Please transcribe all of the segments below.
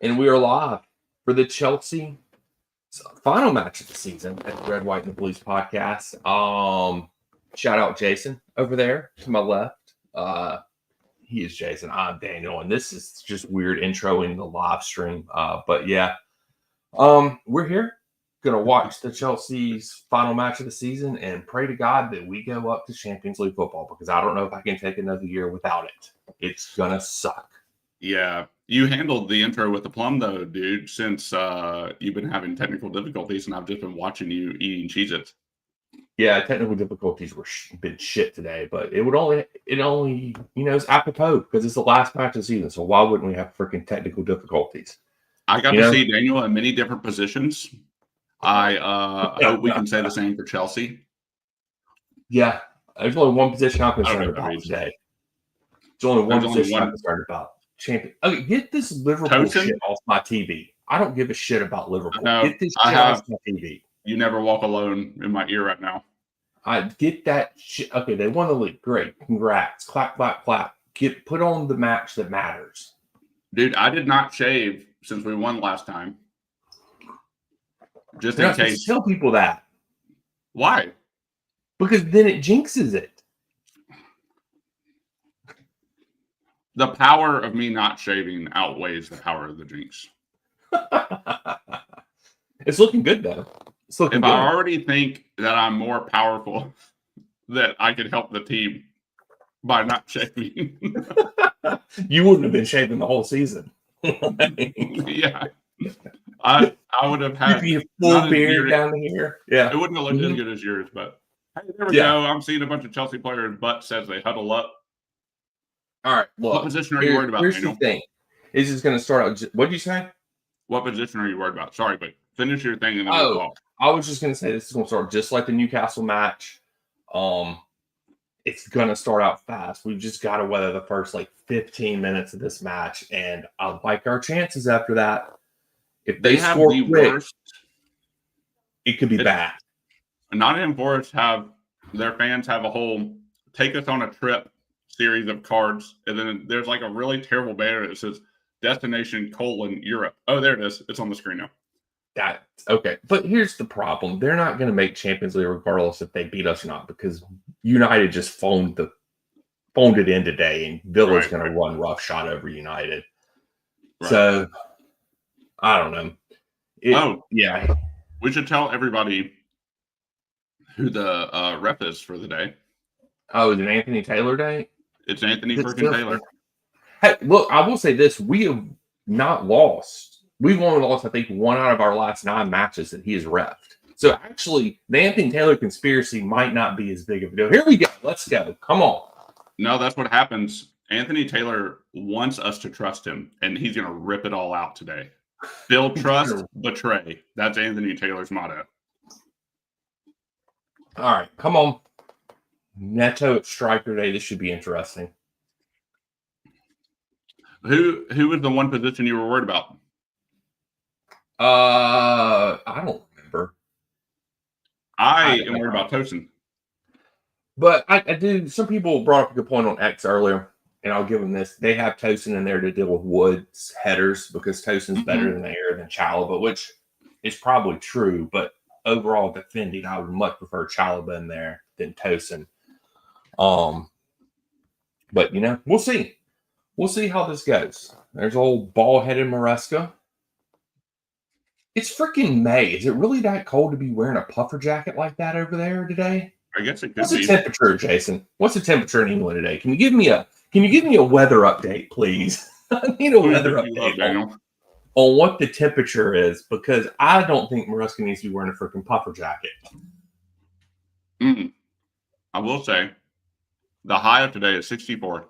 And we are live for the Chelsea final match of the season at the Red, White, and the Blues podcast. Shout out Jason over there to my left. He is Jason. I'm Daniel, and this is just weird introing the live stream. But yeah, we're here gonna watch the Chelsea's final match of the season and pray to God that we go up to Champions League football, because I don't know if I can take another year without it. It's gonna suck. Yeah, you handled the intro with the plum though, dude, since you've been having technical difficulties and I've just been watching you eating Cheez-Its. Yeah, technical difficulties were been shit today, but it only it's apropos because it's the last match of the season. So why wouldn't we have freaking technical difficulties? I got to see Daniel in many different positions. I hope we can say the same for Chelsea. Yeah, there's only one position I'm concerned about today. There's only one position I'm concerned about. Champion. Okay, get this Liverpool shit off my TV. I don't give a shit about Liverpool. Get this shit off my TV. You never walk alone in my ear right now. I get that shit. Okay, they won the league. Great. Congrats. Clap, clap, clap. Put on the match that matters. Dude, I did not shave since we won last time. Just in case. Tell people that. Why? Because then it jinxes it. The power of me not shaving outweighs the power of the jinx. It's looking good, though. If I already think that I'm more powerful, that I could help the team by not shaving. You wouldn't have been shaving the whole season. Yeah. I would have had a full beard down here. Yeah. It wouldn't have looked as good as yours, but hey, there we go. I'm seeing a bunch of Chelsea players' butts as they huddle up. All right. Look, what position are you worried about? Here's the thing. Is this going to start out? What did you say? What position are you worried about? Sorry, but finish your thing and then we'll talk. I was just going to say this is going to start just like the Newcastle match. It's going to start out fast. We've just got to weather the first 15 minutes of this match, and I like our chances after that. If they score the worst, it could be bad. Nottingham Forest their fans have a whole take us on a trip series of cards, and then there's a really terrible banner that says destination : Europe. Oh, there it is. It's on the screen now. Okay. But here's the problem. They're not going to make Champions League regardless if they beat us or not, because United just phoned it in today, and Villa's going to run roughshod over United. Right. So I don't know. Yeah. We should tell everybody who the rep is for the day. Oh, is it Anthony Taylor Day? It's Anthony freaking Taylor. Hey, look, I will say this. We have not lost. We've only lost, I think, 1 out of our last 9 matches that he has reffed. So actually, the Anthony Taylor conspiracy might not be as big of a deal. Here we go. Let's go. Come on. No, that's what happens. Anthony Taylor wants us to trust him, and he's going to rip it all out today. Build trust, betray. That's Anthony Taylor's motto. All right. Come on. Neto at striker day. This should be interesting. Who was the one position you were worried about? I don't remember. I am worried about Tosin. But I do. Some people brought up a good point on X earlier, and I'll give them this. They have Tosin in there to deal with Wood's headers because Tosin's better than Chalobah, which is probably true. But overall defending, I would much prefer Chalobah in there than Tosin. But we'll see. We'll see how this goes. There's old bald-headed Maresca. It's freaking May. Is it really that cold to be wearing a puffer jacket like that over there today? I guess it could What's the temperature, Jason? What's the temperature in England today? Can you give me a weather update, please? I need a weather update on what the temperature is, because I don't think Maresca needs to be wearing a freaking puffer jacket. I will say the high of today is 64.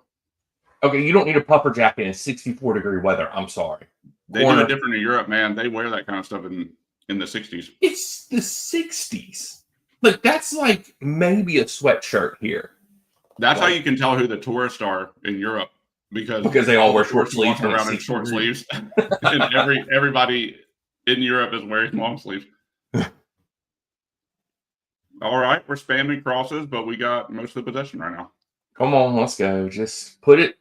Okay, you don't need a puffer jacket in 64-degree weather. I'm sorry. They do it different in Europe, man. They wear that kind of stuff in the 60s. It's the 60s. Like, that's like maybe a sweatshirt here. That's how you can tell who the tourists are in Europe, because they all wear short sleeves around in short sleeves, and everybody in Europe is wearing long sleeves. All right, we're spamming crosses, but we got most of the possession right now. Come on, let's go. Just put it.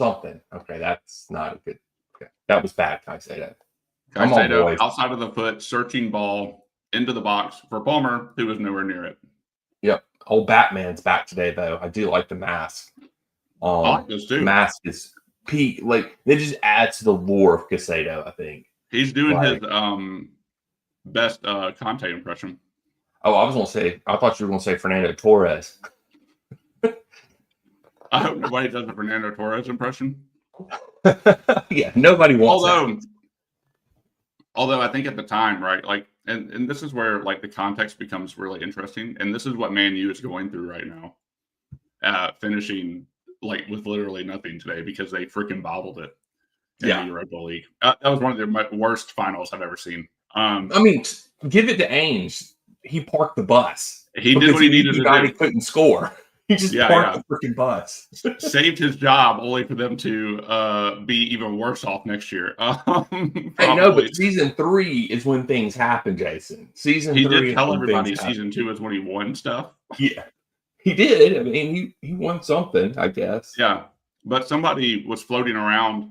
something. Okay, that's not a good. Okay. That was bad, Caicedo. Come on, Caicedo boys. outside of the foot, searching ball into the box for Palmer, who was nowhere near it. Yep. Old Batman's back today, though. I do like the mask. I like this The too. mask is peak. Like, they just add to the lore of Caicedo, I think. He's doing Like, his best Conte impression. oh, I was going to say, I thought you were going to say Fernando Torres. I hope nobody does a Fernando Torres impression. Yeah, nobody wants that. Although I think at the time, right, like, and this is where like the context becomes really interesting, and this is what Man U is going through right now, finishing like with literally nothing today because they freaking bobbled it in the Europa League. That was one of the worst finals I've ever seen. I mean, give it to Ainge. He parked the bus. He did what he needed to do. He couldn't score. He just parked the freaking bus. Saved his job only for them to be even worse off next year. I know, but season 3 is when things happen, Jason. Season 3. He did tell everybody season 2 is when he won stuff. Yeah, he did. I mean, he won something, I guess. Yeah, but somebody was floating around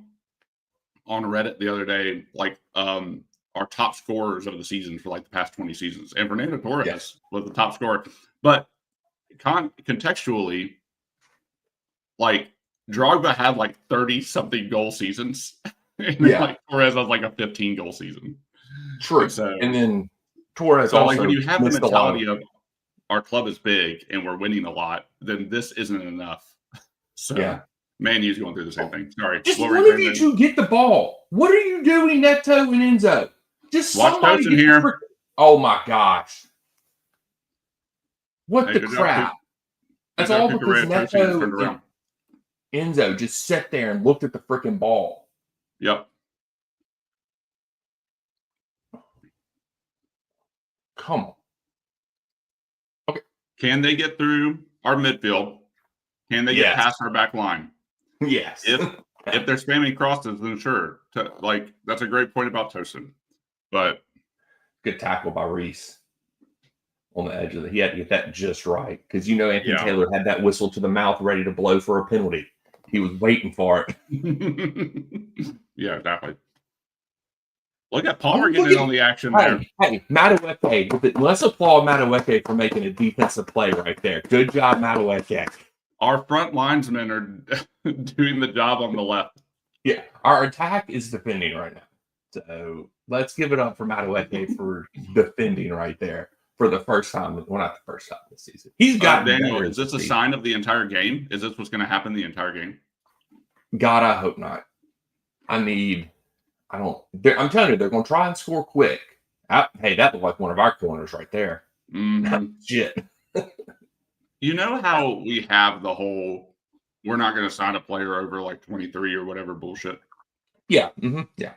on Reddit the other day, like our top scorers of the season for like the past 20 seasons, and Fernando Torres was the top scorer. But contextually, like Drogba had like 30-something goal seasons. And like Torres has like a 15-goal season. True. And then Torres also, like, when you have the mentality of our club is big and we're winning a lot, then this isn't enough. So Man U's going through the same thing. Sorry. Just one of you two get the ball. What are you doing, Neto and Enzo? Just watch somebody here. Oh my gosh. What the crap? That's all because Neto and Enzo just sat there and looked at the freaking ball. Yep. Come on. Okay. Can they get through our midfield? Can they get past our back line? Yes. If they're spamming crosses, then sure. Like, that's a great point about Tosin. But good tackle by Reese on the edge of he had to get that just right. Because Anthony Taylor had that whistle to the mouth ready to blow for a penalty. He was waiting for it. Yeah, exactly. Look at Palmer getting in on the action there. Hey, Madueke. Let's applaud Madueke for making a defensive play right there. Good job, Madueke. Our front linesmen are doing the job on the left. Yeah, our attack is defending right now. So let's give it up for Madueke for defending right there for the first time. Well, not the first time this season. He's got Daniel, is this a sign of the entire game? Is this what's going to happen the entire game? God, I hope not. I'm telling you, they're going to try and score quick. Hey, that looked like one of our corners right there. Mm-hmm. Shit. You know how we have the whole we're not going to sign a player over like 23 or whatever bullshit? Yeah. Mm-hmm. Yeah.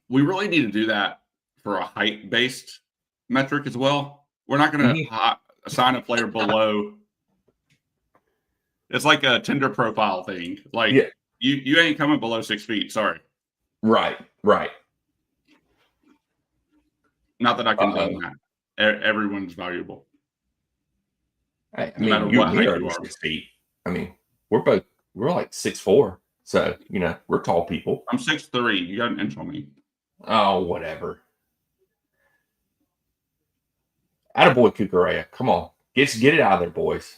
We really need to do that for a height-based metric as well. We're not going to assign a player below. It's like a Tinder profile thing. Like, you ain't coming below 6 feet. Sorry. Right. Not that I condone that. Everyone's valuable. Hey, no matter what height you are. 6 feet. I mean, we're like 6'4". So, we're tall people. I'm 6'3". You got an inch on me. Oh, whatever. Attaboy, Cucurella. Come on. Get it out of there, boys.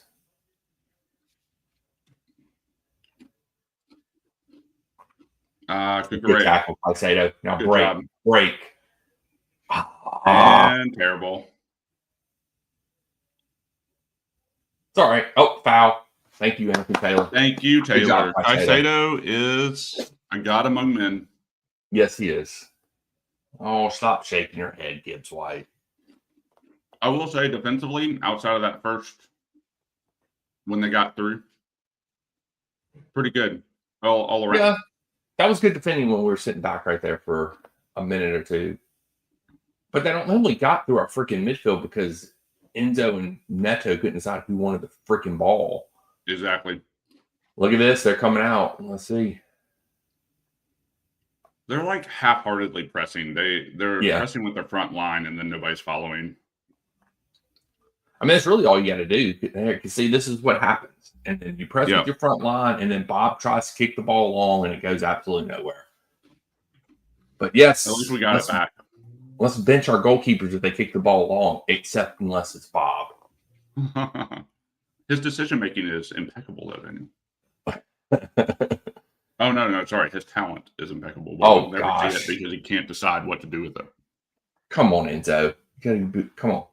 Cucurella. Good tackle, Caicedo. Now break. And terrible. It's all right. Oh, foul. Thank you, Anthony Taylor. Thank you, Taylor. Caicedo is a god among men. Yes, he is. Oh, stop shaking your head, Gibbs White. I will say defensively, outside of that first, when they got through, pretty good all around. Yeah, that was good defending when we were sitting back right there for a minute or two. But they only got through our freaking midfield because Enzo and Neto couldn't decide who wanted the freaking ball. Exactly. Look at this. They're coming out. Let's see. They're like half-heartedly pressing. They're pressing with their front line, and then nobody's following. I mean, that's really all you got to do. You can see this is what happens. And then you press with your front line, and then Bob tries to kick the ball long, and it goes absolutely nowhere. But yes, at least we got it back. Let's bench our goalkeepers if they kick the ball long, except unless it's Bob. His decision making is impeccable, though, Daniel. Oh no, sorry. His talent is impeccable. We'll never see it because he can't decide what to do with it. Come on, Enzo. Come on.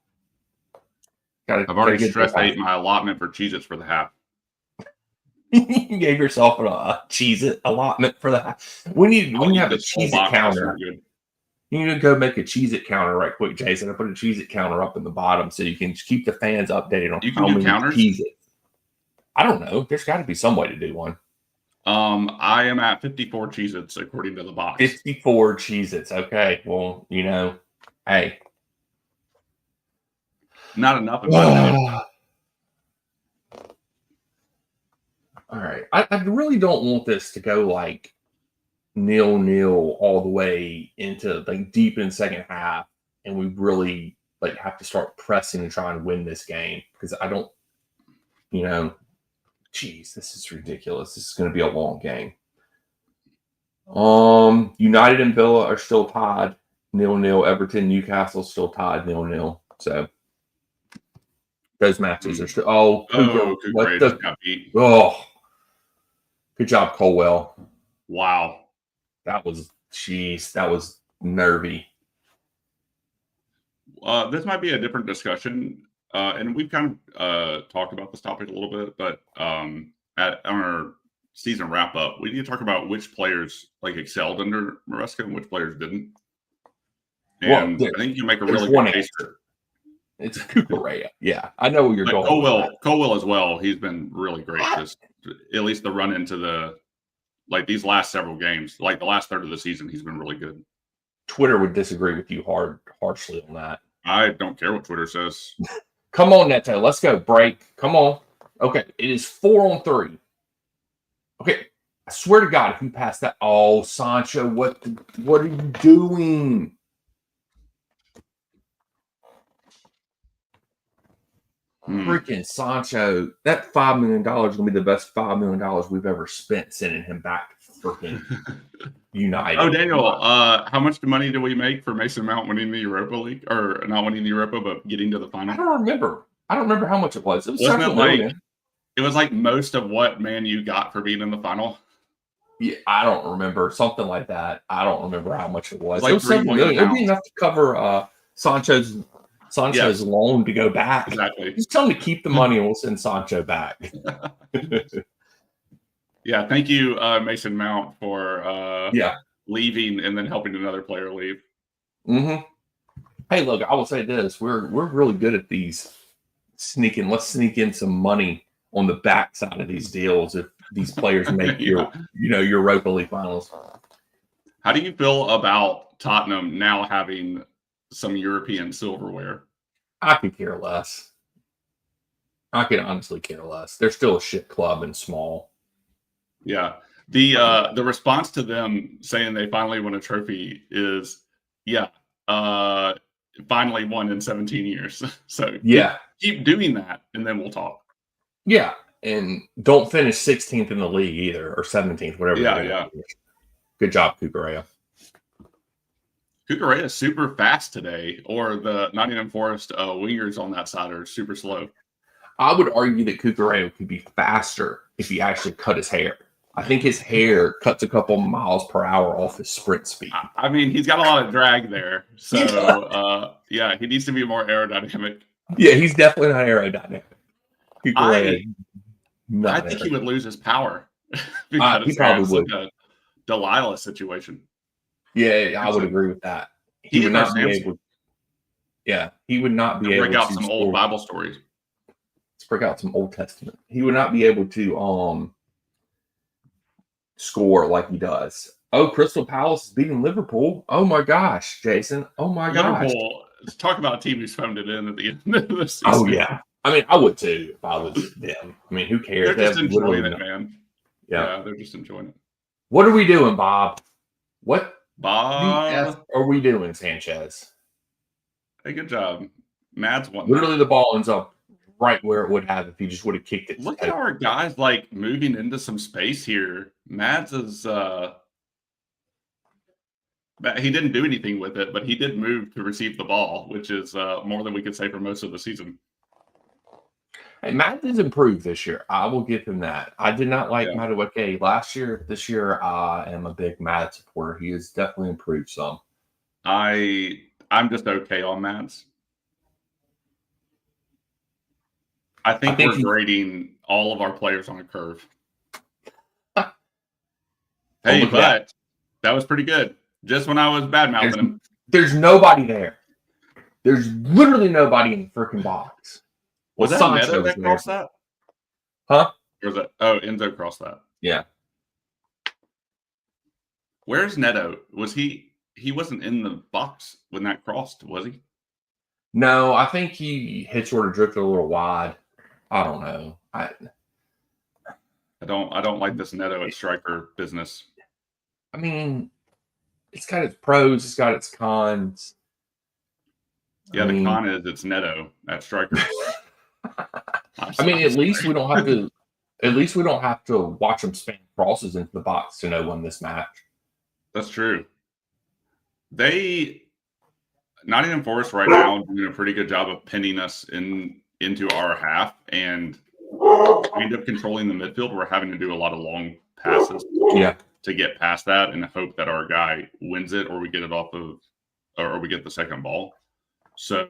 I've already stressed ate my allotment for Cheez-Its for the half. You gave yourself a Cheez-It allotment for the half. When you have a Cheez-It counter, you need to go make a Cheez-It counter right quick, Jason. I put a Cheez-It counter up in the bottom so you can keep the fans updated on how many Cheez-Its. I don't know. There's got to be some way to do one. I am at 54 Cheez-Its according to the box. 54 Cheez-Its. Okay. Well, hey. Not enough in my opinion. All right. I really don't want this to go like 0-0 all the way into like deep in the second half, and we really like have to start pressing and trying to win this game because I don't, geez, this is ridiculous. This is going to be a long game. United and Villa are still tied 0-0. Everton, Newcastle still tied 0-0. So those matches are still. Good job, Colwell. Wow, that was nervy. This might be a different discussion, and we've kind of talked about this topic a little bit, but on our season wrap up, we need to talk about which players like excelled under Maresca and which players didn't. And I think you make a really good case. It's Cucurella. Yeah, I know where you're going. Colwell as well. He's been really great. Just at least the run into these last several games, like the last third of the season, he's been really good. Twitter would disagree with you harshly on that. I don't care what Twitter says. Come on, Neto. Let's go. Break. Come on. Okay, it is 4-on-3. Okay, I swear to God, if you pass that, Sancho, what are you doing? Freaking Sancho, that $5 million is going to be the best $5 million we've ever spent sending him back to freaking United. Oh, Daniel, how much money do we make for Mason Mount winning the Europa League? Or not winning the Europa, but getting to the final? I don't remember how much it was. Wasn't it like most of what Man U got for being in the final? Yeah, I don't remember. Something like that. I don't remember how much it was. It was like $3 million. It would be enough to cover Sancho's loan to go back. Exactly. Just tell him to keep the money and we'll send Sancho back. Yeah, thank you, Mason Mount, for leaving and then helping another player leave. Mm-hmm. Hey, look, I will say this: we're really good at these sneaking. Let's sneak in some money on the backside of these deals if these players make your Europa League finals. How do you feel about Tottenham now having some European silverware? I could care less. I could honestly care less. They're still a shit club and small. Yeah. The response to them saying they finally won a trophy is, finally won in 17 years. So keep doing that, and then we'll talk. Yeah, and don't finish 16th in the league either, or 17th, whatever. Yeah. Good job, Cucurella. Cucurella is super fast today, or the Nottingham Forest wingers on that side are super slow. I would argue that Cucurella could be faster if he actually cut his hair. I think his hair cuts a couple miles per hour off his sprint speed. I mean, he's got a lot of drag there. So, he needs to be more aerodynamic. Yeah, he's definitely not aerodynamic. I think he would lose his power. He probably would. Like a Delilah situation. Yeah, I would agree with that. He would not be able. Yeah, he would not be able to break out some old Bible stories. Let's break out some Old Testament. He would not be able to score like he does. Oh, Crystal Palace is beating Liverpool. Oh my gosh, Jason. Oh my gosh. Liverpool. Let's talk about a team who's phoned it in at the end of the season. Oh yeah. I mean, I would too if I was them. I mean, who cares? They're just enjoying it, man. Yeah, they're just enjoying it. What are we doing, Bob? What Bob are we doing, Sanchez? Hey, good job. Mad's won. Literally, the ball ends up right where it would have if he just would have kicked it. Look at our guys like moving into some space here. Mads is he didn't do anything with it, but he did move to receive the ball, which is more than we could say for most of the season. Hey, Matt has improved this year. I will give him that. I did not like Madueke last year. This year, I am a big Matt supporter. He has definitely improved some. I'm just okay on Mads. I think we're grading all of our players on a curve. Hey, but that was pretty good. Just when I was bad-mouthing him. There's nobody there. There's literally nobody in the freaking box. Was that Neto that crossed that? Huh? Or was that? Oh, Enzo crossed that. Yeah. Where's Neto? Was he wasn't in the box when that crossed, was he? No, I think he had sort of drifted a little wide. I don't know. I don't like this Neto at striker business. I mean, it's got its pros, it's got its cons. Yeah, the con is it's Neto at striker. I mean, at least we don't have to. At least we don't have to watch them spam crosses into the box to know when this match. That's true. Nottingham Forest right now doing a pretty good job of pinning us into our half and kind of controlling the midfield. We're having to do a lot of long passes to get past that and hope that our guy wins it or we get it off of or we get the second ball. So,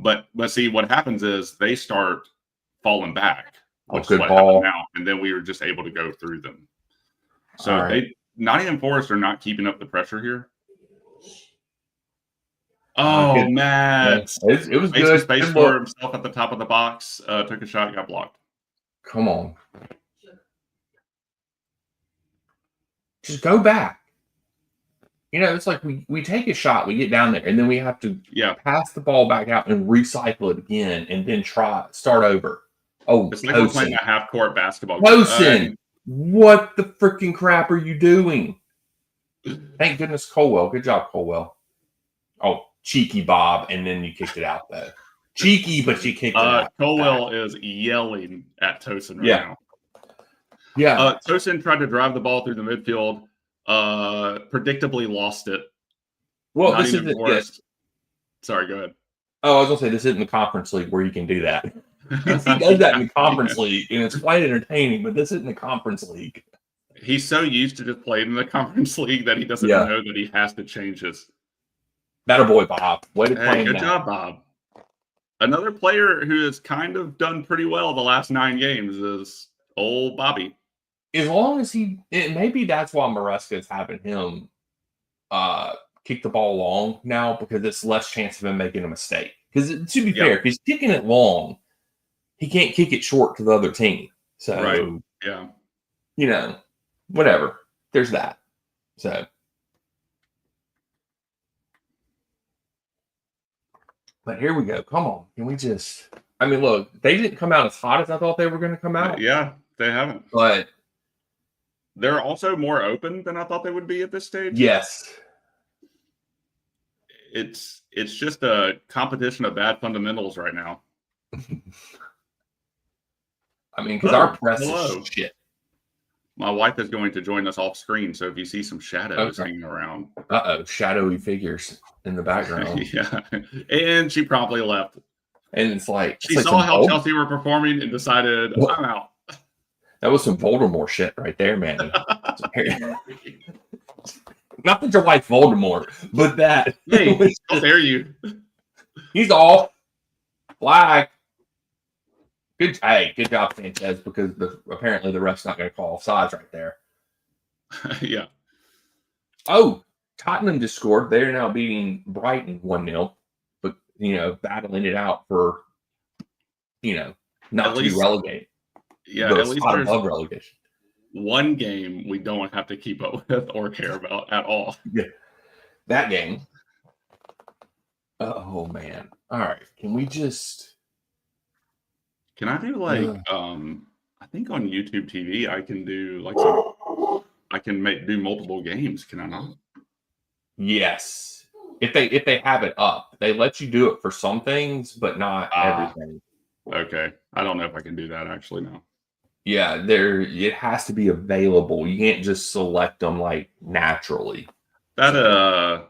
but see, what happens is they start falling back, which is what happened now, and then we were just able to go through them. So Nottingham Forest are not keeping up the pressure here. Oh, Matt! It was good. Space for himself at the top of the box. Took a shot, got blocked. Come on, just go back. You know, it's like we take a shot, we get down there, and then we have to pass the ball back out and recycle it again, and then start over. Oh, it's like we're playing a half-court basketball. Tosin, what the freaking crap are you doing? Thank goodness Colwell. Good job, Colwell. Oh, cheeky Bob, and then you kicked it out, though. Cheeky, but you kicked it out. Colwell is yelling at Tosin right now. Yeah. Tosin tried to drive the ball through the midfield. Predictably lost it. Well, this isn't. Sorry, go ahead. Oh, I was gonna say this isn't the conference league where you can do that. He does that in the conference league, and it's quite entertaining. But this isn't the conference league. He's so used to just playing in the conference league that he doesn't know that he has to change his. Better boy, Bob. Way to play. Good job, Bob. Another player who has kind of done pretty well the last 9 games is old Bobby. As long as maybe that's why Maresca is having him kick the ball long now because it's less chance of him making a mistake. Because to be fair, if he's kicking it long, he can't kick it short to the other team. So, you know, whatever. There's that. So, but here we go. Come on. Can we just? I mean, look, they didn't come out as hot as I thought they were going to come out. Yeah, they haven't. But they're also more open than I thought they would be at this stage. Yes. It's just a competition of bad fundamentals right now. I mean, because our press is shit. My wife is going to join us off screen, so if you see some shadows hanging around. Shadowy figures in the background. And she probably left. And it's like she saw how Chelsea were performing and decided, I'm out. That was some Voldemort shit right there, man. Not that your wife Voldemort, but that. Hey, how dare you? He's off. Flag. Good job, Sanchez, because apparently the ref's not going to call offsides right there. Yeah. Oh, Tottenham just scored. They're now beating Brighton 1-0, but, battling it out for, not to be relegated. Yeah, at least there's above relegation. One game we don't have to keep up with or care about at all. Yeah. That game. Oh, man. All right. Can we just... Can I do I think on YouTube TV I can do do multiple games, can I not? Yes. If they have it up. They let you do it for some things, but not everything. Okay. I don't know if I can do that actually now. Yeah, it has to be available. You can't just select them like naturally. That So,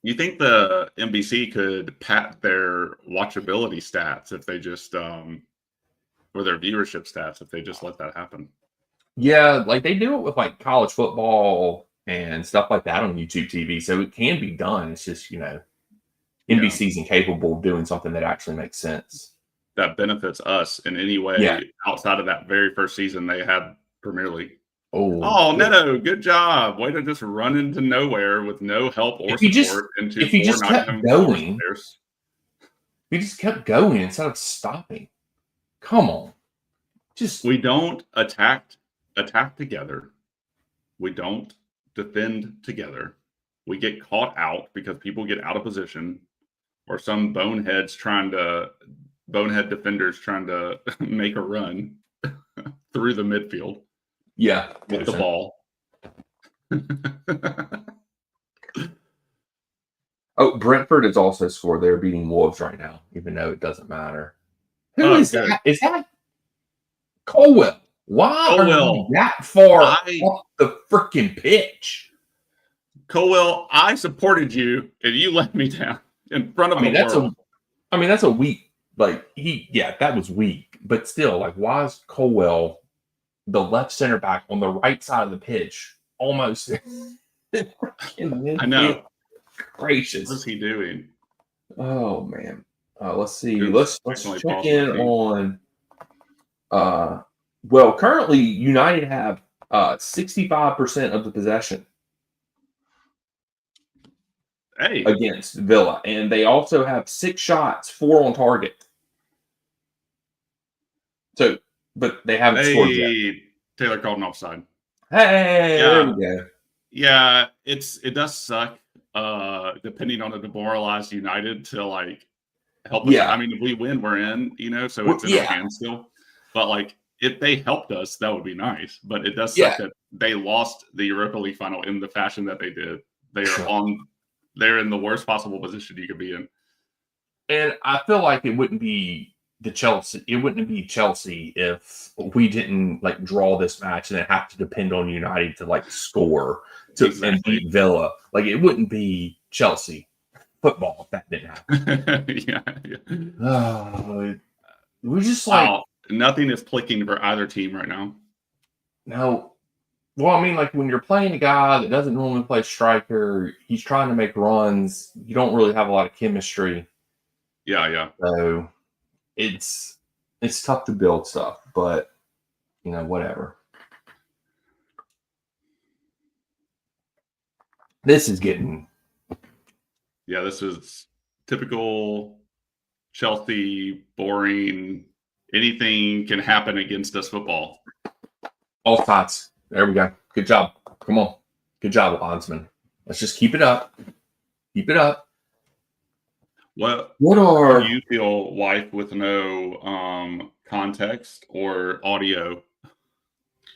you think the NBC could pat their watchability stats if they just or their viewership stats if they just let that happen? yeah, like they do it with like college football and stuff like that on YouTube TV. So it can be done. It's just, Yeah. NBC's incapable of doing something that actually makes sense. That benefits us in any Yeah. way outside of that very first season they had Premier League. Oh, Oh, good. Neto, good job. Way to just run into nowhere with no help or If you just support into if he 4 just kept Nottingham Forest going, players. he just kept going instead of stopping. Come on. Just We don't attack together. We don't defend together. We get caught out because people get out of position or some bonehead defenders trying to make a run through the midfield yeah, with the ball. Oh, Brentford has also scored. They're beating Wolves right now, even though it doesn't matter. Who Oh, is good. that? Is that Colwell? Why are you Colwell, that far I off the freaking pitch? Colwell, I supported you and you let me down in front I of the mean, world. that's a weak. Like that was weak. But still, like, why is Colwell the left center back on the right side of the pitch, almost freaking I midfield? know. What is Gracious. he doing? Oh man. Let's see. Oops, Let's accidentally check paused my in feed. on well, currently United have 65% of the possession Hey, against Villa, and they also have 6 shots, 4 on target. So, but they haven't scored yet. hey, Taylor called an offside. Hey, there we Yeah, go. yeah, it does suck. Depending on a demoralized United to like help us. I Yeah, mean, if we win, we're in. So it's in our yeah, hands still. But like, if they helped us, that would be nice. But it does yeah. suck that they lost the Europa League final in the fashion that they did. They are on. They're in the worst possible position you could be in. And I feel like it wouldn't be Chelsea. It wouldn't be Chelsea if we didn't like draw this match and then have to depend on United to like score and Exactly. beat Villa. Like it wouldn't be Chelsea football if that didn't happen. Yeah, yeah. We're just like Wow, nothing is clicking for either team right now. no. Well, I mean, like when you're playing a guy that doesn't normally play striker, he's trying to make runs. You don't really have a lot of chemistry, Yeah, yeah. so it's tough to build stuff. But whatever. This is getting Yeah, this is typical Chelsea, boring. Anything can happen against us football. all shots. There we go. Good job. Come on. Good job, Oddsman. Let's just keep it up. Keep it up. What What how do are you feel, wife, with no context or audio?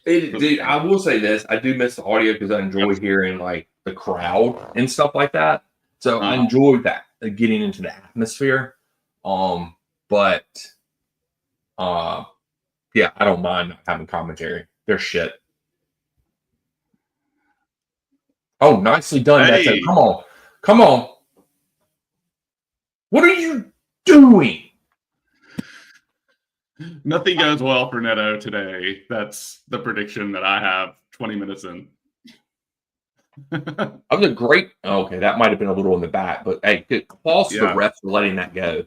dude, I will say this. I do miss the audio because I Yep. enjoy hearing like the crowd and stuff like that. So I Uh-huh. enjoyed that, getting into the atmosphere. But uh yeah, I don't mind not having commentary. They're shit. Oh, nicely done, Neto. Hey, Come on. Come on. What are you doing? nothing goes well for Neto today. That's the prediction that I have 20 minutes in. That was a great. Okay, that might have been a little in the back, but hey, good applause to the Yeah. refs for letting that go.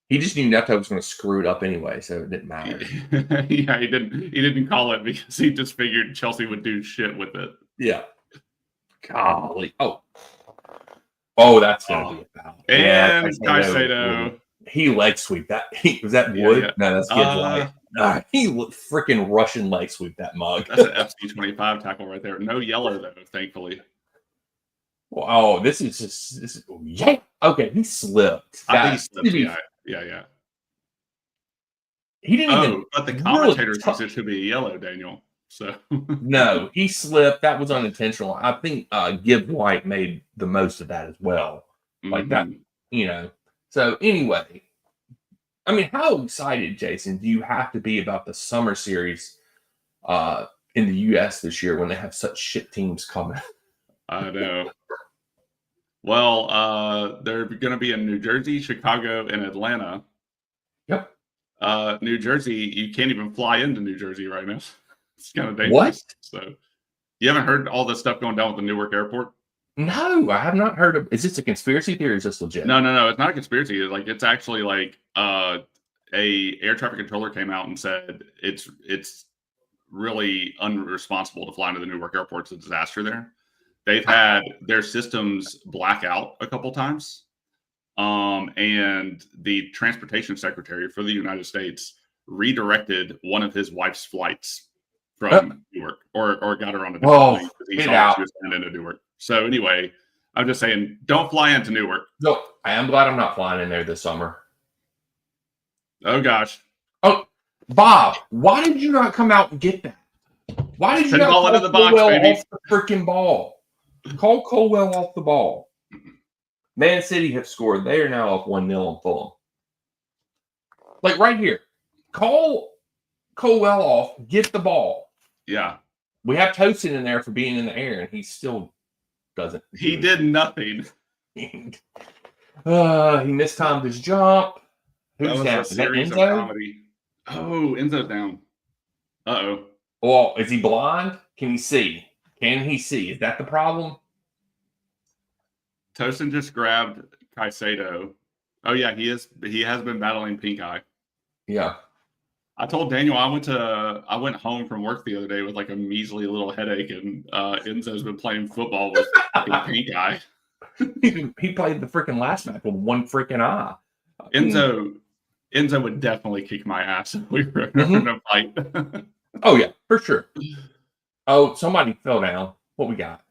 He just knew Neto was going to screw it up anyway, so it didn't matter. Yeah, he didn't call it because he just figured Chelsea would do shit with it. Yeah. Golly. Oh, that's going to be a foul. Yeah, And Caicedo. he leg sweep that. Was that Yeah, Wood? yeah. No, that's Gibbs White. He freaking Russian leg sweep that mug. That's an FC25 tackle right there. No yellow though, thankfully. Oh, this is yeah. Okay, he slipped. I think he slipped. Be, Yeah. he didn't even. But the Really commentator thinks it should be yellow, Daniel. So no, he slipped. That was unintentional. I think Gibbs White made the most of that as well. Like that, Mhm. you know. So anyway, I mean, how excited, Jason, do you have to be about the summer series in the U.S. this year when they have such shit teams coming? I know. Well, they're going to be in New Jersey, Chicago, and Atlanta. Yep. New Jersey, you can't even fly into New Jersey right now. It's kind of dangerous. What? So, you haven't heard all this stuff going down with the Newark airport? No, I have not heard of. Is this a conspiracy theory or is this legit? No. It's not a conspiracy. It's actually like a air traffic controller came out and said it's really unresponsible to fly into the Newark airport. It's a disaster there. They've had their systems black out a couple times. And the transportation secretary for the United States redirected one of his wife's flights from Newark or got her on a different plane because he saw she was flying into Newark. So anyway, I'm just saying, don't fly into Newark. No, I am glad I'm not flying in there this summer. Oh gosh. Oh, Bob, why did you not come out and get that? Why did you not call call into the box, Colwell baby? off the freaking ball? Call Colwell off the ball. Man City have scored. They are now up 1-0 on Fulham. Like right here. Call Colwell off. Get the ball. Yeah. We have Tosin in there for being in the air, and he still doesn't. He did nothing. He mistimed his jump. Who's down? Is that Enzo? Comedy. Oh, Enzo's down. Uh-oh. Well, is he blind? Can he see? Can he see? Is that the problem? Tosin just grabbed Caicedo. Oh yeah, he has been battling pink eye. Yeah. I told Daniel I went home from work the other day with like a measly little headache, and Enzo's been playing football with pink eye. He played the freaking last match with one freaking eye. Enzo would definitely kick my ass if we were in a fight. Oh yeah, for sure. Oh, somebody fell down. What we got?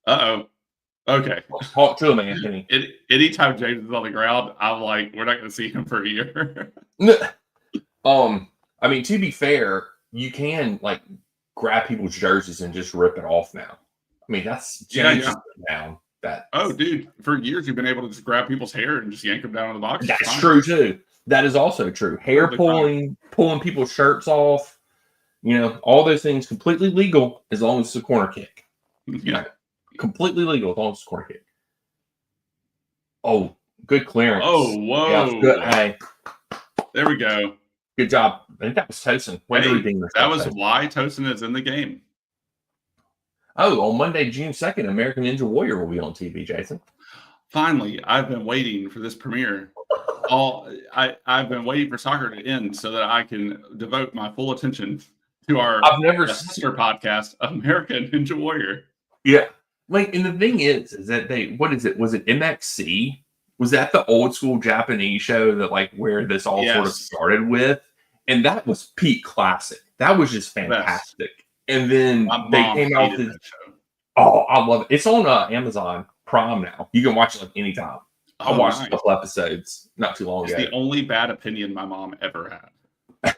Uh-oh. Okay. Talk to him, Anthony. Anytime James is on the ground, I'm like, we're not going to see him for a year. I mean, to be fair, you can like grab people's jerseys and just rip it off now. I mean, that's James down. Oh, dude, for years you've been able to just grab people's hair and just yank them down in the box. That's true too. That is also true. Hair pulling people's shirts off. You know, all those things completely legal as long as it's a corner kick. Yeah. Completely legal as long as it's a corner kick. Oh, good clearance. Oh, whoa. Yeah, good. Hey. There we go. Good job. I think that was Tosin. That was why Tosin is in the game. Oh, on Monday, June 2nd, American Ninja Warrior will be on TV, Jason. Finally, I've been waiting for this premiere. I've been waiting for soccer to end so that I can devote my full attention to our sister podcast, American Ninja Warrior. Yeah. Like, and the thing is that what is it? Was it MXC? Was that the old school Japanese show that like where this all sort of started with? And that was peak classic. That was just fantastic. And then they came out with show. Oh, I love it. It's on Amazon Prime now. You can watch it like anytime. I watched a couple episodes not too long ago. It's the only bad opinion my mom ever had.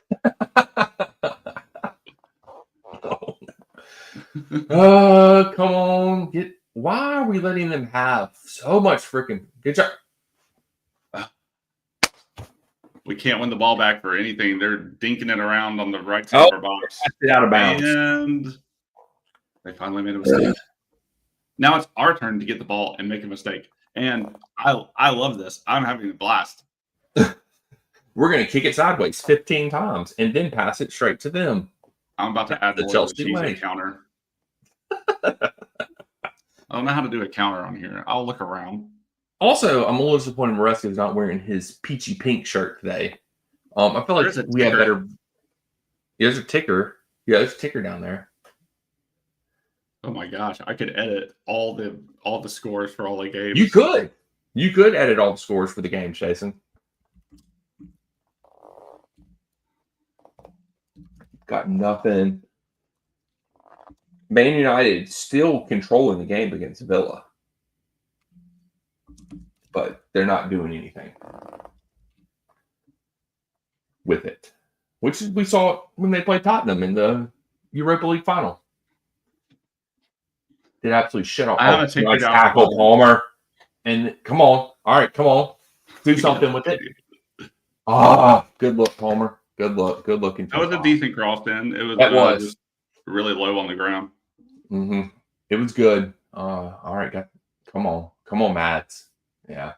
Come on. Why are we letting them have so much freaking good job? We can't win the ball back for anything. They're dinking it around on the right side of our box. It out of bounds. And they finally made a mistake. Now it's our turn to get the ball and make a mistake. And I love this. I'm having a blast. We're going to kick it sideways 15 times and then pass it straight to them. I'm about to add the Chelsea counter. I don't know how to do a counter on here. I'll look around. Also, I'm a little disappointed Maresca's not wearing his peachy pink shirt today. I feel like we have better. Yeah, there's a ticker. Yeah, there's a ticker down there. Oh my gosh, I could edit all the scores for all the games. You could edit all the scores for the game, Jason. Got nothing. Man United still controlling the game against Villa. But they're not doing anything with it, which we saw when they played Tottenham in the Europa League final. Did absolutely shit off. I have a ticker down tackle Palmer, and come on, All right, come on. Do something with it. Ah, good look, Palmer. Good look. Good looking. That was a decent cross in. It was, was. Just really low on the ground. Mm-hmm. It was good. All right, come on. Come on, Mads. Yeah.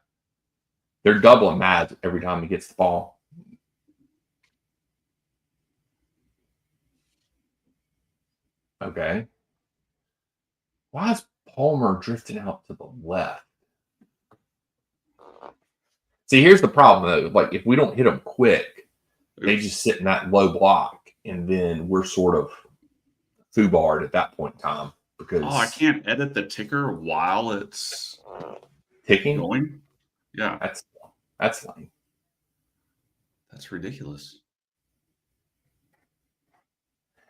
They're doubling Mads every time he gets the ball. Okay. Why is Palmer drifting out to the left? See, here's the problem, though. Like, if we don't hit them quick, they just sit in that low block, and then we're sort of foobarred at that point in time. Because I can't edit the ticker while it's ticking. going. Yeah, that's lame. That's ridiculous.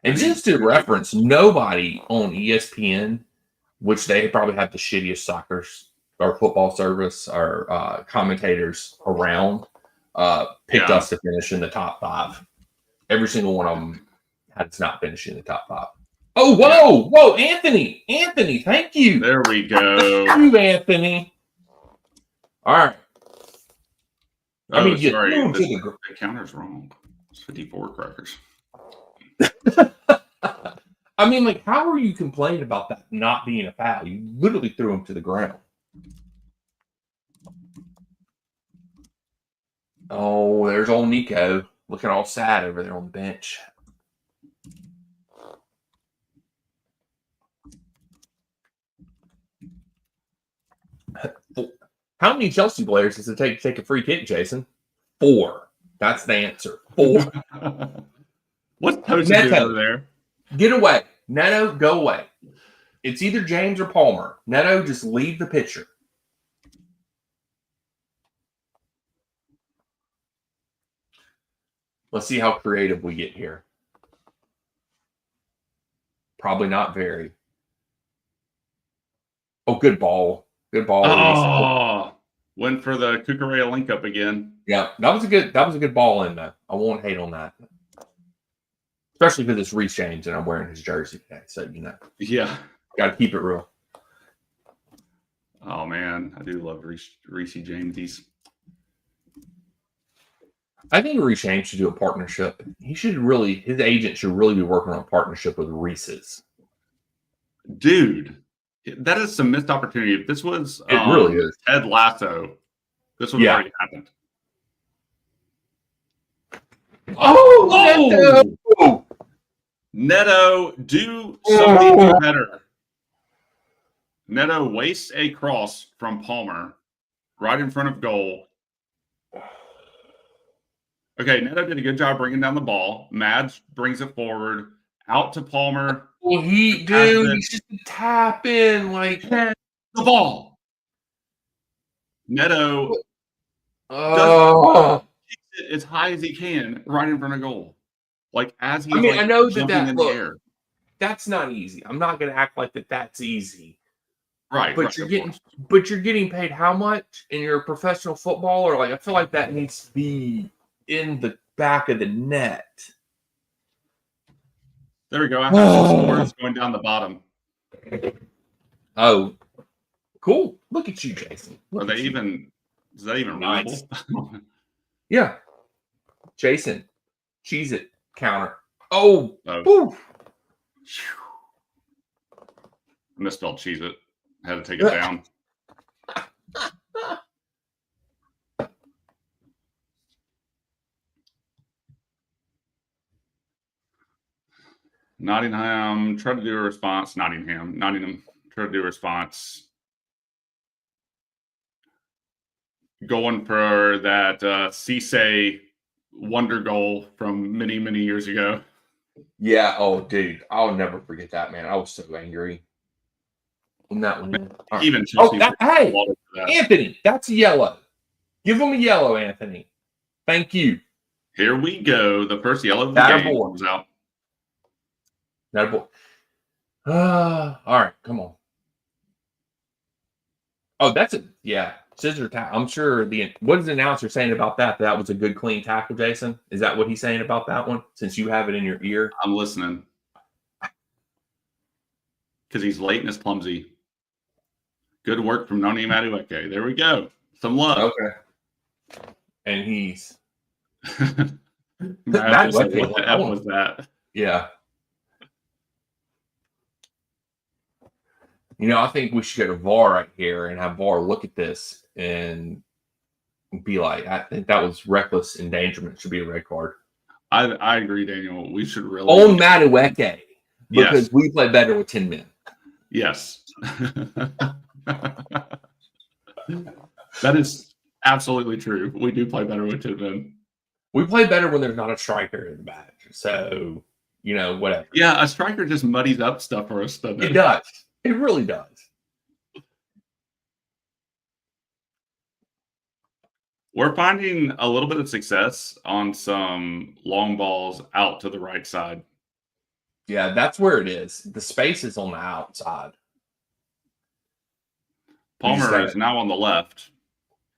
And just to reference, nobody on ESPN, which they probably have the shittiest soccer or football service or commentators around, picked us to finish in the top 5. Every single one of them had us not finishing in the top 5. Oh, whoa, Anthony, thank you. There we go. Thank you, Anthony. All right. Oh, I mean, sorry, the counter's wrong. It's 54 crackers. I mean, like, how are you complaining about that not being a foul? You literally threw him to the ground. Oh, there's old Nico looking all sad over there on the bench. How many Chelsea players does it take to take a free kick, Jason? 4. That's the answer. 4. What's Tosin doing over there? Get away. Neto, go away. It's either James or Palmer. Neto, just leave the picture. Let's see how creative we get here. Probably not very. Oh, good ball. Good ball. Oh, went for the Cucurella link up again. Yeah, that was a good ball in though. I won't hate on that. Especially because it's Reece James and I'm wearing his jersey today. So, Yeah. Got to keep it real. Oh, man. I do love Reece James. I think Reece James should do a partnership. His agent should really be working on a partnership with Reese's. Dude, that is some missed opportunity. If this was it really is. Ted Lasso, this would have already happened. Oh! Neto, do something better. Neto wastes a cross from Palmer right in front of goal. Okay, Neto did a good job bringing down the ball. Mads brings it forward, out to Palmer. Well, he's just tapping like the ball. Neto does it as high as he can right in front of goal. Like as he's I know jumping in the air. That's not easy. I'm not going to act like that's easy. Right. But you're getting paid how much? And you're a professional footballer. Like I feel like that needs to be in the back of the net. There we go. I have some scores going down the bottom. Oh, cool! Look at you, Jason. Is that even nice? Yeah, Jason, cheese it counter. Oh. I misspelled cheese it. I had to take it down. Nottingham, try to do a response. Nottingham, try to do a response. Going for that Cisse wonder goal from many, many years ago. Yeah. Oh, dude. I'll never forget that, man. I was so angry on that one. Even Chelsea. Hey, Anthony, that's yellow. Give him a yellow, Anthony. Thank you. Here we go. The first yellow of the game comes out. That boy. All right, come on. Oh, that's it. Yeah, scissor tackle. I'm sure what is the announcer saying about that? That was a good, clean tackle, Jason. Is that what he's saying about that one? Since you have it in your ear, I'm listening. Because he's late and is clumsy. Good work from Noni Madueke. There we go. Some love. Okay. And he's Matt just said, what the F was that? Yeah. I think we should get a VAR right here and have VAR look at this and be like, I think that was reckless endangerment. Should be a red card. I agree, Daniel. We should really on Madueke because Yes. we play better with 10 men. Yes. That is absolutely true. We do play better with 10 men. We play better when there's not a striker in the match. So, whatever. Yeah, a striker just muddies up stuff for us, doesn't it? It does. It really does. We're finding a little bit of success on some long balls out to the right side. Yeah, that's where it is. The space is on the outside. Palmer is now on the left,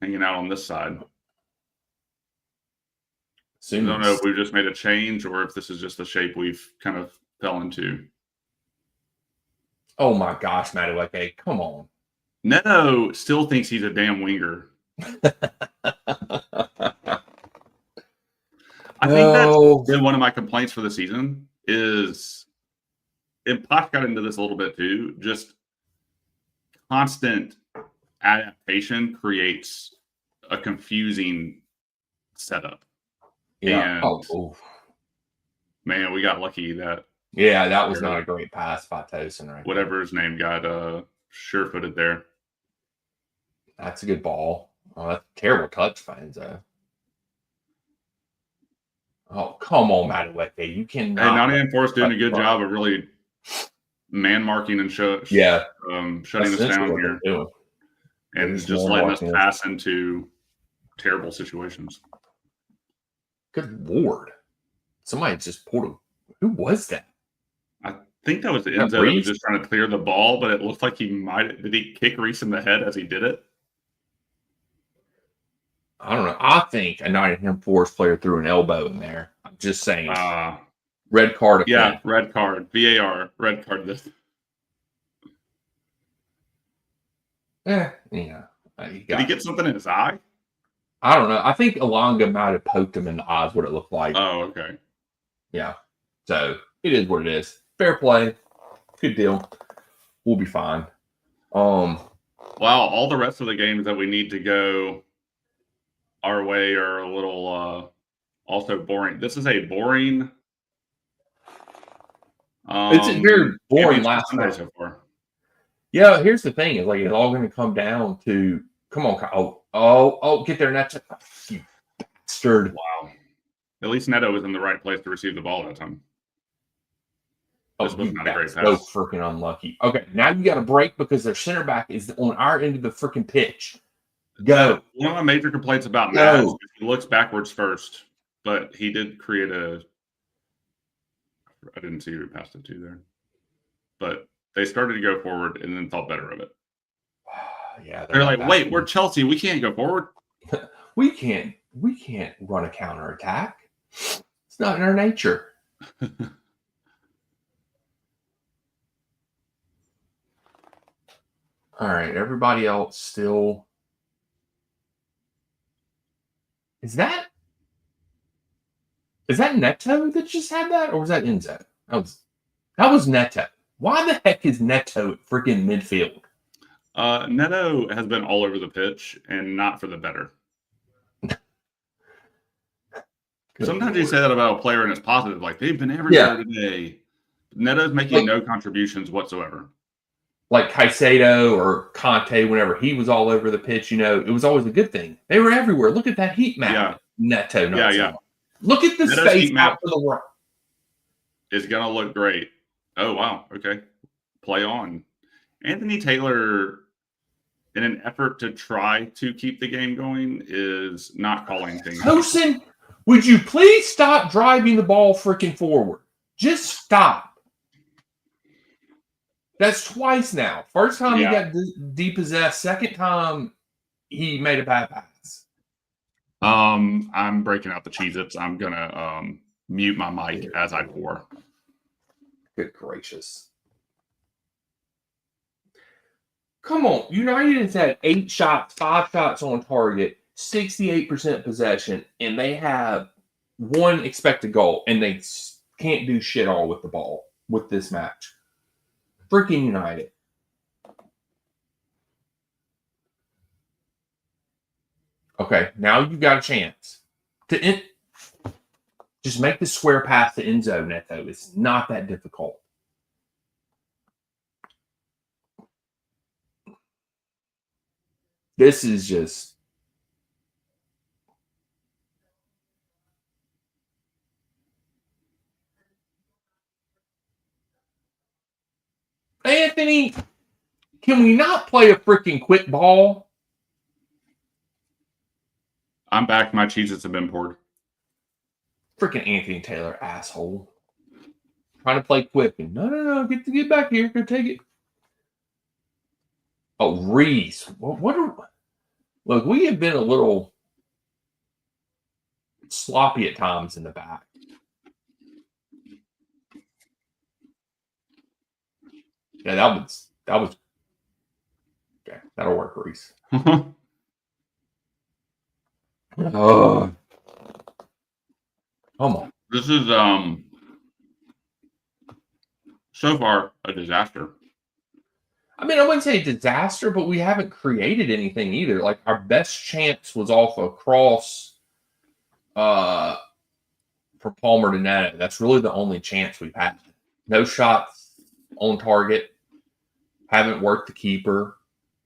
hanging out on this side. I don't know if we've just made a change or if this is just the shape we've kind of fell into. Oh my gosh, Madueke, come on. Neto still thinks he's a damn winger. I think that's been one of my complaints for the season is, and Poch got into this a little bit too, just constant adaptation creates a confusing setup. Yeah. And man, we got lucky that. Yeah, that was not a great pass by Tosin, right? Whatever his name got sure-footed there. That's a good ball. Oh, that's a terrible touch, Fanzo. Oh, come on, Madueke. You cannot. Hey, Nottingham Forest doing a good job of really man marking and shutting us down here. And just letting us pass into terrible situations. Good Lord. Somebody just pulled him. Who was that? I think that was Enzo that was just trying to clear the ball, but it looked like he might. Did he kick Reese in the head as he did it? I don't know. I think a Nottingham Forest player threw an elbow in there. I'm just saying. Red card. Yeah, red card. VAR. Red card. This. Yeah. Did he get something in his eye? I don't know. I think Alonga might have poked him in the eyes, what it looked like. Oh, okay. Yeah. So it is what it is. Fair play. Good deal. We'll be fine. Wow, all the rest of the games that we need to go our way are a little also boring. This is a boring. It's a very boring last night so far. Yeah, here's the thing: is like it's all going to come down to come on, get there, Neto, you bastard! Wow, at least Neto was in the right place to receive the ball that time. This was not a great pass. So freaking unlucky. Okay, now you got a break because their center back is on our end of the freaking pitch. Go. One of my major complaints about Matt is he looks backwards first, but he did create a. I didn't see who he passed it to there, but they started to go forward and then thought better of it. Yeah, they're like, "Wait, we're Chelsea. We can't go forward. we can't run a counterattack. It's not in our nature." All right, everybody else still. Is that Neto that just had that, or was that Enzo? That was Neto. Why the heck is Neto at freaking midfield? Neto has been all over the pitch and not for the better. Sometimes you say that about a player and it's positive, like they've been everywhere today. Neto's making no contributions whatsoever. Like Caicedo or Conte, whenever he was all over the pitch, it was always a good thing. They were everywhere. Look at that heat map. Yeah. Neto. Yeah. Look at the Neto's space out to the right. It's going to look great. Oh, wow. Okay. Play on. Anthony Taylor, in an effort to try to keep the game going, is not calling things. Tosin, would you please stop driving the ball freaking forward? Just stop. That's twice now. First time he got depossessed. Second time he made a bad pass. I'm breaking out the Cheez-Its. I'm going to mute my mic as I pour. Good gracious. Come on. United has had 8 shots, 5 shots on target, 68% possession, and they have 1 expected goal, and they can't do shit all with the ball with this match. Freaking United. Okay, now you've got a chance to just make the square pass to Enzo Neto. It's not that difficult. This is just Anthony. Can we not play a freaking quick ball? I'm back. My cheeses have been poured. Freaking Anthony Taylor, asshole. Trying to play quick. And no. Get back here. Go take it. Oh, Reese. Look, we have been a little sloppy at times in the back. Yeah, that was okay. That'll work, Reese. Oh, come on. This is so far a disaster. I mean, I wouldn't say disaster, but we haven't created anything either. Like, our best chance was off a cross from Palmer to Neto. That's really the only chance we've had. No shots on target. Haven't worked the keeper.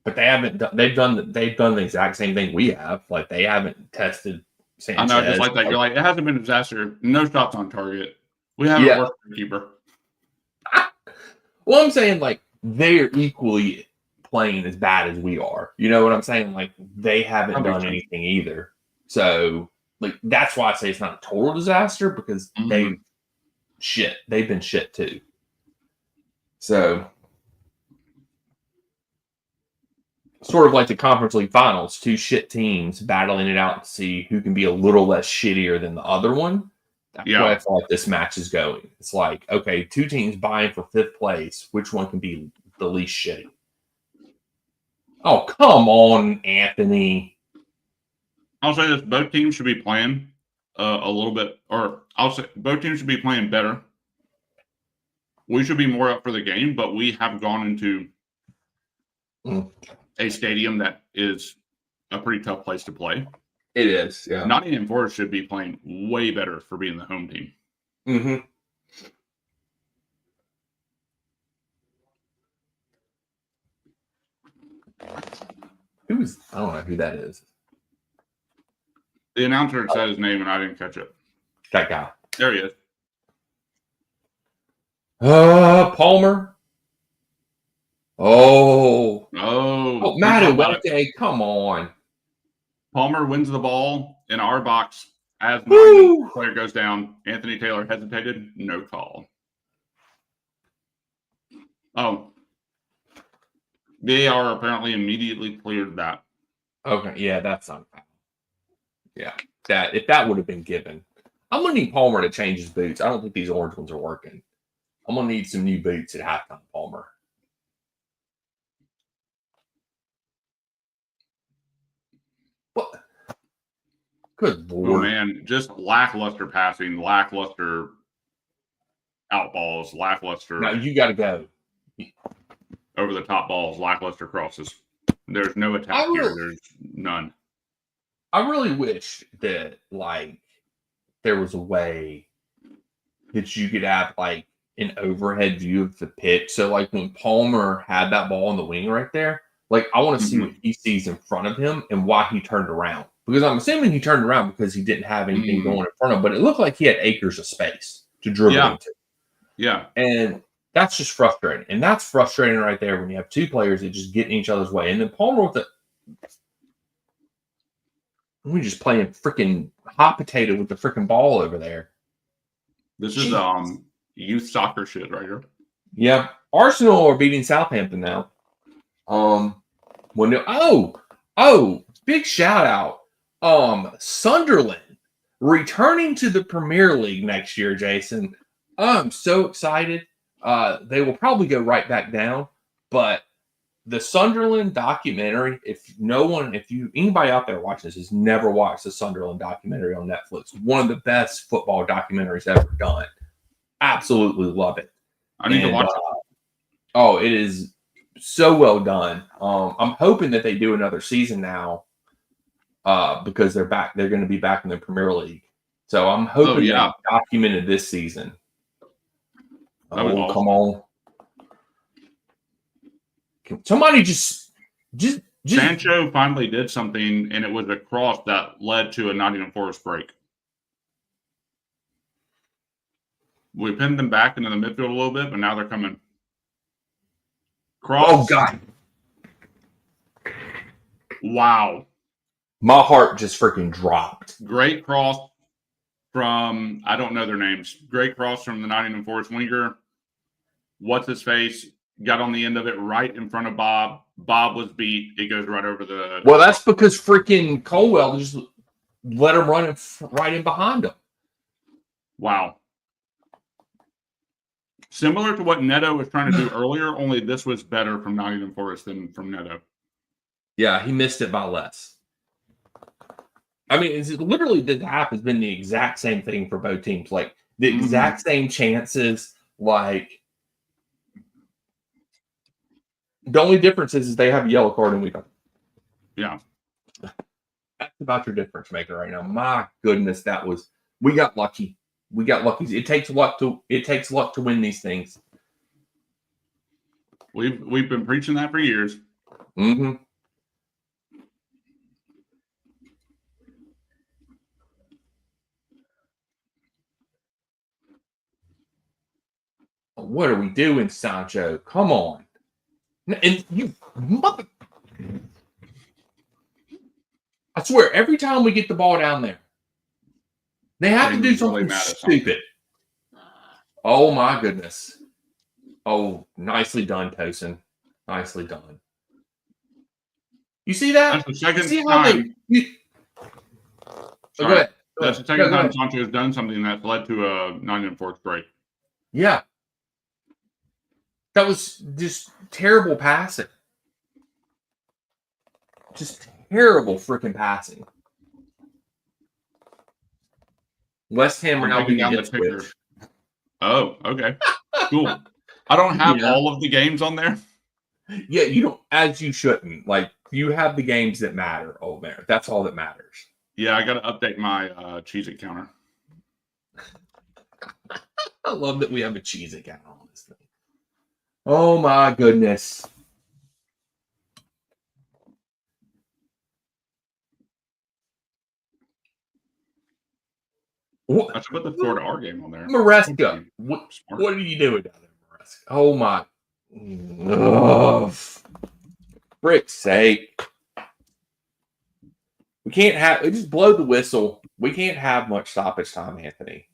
But they haven't done. They've done the exact same thing we have. Like, they haven't tested Sanchez. I know, just like that. You're like, it hasn't been a disaster. No shots on target. We haven't worked the keeper. Well, I'm saying, like, they're equally playing as bad as we are. You know what I'm saying? Like, they haven't done anything either. So, like, that's why I say it's not a total disaster, because they've been shit too. So, sort of like the Conference League Finals, 2 shit teams battling it out to see who can be a little less shittier than the other one. That's why I feel like this match is going. It's like, okay, 2 teams vying for 5th place. Which one can be the least shitty? Oh, come on, Anthony. I'll say this. Both teams should be playing a little bit, or I'll say both teams should be playing better. We should be more up for the game, but we have gone into a stadium that is a pretty tough place to play. It is, yeah. Nottingham Forest should be playing way better for being the home team. Mm-hmm. I don't know who that is. The announcer said his name, and I didn't catch it. That guy. There he is. Palmer. Oh, Madueke, come on. Palmer wins the ball in our box as the player goes down. Anthony Taylor hesitated. No call. Oh. VAR apparently immediately cleared that. Okay, yeah, that's not bad. Yeah, if that would have been given. I'm going to need Palmer to change his boots. I don't think these orange ones are working. I'm going to need some new boots at halftime, Palmer. What? Good Lord. Oh, man. Just lackluster passing, lackluster outballs, lackluster. Now you got to go. Over the top balls, lackluster crosses. There's no attack here. There's none. I really wish that, like, there was a way that you could have, like, an overhead view of the pitch. So, like, when Palmer had that ball in the wing right there, like, I want to see what he sees in front of him and why he turned around. Because I'm assuming he turned around because he didn't have anything going in front of him, but it looked like he had acres of space to dribble into. Yeah. And that's just frustrating. And that's frustrating right there when you have 2 players that just get in each other's way. And then Palmer with we're just playing freaking hot potato with the freaking ball over there. This is youth soccer shit right here. Yeah. Arsenal are beating Southampton now. Big shout out. Sunderland returning to the Premier League next year, Jason. I'm so excited. They will probably go right back down, but the Sunderland documentary, if anybody out there watching this has never watched the Sunderland documentary on Netflix, one of the best football documentaries ever done. Absolutely love it. I need to watch it. Oh, it is so well done. I'm hoping that they do another season now because they're back. They're going to be back in the Premier League. So I'm hoping they documented this season. Oh, awesome. Come on. Somebody just Sancho finally did something, and it was a cross that led to a Nottingham Forest break. We pinned them back into the midfield a little bit, but now they're coming. Cross. Oh, God. Wow. My heart just freaking dropped. Great cross from, I don't know their names. Great cross from the Nottingham Forest winger. What's his face? Got on the end of it right in front of Bob. Bob was beat. It goes right over the. Well, that's because freaking Colwell just let him run right in behind him. Wow. Similar to what Neto was trying to do earlier, only this was better from Nottingham Forest than from Neto. Yeah, he missed it by less. I mean, it's literally the half has been the exact same thing for both teams. Like the exact same chances. Like the only difference is they have a yellow card and we don't. Yeah. That's about your difference maker right now. My goodness, we got lucky. We got lucky. It takes luck to win these things. We've been preaching that for years. Mm-hmm. What are we doing, Sancho? Come on. And you mother. I swear, every time we get the ball down there, they have to do something stupid. Oh, my goodness. Oh, nicely done, Tosin. Nicely done. You see that? That's the second time. Go ahead. That's the second time Sancho has done something that's led to a Nottingham Forest break. Yeah. That was just terrible passing. Just terrible freaking passing. West Ham are now being down the ticker. Oh, okay. Cool. I don't have all of the games on there. Yeah, you don't, as you shouldn't. Like, you have the games that matter on there. That's all that matters. Yeah, I got to update my Cheez-It counter. I love that we have a Cheez-It counter on this thing. Oh, my goodness. I should put the Florida R game on there. Maresca. What are you doing down there, Maresca? Oh, my. Oh, frick's sake. We can't have, just blow the whistle. We can't have much stoppage time, Anthony.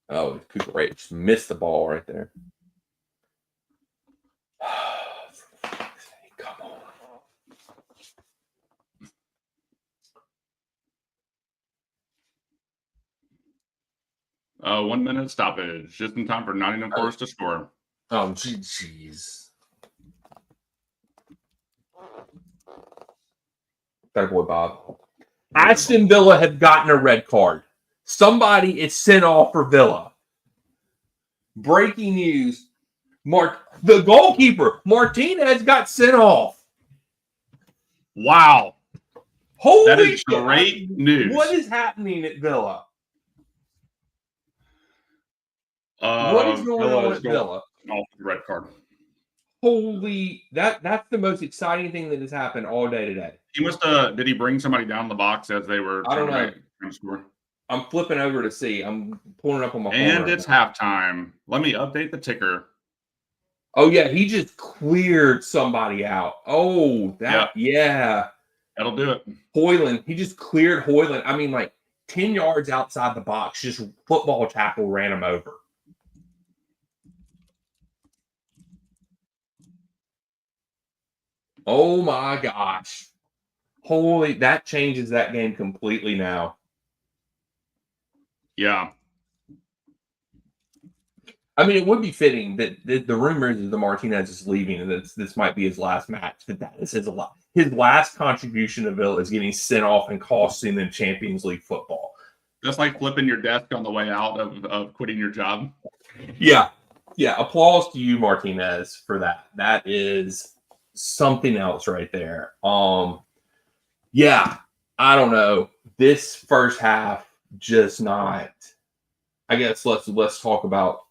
Oh, great. Just missed the ball right there. Come on. 1 minute stoppage. Just in time for Nottingham Forest to score. Oh, jeez. That boy, Bob. Aston Villa have gotten a red card. Somebody is sent off for Villa. Breaking news. The goalkeeper, Martinez, got sent off. Wow. Holy that is shit. Great news. What is happening at Villa? What is going on at Villa? Off the red card. Holy, that's the most exciting thing that has happened all day today. He must have, did he bring somebody down the box as they were I don't know. To score? I'm flipping over to see. I'm pulling it up on my phone. And it's halftime. Let me update the ticker. Oh, yeah. He just cleared somebody out. Oh, yeah. That'll do it. Hoyland. He just cleared Hoyland. I mean, like 10 yards outside the box. Just football tackle ran him over. Oh, my gosh. Holy, that changes that game completely now. Yeah. I mean, it would be fitting that the rumor is that Martinez is leaving and this might be his last match. But that is his last contribution to Villa is getting sent off and costing them Champions League football. Just like flipping your desk on the way out of quitting your job. Yeah. Yeah. Applause to you, Martinez, for that. That is something else right there. Yeah, I don't know. This first half just not. I guess let's talk about,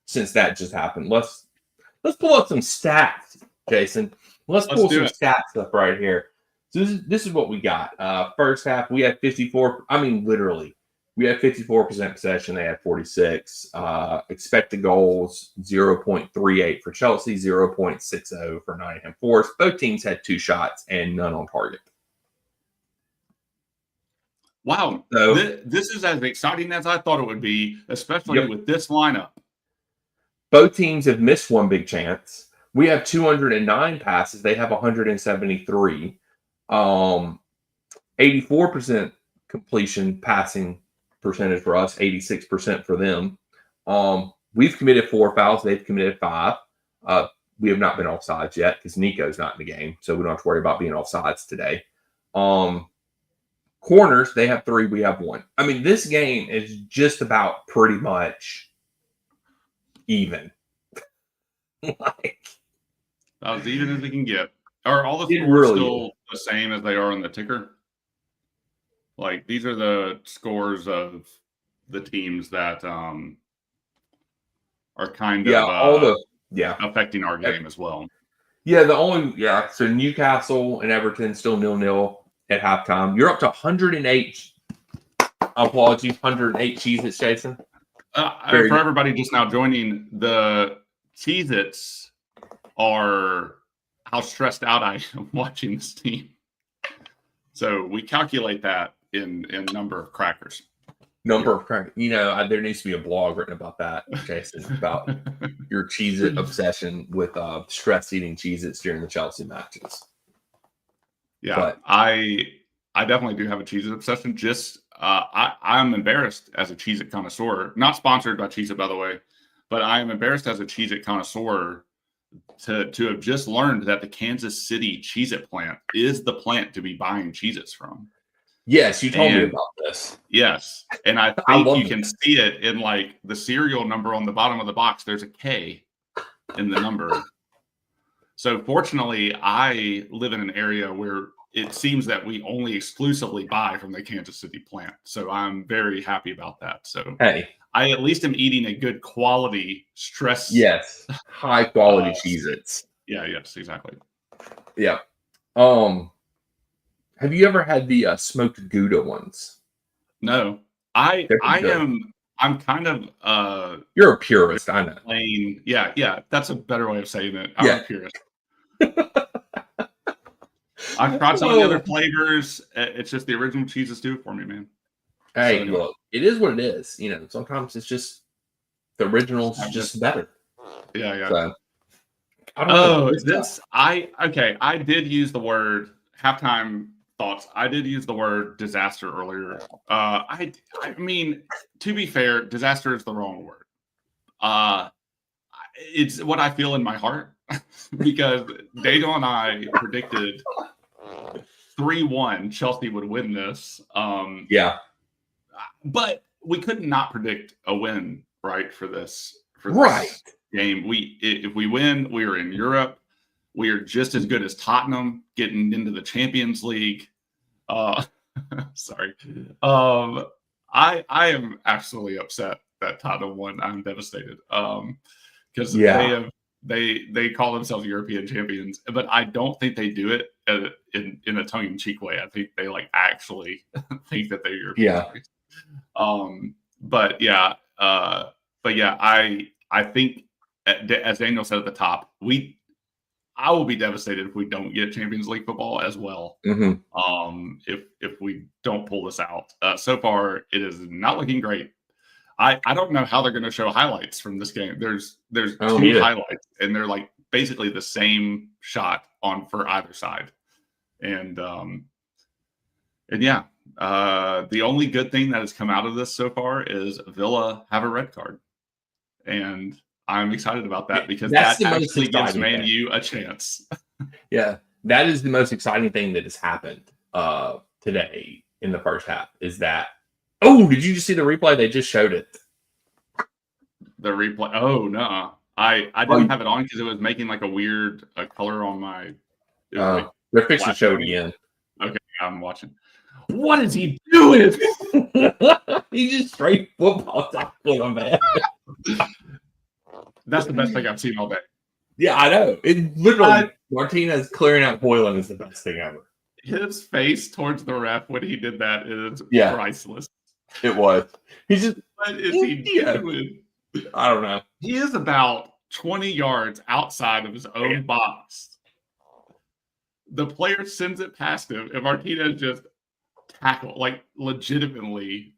since that just happened. Let's pull up some stats, Jason. Let's pull some stats up right here. So this is what we got. First half, we had 54. I mean, literally, we had 54% possession. They had 46. Expected goals 0.38 for Chelsea, 0.60 for Nottingham Forest. Both teams had 2 shots and none on target. Wow, so, this is as exciting as I thought it would be, especially with this lineup. Both teams have missed one big chance. We have 209 passes. They have 173. 84% completion passing percentage for us, 86% for them. We've committed 4 fouls. They've committed 5. We have not been offsides yet because Nico's not in the game, so we don't have to worry about being offsides today. Corners, they have 3, we have 1. I mean, this game is just about pretty much even. Like, as even as we can get. Are all the scores still the same as they are on the ticker? Like, these are the scores of the teams that are kind of affecting our game as well. Yeah, so Newcastle and Everton still 0-0 at halftime. You're up to 108. I applaud you. 108 Cheez-Its, Jason. For everybody just now joining, the Cheez-Its are how stressed out I am watching this team. So we calculate that in number of crackers. Of crackers. There needs to be a blog written about that, Jason, about your Cheez-It obsession with stress eating Cheez-Its during the Chelsea matches. Yeah, but I definitely do have a Cheez-It obsession. Just I'm embarrassed as a Cheez-It connoisseur. Not sponsored by Cheez-It, by the way, but I am embarrassed as a Cheez-It connoisseur to have just learned that the Kansas City Cheez-It plant is the plant to be buying Cheez-Its from. Yes, you told me about this. Yes, and I think you can see it in like the serial number on the bottom of the box. There's a K in the number. So fortunately, I live in an area where it seems that we only exclusively buy from the Kansas City plant. So I'm very happy about that. So hey, I at least am eating a good quality stress. Yes, high quality Cheez-Its. Yeah, yes, exactly. Yeah. Have you ever had the smoked Gouda ones? No. I'm kind of you're a purist, I know. Plain, yeah, that's a better way of saying it. I'm a purist. I've tried some of the other flavors. It's just the original Cheez-Its do it for me, man. Hey, look, it is what it is. Sometimes it's just the original's just better. Yeah. So, I did use the word halftime thoughts. I did use the word disaster earlier. I mean, to be fair, disaster is the wrong word. It's what I feel in my heart because Daniel and I predicted 3-1 Chelsea would win this. But we could not predict a win, right, for this game. If we win, we are in Europe. We are just as good as Tottenham getting into the Champions League. Sorry. I am absolutely upset that Tottenham won. I'm devastated. Because they call themselves European champions, but I don't think they do it in a tongue-in-cheek way. I think they actually think that they're European champions. I think as Daniel said at the top, I will be devastated if we don't get Champions League football as well. Mm-hmm. If we don't pull this out, so far it is not looking great. I don't know how they're going to show highlights from this game. There's 2 highlights, and they're basically the same shot for either side. And the only good thing that has come out of this so far is Villa have a red card. and I'm excited about that because That's that the most actually gives exciting Man thing. U a chance. Yeah, that is the most exciting thing that has happened today in the first half. Is that? Oh, did you just see the replay? They just showed it. The replay. Oh no, I didn't have it on because it was making like a weird color on my. It was like they're fixing to show it again. Okay, I'm watching. What is he doing? He just straight football tackling him, man. That's the best thing I've seen all day. Yeah, I know. It literally Martinez clearing out Hoyland is the best thing ever. His face towards the ref when he did that is priceless. It was. He's just. What is he doing? I don't know. He is about 20 yards outside of his own box. The player sends it past him, and Martinez just tackle, like legitimately,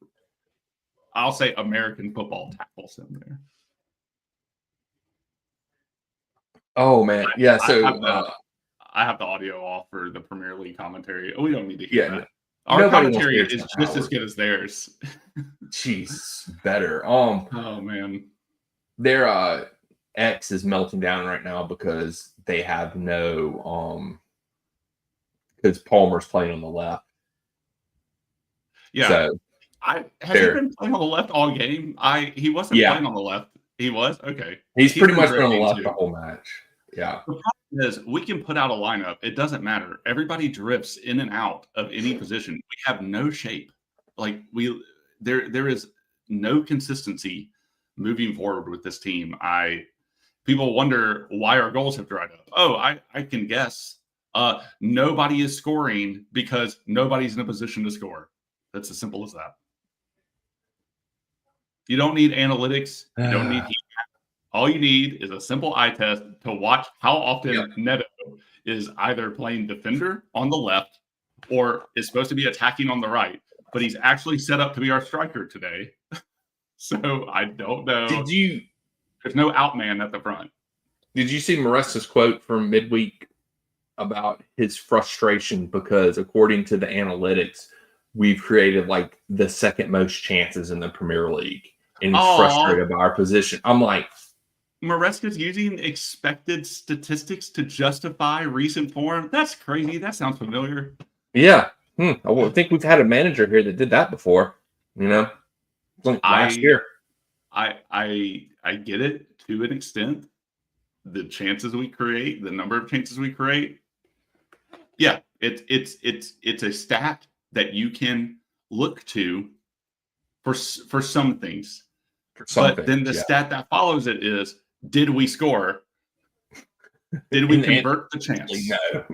I'll say American football tackles him there. Oh man, yeah. So I have the audio off for the Premier League commentary. We don't need to hear that. No, our commentary is just as good as theirs. Jeez, better. Oh man, their X is melting down right now because they have no because Palmer's playing on the left. Yeah. So has he been playing on the left all game? He wasn't playing on the left. He was? Okay. He's pretty much been on the left the whole match. Yeah. The problem is we can put out a lineup. It doesn't matter. Everybody drifts in and out of any position. We have no shape. Like there is no consistency moving forward with this team. People wonder why our goals have dried up. Oh, I can guess. Nobody is scoring because nobody's in a position to score. That's as simple as that. You don't need analytics. You don't need heat map. All you need is a simple eye test to watch how often Neto is either playing defender on the left or is supposed to be attacking on the right, but he's actually set up to be our striker today. So I don't know. There's no outman at the front. Did you see Maresca's quote from midweek about his frustration because according to the analytics, we've created like the second most chances in the Premier League, and he's frustrated by our position. I'm like, Maresca's using expected statistics to justify recent form. That's crazy. That sounds familiar. Yeah, I think we've had a manager here that did that before. You know, like last year. I get it to an extent. The chances we create, the number of chances we create. Yeah, it's a stat that you can look to for some things. Then the stat that follows it is, did we score? Did we convert the chance? No.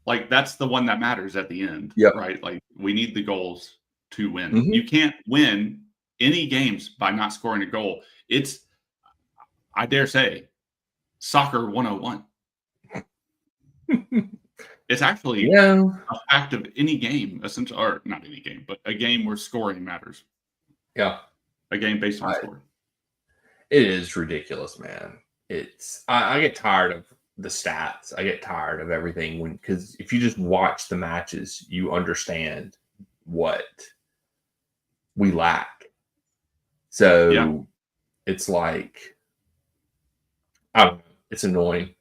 Like that's the one that matters at the end, right? Like we need the goals to win. Mm-hmm. You can't win any games by not scoring a goal. It's, I dare say, soccer 101. It's actually a fact of any game, essentially, or not any game, but a game where scoring matters. Yeah. A game based on scoring. It is ridiculous, man. I get tired of the stats. I get tired of everything because if you just watch the matches, you understand what we lack. So it's like, I don't know. It's annoying.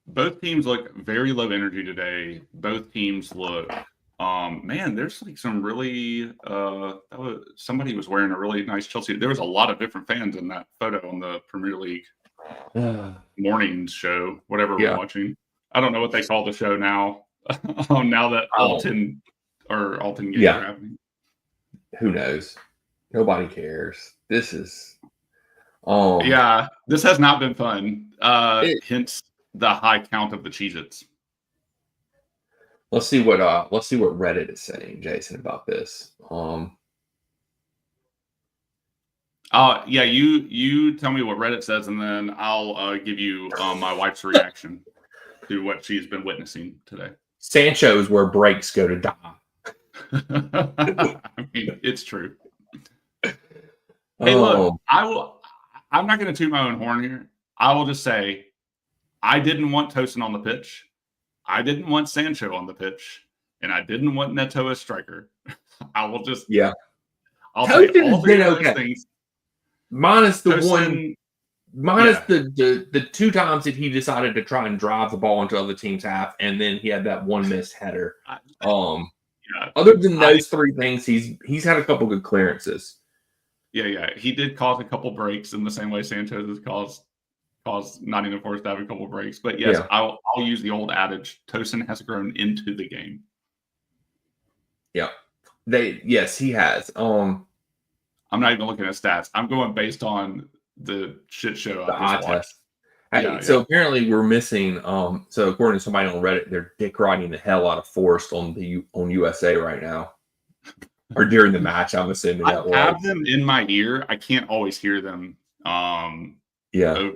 Both teams look very low energy today. Both teams look, man, there's like some really, somebody was wearing a really nice Chelsea. There was a lot of different fans in that photo on the Premier League morning show, whatever we're watching. I don't know what they call the show now. Now that Alton games are happening. Who knows? Nobody cares. This is, this has not been fun. Hence the high count of the Cheez-Its. Let's see what Reddit is saying, Jason, about this. You tell me what Reddit says, and then I'll give you my wife's reaction to what she's been witnessing today. Sancho is where breaks go to die. I mean, it's true. Hey, look, I'm not going to toot my own horn here. I will just say, I didn't want Tosin on the pitch. I didn't want Sancho on the pitch, and I didn't want Neto as striker. I will just, I'll say all three of those things. minus the Tosin, minus yeah. the 2 times that he decided to try and drive the ball into other team's half, and then he had that one missed header. I, yeah. Other than those 3 things, he's had a couple good clearances. Yeah. He did cause a couple breaks in the same way Sanchez has caused Nottingham Forest to have a couple breaks. But yes, Yeah. I'll use the old adage: Tosin has grown into the game. Yeah. Yes, he has. I'm not even looking at stats. I'm going based on the shit show the I eye just watched. test. Hey, so apparently we're missing. So according to somebody on Reddit, they're dick riding the hell out of Forrest on USA right now, or during the match. I'm assuming that I have them in my ear. I can't always hear them. Yeah.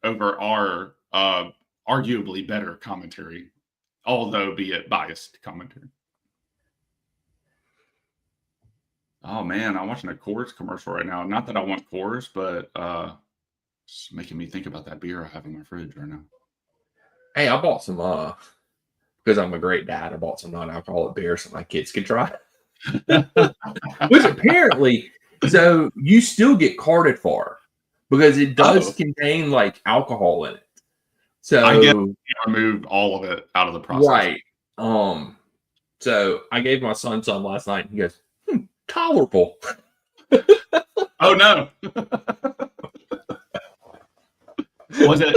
Over our arguably better commentary, although be it biased commentary. Oh man, I'm watching a Coors commercial right now. Not that I want Coors, but it's making me think about that beer I have in my fridge right now. Hey, I bought some because I'm a great dad. I bought some non-alcoholic beer so my kids could try. Which apparently, so you still get carded for because it does contain like alcohol in it. So I guess you removed all of it out of the process. Right. So I gave my son some last night. And he goes, tolerable. Oh no. Was it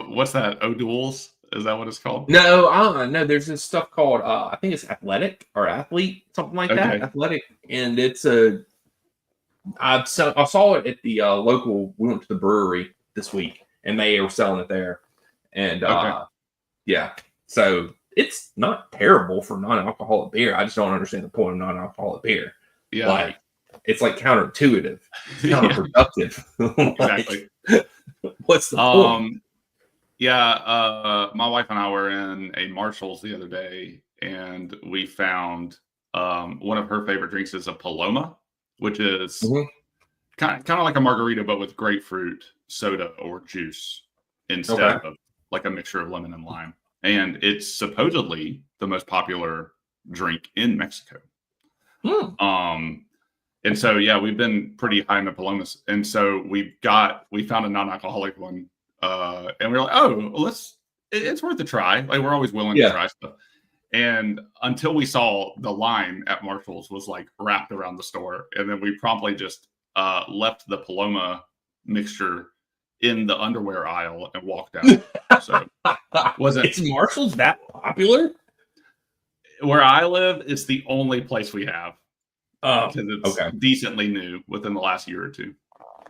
what's that? O'Doul's? Is that what it's called? No, no, there's this stuff called I think it's athletic or athlete, something like that. Athletic. And it's I saw it at the local, we went to the brewery this week and they were selling it there. And yeah. So it's not terrible for non-alcoholic beer. I just don't understand the point of non-alcoholic beer. Yeah. Like it's like counterintuitive. It's counterproductive. Exactly. What's the point? Yeah, my wife and I were in a Marshall's the other day, and we found one of her favorite drinks is a Paloma, which is kind of like a margarita, but with grapefruit soda or juice instead of like a mixture of lemon and lime. And it's supposedly the most popular drink in Mexico. And so, yeah, we've been pretty high in the Palomas. And so we found a non-alcoholic one. And we're like, oh, well, it's worth a try. Like we're always willing to try stuff. And until we saw the line at Marshall's was like wrapped around the store. And then we promptly just left the Paloma mixture in the underwear aisle and walked out. So Is Marshall's that popular? Where I live, it's the only place we have. Because it's decently new within the last year or two.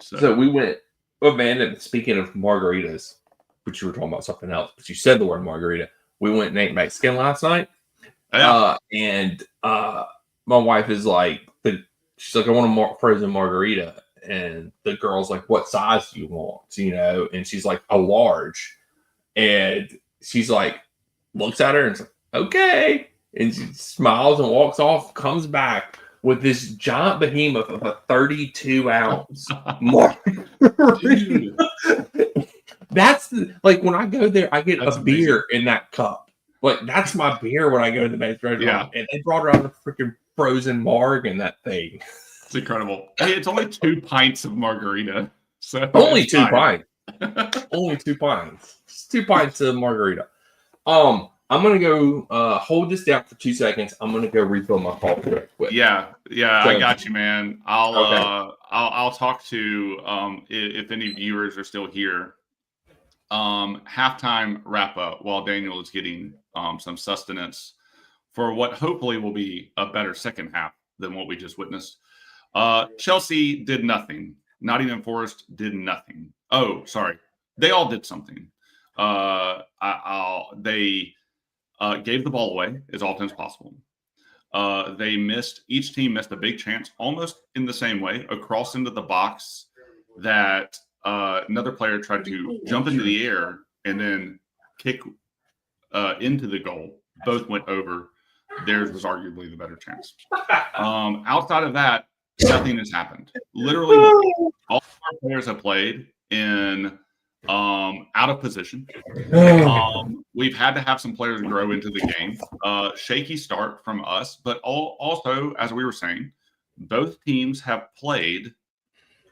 So we went, man, speaking of margaritas, but you were talking about something else, but you said the word margarita. We went and ate Mexican last night. And my wife is like, she's like, I want a frozen margarita. And the girl's like, what size do you want? And she's like, a large. And she's like, looks at her and is like, okay. And she smiles and walks off, comes back with this giant behemoth of a 32-ounce margarita. That's like when I go there, I get a beer in that cup. Like that's my beer when I go to the Mexican restaurant. And they brought around a freaking frozen marg in that thing. It's incredible. Hey, it's only 2 pints of margarita. So only 2 pints. Only 2 pints. Just 2 pints of margarita. I'm gonna go hold this down for 2 seconds. I'm gonna go refill my coffee real quick. Yeah, so, I got you, man. I'll talk to if any viewers are still here. Halftime wrap up while Daniel is getting some sustenance for what hopefully will be a better second half than what we just witnessed. Chelsea did nothing. Nottingham Forest did nothing. Oh, sorry, they all did something. They gave the ball away as often as possible. Each team missed a big chance almost in the same way across into the box that another player tried to jump into the air and then kick into the goal. Both went over. Theirs was arguably the better chance. Outside of that, nothing has happened. Literally nothing. All of our players have played in out of position. We've had to have some players grow into the game. Shaky start from us, but also, as we were saying, both teams have played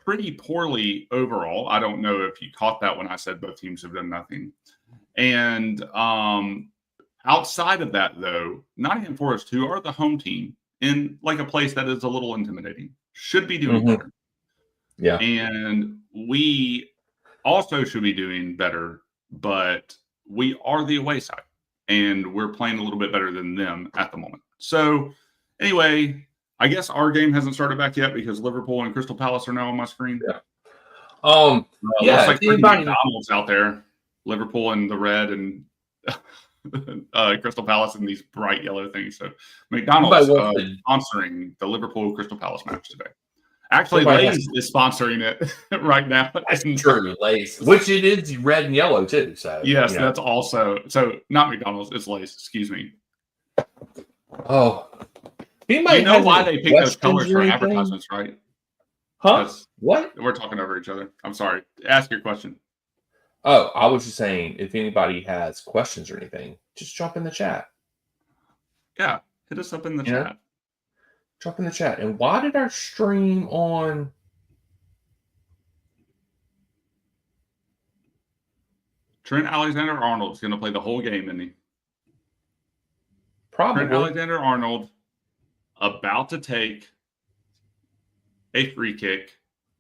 pretty poorly overall. I don't know if you caught that when I said both teams have done nothing. And outside of that, though, Nottingham Forest, who are the home team in like a place that is a little intimidating, should be doing better. Yeah. And we also should be doing better, but we are the away side, and we're playing a little bit better than them at the moment. So anyway, I guess our game hasn't started back yet because Liverpool and Crystal Palace are now on my screen. Yeah. Looks like McDonald's out there. Liverpool in the red and Crystal Palace in these bright yellow things. So McDonald's sponsoring the Liverpool Crystal Palace match today. Actually, Lay's is sponsoring it right now. That's true, Lay's, which it is red and yellow too. So yes, that's also not McDonald's. It's Lay's. Excuse me. Oh, you know why they pick those colors for advertisements, right? Huh? What? We're talking over each other. I'm sorry. Ask your question. Oh, I was just saying, if anybody has questions or anything, just drop in the chat. Yeah, hit us up in the chat. Drop in the chat. And why did our stream on? Trent Alexander-Arnold is going to play the whole game, isn't he? Probably. Trent Alexander-Arnold about to take a free kick,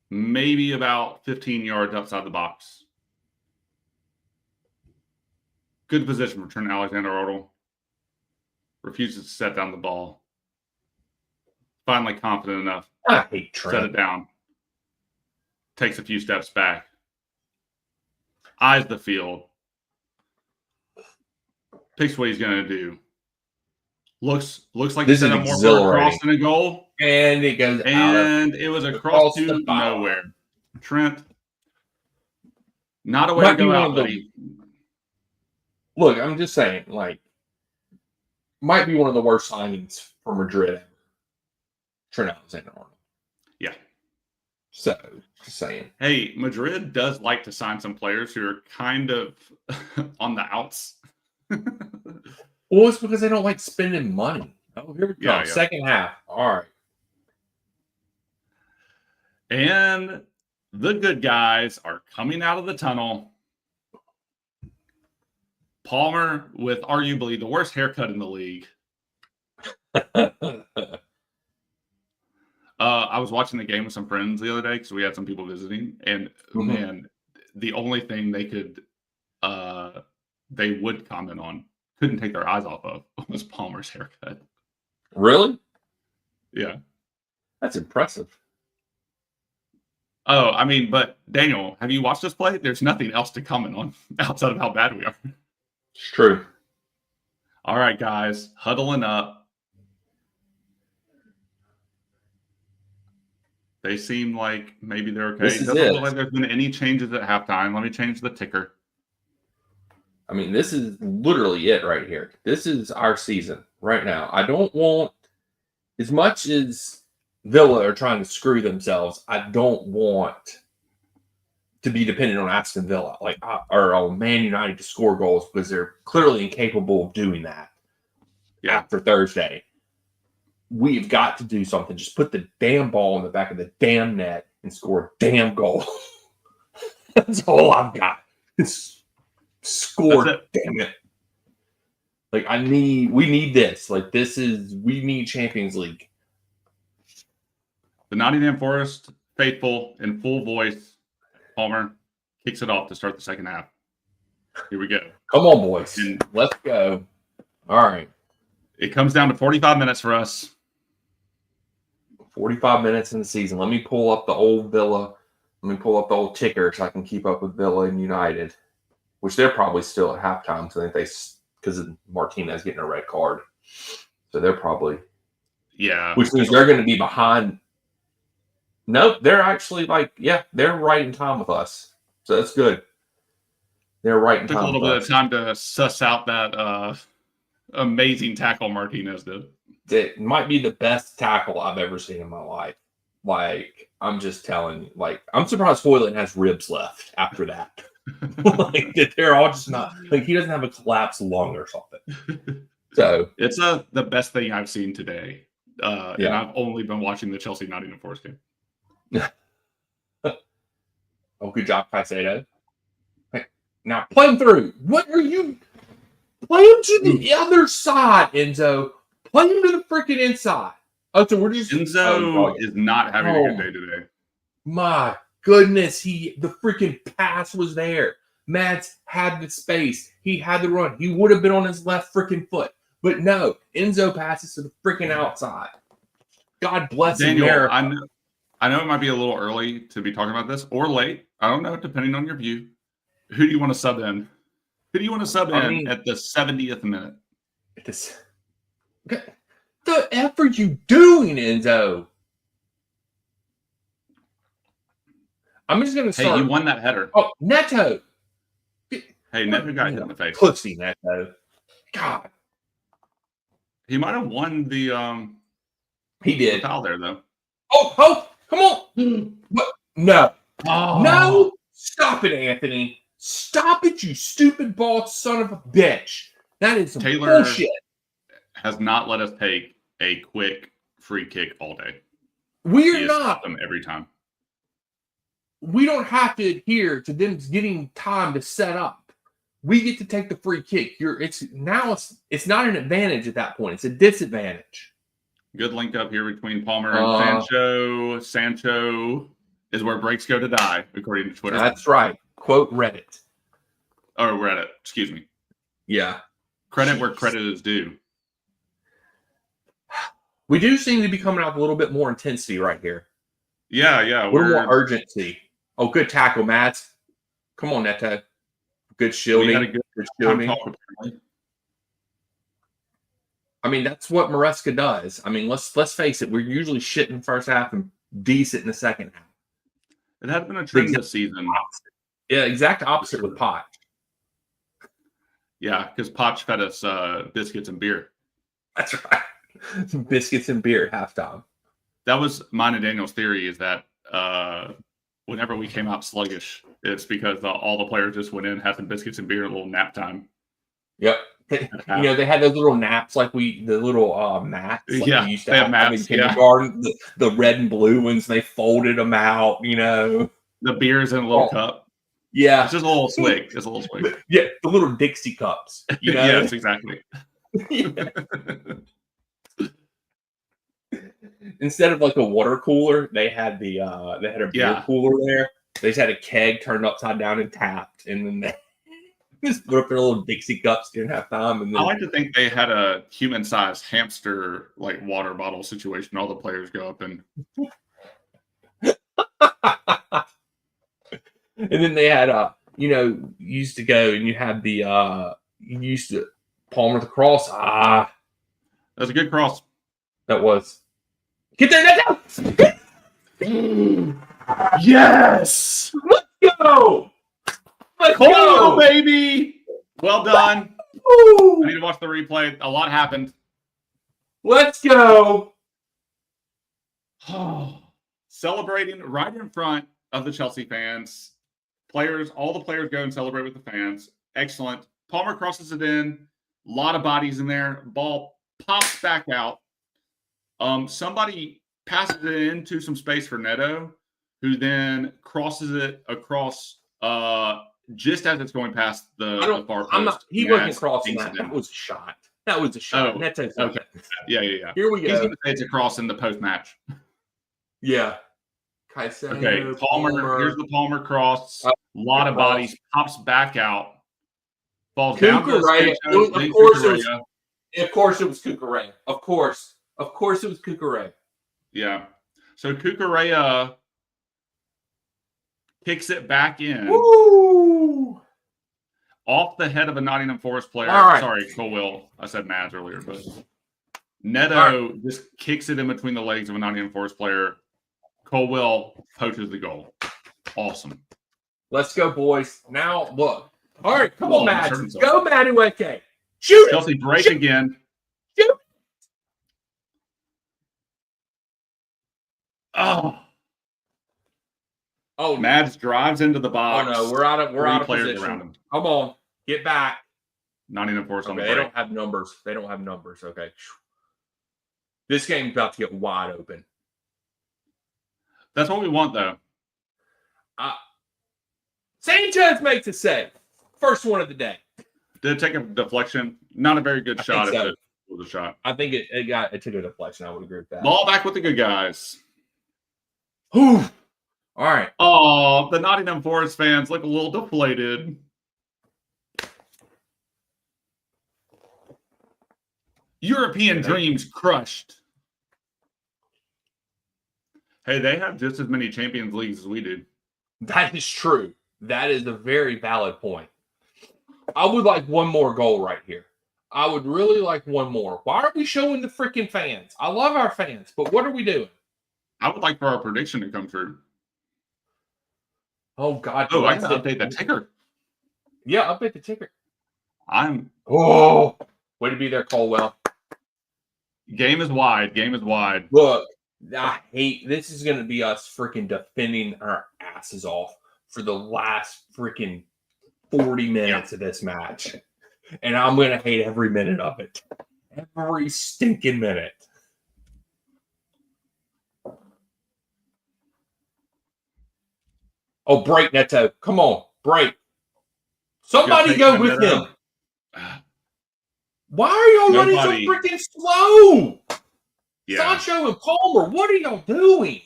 maybe about 15 yards outside the box. Good position for Trent Alexander-Arnold. Refuses to set down the ball. Finally confident enough. I hate Trent. Set it down. Takes a few steps back. Eyes the field. Picks what he's going to do. Looks like this he's set up more for a cross than a goal. And it goes and it was a cross to nowhere. Trent, not a way to go out, buddy. Look, I'm just saying, might be one of the worst signings for Madrid ever. Trent Alexander-Arnold. Yeah. So, just saying. Hey, Madrid does like to sign some players who are kind of on the outs. Well, it's because they don't like spending money. Oh, here we go. Yeah. Second half. All right. And the good guys are coming out of the tunnel. Palmer with arguably the worst haircut in the league. I was watching the game with some friends the other day because we had some people visiting, and man, the only thing they would comment on, couldn't take their eyes off of, was Palmer's haircut. Really? Yeah. That's impressive. Oh, I mean, but Daniel, have you watched this play? There's nothing else to comment on outside of how bad we are. It's true. All right, guys, huddling up. They seem like maybe they're okay. It doesn't look like there's been any changes at halftime. Let me change the ticker. I mean, this is literally it right here. This is our season right now. I don't want, as much as Villa are trying to screw themselves, I don't want to be dependent on Aston Villa, or on Man United to score goals, because they're clearly incapable of doing that after Thursday. We've got to do something. Just put the damn ball in the back of the damn net and score a damn goal. That's all I've got. Score, damn it. We need this. We need Champions League. The Nottingham Forest faithful in full voice. Palmer kicks it off to start the second half. Here we go. Come on, boys. Let's go. All right. It comes down to 45 minutes for us. 45 minutes in the season. Let me pull up the old Villa. Let me pull up the old ticker so I can keep up with Villa and United, which they're probably still at halftime. So I think because Martinez getting a red card. So they're probably. Yeah. Which means they're going to be behind. Nope. They're actually they're right in time with us. So that's good. They're right in time. Took a little bit of time to suss out that amazing tackle Martinez did. It might be the best tackle I've ever seen in my life. I'm just telling you. I'm surprised Hoyland has ribs left after that. They're all just not. He doesn't have a collapsed lung or something. So it's the best thing I've seen today. And I've only been watching the Chelsea Nottingham Forest game. Good job, Caicedo. Hey, now play him through. What are you? Play him to the other side, Enzo. Play him to the freaking inside. Oh, so we're just Enzo is not having a good day today. My goodness, the freaking pass was there. Mads had the space. He had the run. He would have been on his left freaking foot. But no, Enzo passes to the freaking outside. God bless Daniel, America. I know it might be a little early to be talking about this, or late. I don't know, depending on your view. Who do you want to sub in? Who do you want to sub in at the 70th minute? The F are you doing, Enzo? I'm just going to start. Hey, you won that header. Oh, Neto. Hey, Neto got hit in the face. Pussy, Neto. God. He might have won the He did. The foul there, though. Oh, come on. What? No. Oh. No. Stop it, Anthony. Stop it, you stupid bald son of a bitch. That is some Taylor bullshit. Has not let us take a quick free kick all day. We're not. Them every time. We don't have to adhere to them getting time to set up. We get to take the free kick. It's not an advantage at that point. It's a disadvantage. Good link up here between Palmer and Sancho. Sancho is where breaks go to die, according to Twitter. That's right. Quote Reddit. Or Reddit, excuse me. Yeah. Credit where credit is due. We do seem to be coming out with a little bit more intensity right here. Yeah. A little more urgency. Oh, good tackle, Matt. Come on, Neto. Good shielding. Good shielding. I mean, that's what Maresca does. I mean, let's face it. We're usually shit in the first half and decent in the second half. It had been a trend this season. Opposite. Yeah, exact opposite with Poch. Yeah, because Poch fed us biscuits and beer. That's right. Biscuits and beer at halftime. That was mine and Daniel's theory, is that whenever we came out sluggish, it's because all the players just went in, had some biscuits and beer, and a little nap time. Yep. You know, they had those little naps the little mats. Like yeah, we used to they have mats, in kindergarten. Yeah. The red and blue ones, they folded them out, you know. The beer's in a little cup. Yeah. It's just a little swig. It's a little swig. Yeah, the little Dixie cups. You know? Yes, exactly. Instead of like a water cooler, they had a beer cooler there. They just had a keg turned upside down and tapped, and then they just put up their little Dixie cups during halftime. And then, I like to think they had a human-sized hamster like water bottle situation. All the players go up and and then they had you used to go and you had the you used to Palmer the cross. That's a good cross. That was. Get there, now! Yes! Let's go! Let's go, baby! Well done. I need to watch the replay. A lot happened. Let's go! Celebrating right in front of the Chelsea fans. All the players go and celebrate with the fans. Excellent. Palmer crosses it in. A lot of bodies in there. Ball pops back out. Somebody passes it into some space for Neto, who then crosses it across just as it's going past the far post. He wasn't crossing that. That was a shot. That was a shot. Oh, Neto's okay. Yeah. Here we go. He's going to say it's a cross in the post-match. Yeah. Caicedo, Okay, Palmer. Here's the Palmer cross. A lot of bodies. Pops back out. Falls down to Sancho, of course it was Cucurella. Of course it was Cucurella. Yeah. So Cucurella kicks it back in. Woo! Off the head of a Nottingham Forest player. Right. Sorry, Colwill. I said Mads earlier, but Neto just kicks it in between the legs of a Nottingham Forest player. Colwill poaches the goal. Awesome. Let's go, boys. Now, look. All right, come on, Mads. Go, Madueke. Shoot it. Chelsea break again. Shoot. Oh, Mads drives into the box. Oh no, we're out of position. Around him. Come on, get back. Nottingham Forest on the break. break. They don't have numbers. Okay. This game's about to get wide open. That's what we want, though. Sanchez makes a save. First one of the day. Did it take a deflection? Not a very good shot. So. If it was a shot. I think it took a deflection. I would agree with that. Ball back with the good guys. Whew. All right. Oh, the Nottingham Forest fans look a little deflated. European dreams crushed. Hey, they have just as many Champions Leagues as we do. That is true. That is a very valid point. I would like one more goal right here. I would really like one more. Why are we showing the freaking fans? I love our fans, but what are we doing? I would like for our prediction to come true. Oh, God. Oh, I got to update the ticker. Yeah, update the ticker. Oh, way to be there, Colwell. Game is wide. Game is wide. Look, I hate this. Is going to be us freaking defending our asses off for the last freaking 40 minutes of this match. And I'm going to hate every minute of it. Every stinking minute. Oh, break, Neto. Come on, break. Somebody go with him. Why are y'all running so freaking slow? Yeah. Sancho and Palmer, what are y'all doing?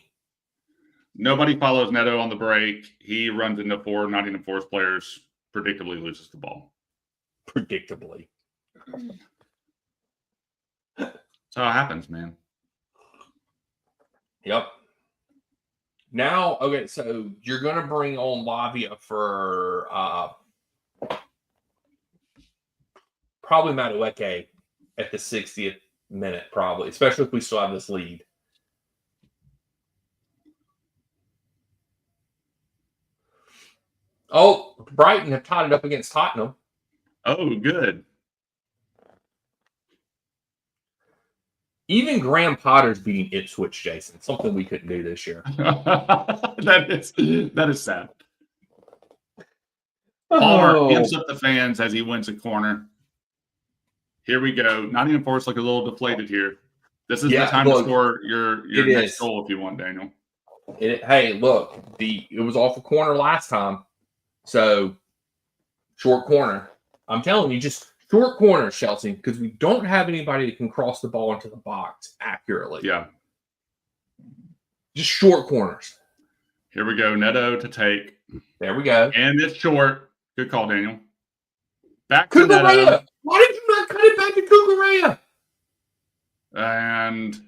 Nobody follows Neto on the break. He runs into 4 Nottingham Forest players, predictably loses the ball. Predictably. That's how it happens, man. Yep. Now, okay, so you're going to bring on Lavia for probably Madueke at the 60th minute, probably, especially if we still have this lead. Oh, Brighton have tied it up against Tottenham. Oh, good. Even Graham Potter's beating Ipswich, Jason. Something we couldn't do this year. that is sad. Palmer amps up the fans as he wins a corner. Here we go. Nottingham Forest look a little deflated here. This is the time to score your next goal if you want, Daniel. Hey, look, it was off a corner last time. So, short corner. I'm telling you, just short corners, Chelsea, because we don't have anybody that can cross the ball into the box accurately. Yeah. Just short corners. Here we go. Neto to take. There we go. And it's short. Good call, Daniel. Back to Neto. Why did you not cut it back to Cucurella? And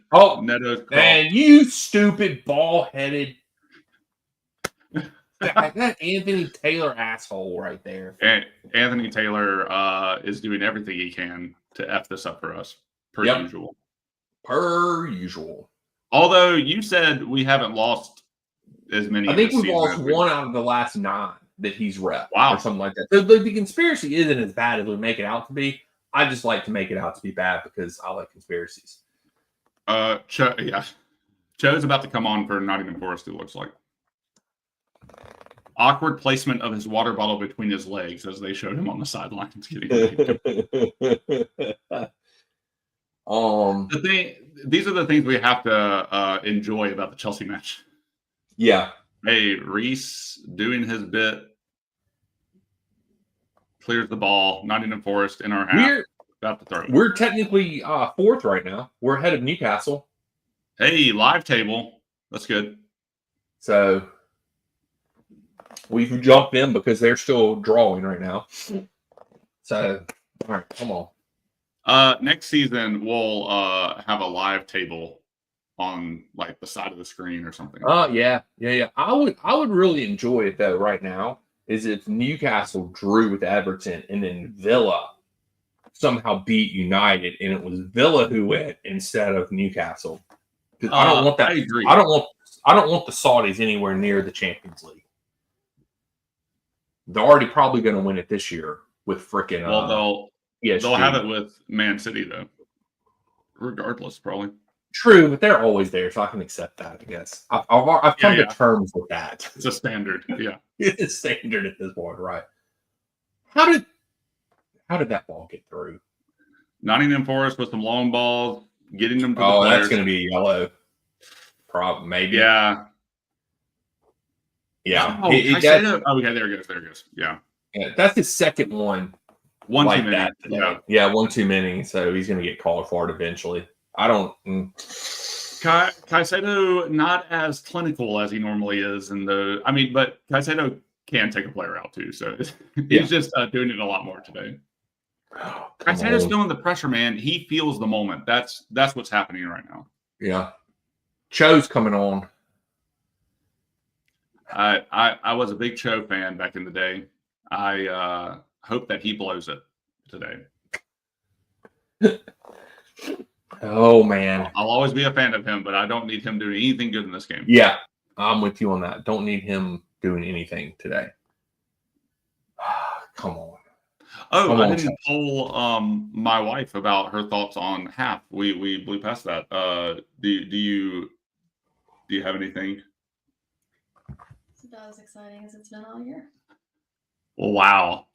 Neto's call. And you stupid ball-headed that Anthony Taylor asshole right there. And Anthony Taylor is doing everything he can to F this up for us, per usual. Per usual. Although you said we haven't lost as many. I think we've lost 1 out of the last 9 that he's rep. Wow. Or something like that. The conspiracy isn't as bad as we make it out to be. I just like to make it out to be bad because I like conspiracies. Cho's about to come on for Nottingham Forest, it looks like. Awkward placement of his water bottle between his legs as they showed him on the sidelines. These are the things we have to enjoy about the Chelsea match. Yeah. Hey, Reese doing his bit. Clears the ball. Nottingham Forest in our half. About to throw it. We're technically 4th right now. We're ahead of Newcastle. Hey, live table. That's good. So we've jumped in because they're still drawing right now. So, all right, come on. Next season we'll have a live table on like the side of the screen or something. Yeah. I would really enjoy it though. Right now, is if Newcastle drew with Everton and then Villa somehow beat United, and it was Villa who went instead of Newcastle. Because I don't want that. I agree. I don't want the Saudis anywhere near the Champions League. They're already probably going to win it this year with freaking. They'll have it with Man City though. Regardless, probably. True, but they're always there, so I can accept that. I guess I've come to terms with that. It's a standard. Yeah, it's a standard at this point, right? How did that ball get through? Nottingham Forest with some long balls, getting them to the players. That's going to be a yellow. Problem, maybe. Yeah. Yeah. Oh, Caicedo. Okay, there it goes. There it goes. Yeah. Yeah, that's his second one. One like too many. that today. Yeah, one too many. So he's going to get called for it eventually. I don't. Caicedo not as clinical as he normally is but Caicedo can take a player out too. So he's just doing it a lot more today. Caicedo's feeling the pressure, man. He feels the moment. That's what's happening right now. Yeah. Cho's coming on. I was a big Cho fan back in the day. I hope that he blows it today. Oh, man. I'll always be a fan of him, but I don't need him doing anything good in this game. Yeah, I'm with you on that. Don't need him doing anything today. Come on. Oh, I didn't poll my wife about her thoughts on half. We blew past that. Do you have anything? It's about as exciting as it's been all year. Wow.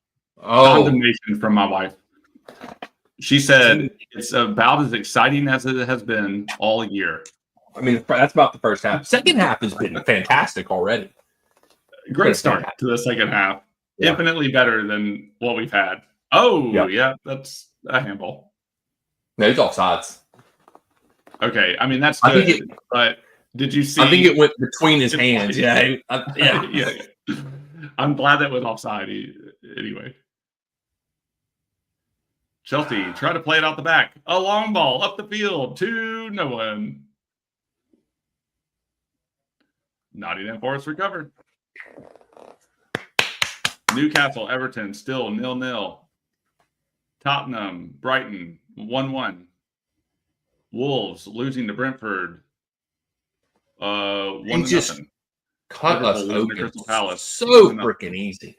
Oh. Condemnation from my wife. She said it's about as exciting as it has been all year. I mean, that's about the first half. Second half has been fantastic already. Great start to the second half. Yeah. Infinitely better than what we've had. Oh, yeah, that's a handball. No, it's offsides. Okay, I mean, that's good. But did you see? I think it went between his hands. Yeah. Yeah. I'm glad that was offside anyway. Chelsea, try to play it out the back. A long ball up the field to no one. Nottingham Forest recovered. Newcastle, Everton, still 0-0. Tottenham, Brighton, 1-1. Wolves losing to Brentford. 1-0. Cut us open. Crystal Palace. So freaking easy.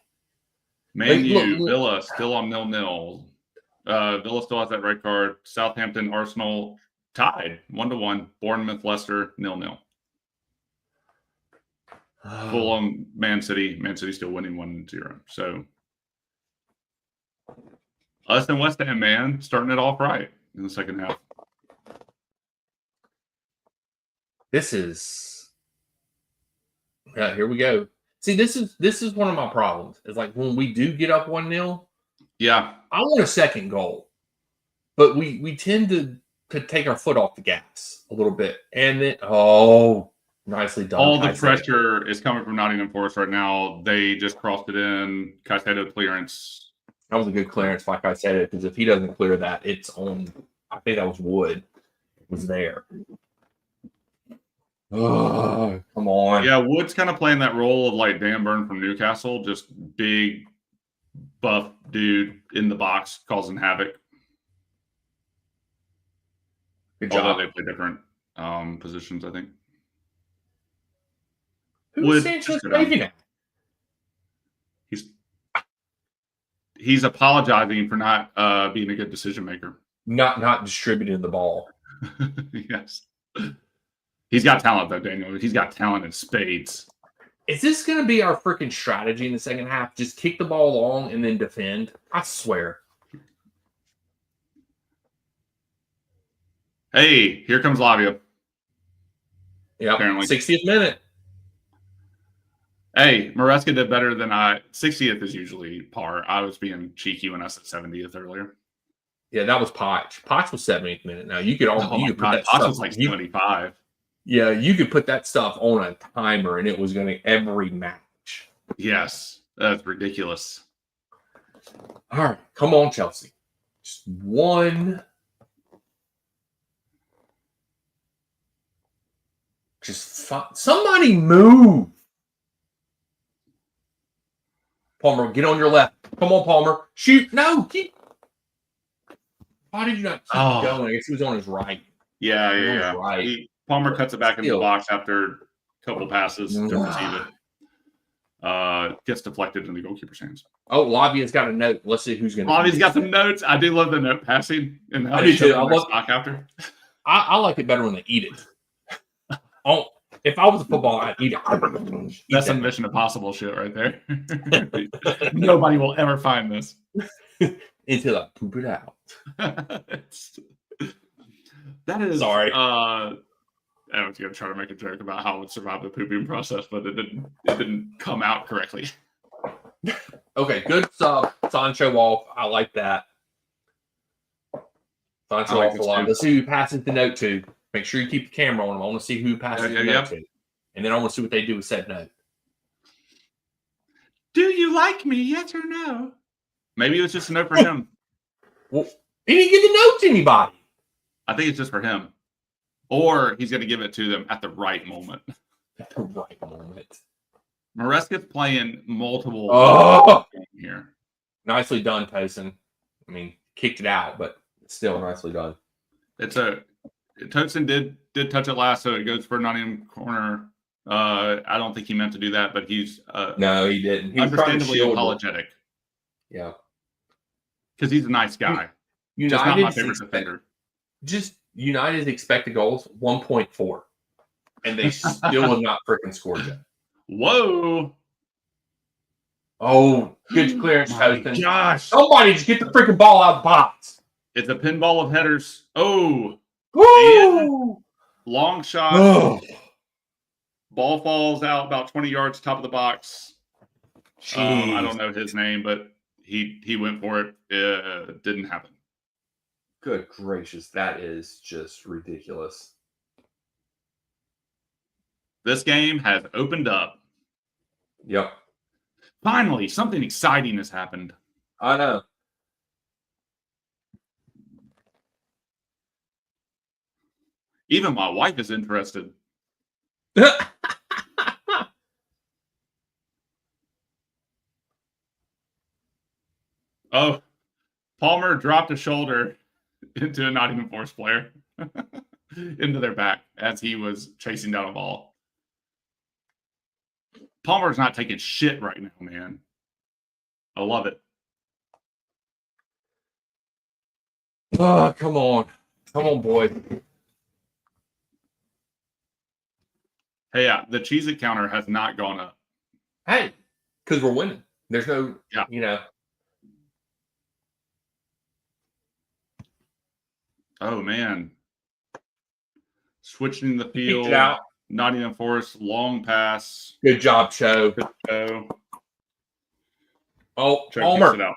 Man U, Villa still on 0-0. Villa still has that red card. Southampton, Arsenal tied 1-1. Bournemouth, Leicester 0-0. Fulham, Man City. Man City still winning 1-0. So us and West Ham, man, starting it off right in the second half. This is here we go. See, this is one of my problems. It's like when we do get up 1-0, yeah, I want a second goal. But we tend to take our foot off the gas a little bit. And then nicely done. All the pressure is coming from Nottingham Forest right now. They just crossed it in. Caicedo clearance. That was a good clearance by Caicedo, because if he doesn't clear that, it's on. I think that was Wood. It was there. Oh, come on. Yeah, Wood's kind of playing that role of like Dan Burn from Newcastle, just big, buff dude in the box causing havoc. Good job. Although they play different positions, I think. Who's Sanchez waving at? He's apologizing for not being a good decision maker. Not distributing the ball. Yes. He's got talent, though, Daniel. He's got talent in spades. Is this going to be our freaking strategy in the second half? Just kick the ball long and then defend? I swear. Hey, here comes Lavia. Yeah, 60th minute. Hey, Maresca did better than 60th is usually par. I was being cheeky when I said 70th earlier. Yeah, that was Potch. Potch was 70th minute. Now you could put that Potch was like 75. Yeah, you could put that stuff on a timer and it was going to every match. Yes, that's ridiculous. All right, come on, Chelsea. Just one. Somebody move. Palmer, get on your left. Come on, Palmer. Shoot. No. Why did you not keep going? I guess he was on his right. Yeah. Right. Palmer cuts it back into the box after a couple passes to receive it. Gets deflected in the goalkeeper's hands. Oh, Lavia's got a note. Let's see who's going to. Lavia's got some notes. I do love the note passing. And I do too. I love stock after. I like it better when they eat it. If I was a football, I'd eat it. That's some Mission Impossible shit right there. Nobody will ever find this. Until I poop it out. That is sorry. I was going to try to make a joke about how it would survive the pooping process, but it didn't come out correctly. Okay, good sub. Sancho off. I like that. Sancho like off a this lot. too. Let's see who passes the note to. Make sure you keep the camera on them. I want to see who passes the note to. And then I want to see what they do with said note. Do you like me? Yes or no? Maybe it was just a note for him. Well, he didn't give the note to anybody. I think it's just for him. Or he's going to give it to them at the right moment. At the right moment. Maresca's playing multiple here. Nicely done, Tyson. I mean, kicked it out, but still nicely done. Tosin did touch it last, so it goes for Nottingham corner. I don't think he meant to do that, but he's no, he didn't. He understandably apologetic. Yeah, because he's a nice guy. Just not my favorite defender. Just United's expected goals 1.4, and they still have not freaking scored yet. Whoa! Oh, good clearance, Tosin. Gosh! Somebody just get the freaking ball out of the box. It's a pinball of headers. Oh! Woo! Long shot. Oh. Ball falls out about 20 yards, top of the box. I don't know his name, but he went for it. It didn't happen. Good gracious, that is just ridiculous. This game has opened up. Yep. Finally, something exciting has happened. I know. Even my wife is interested. Oh, Palmer dropped a shoulder into a Nottingham Forest player into their back as he was chasing down a ball. Palmer's not taking shit right now, man. I love it. Oh, come on. Come on, boy. Hey, yeah, the Cheez-It counter has not gone up. Hey, because we're winning. There's no, Oh, man. Switching the field. Out. Nottingham Forest, long pass. Good job, Cho. Good Cho. Oh, Cho Palmer. kicks it out.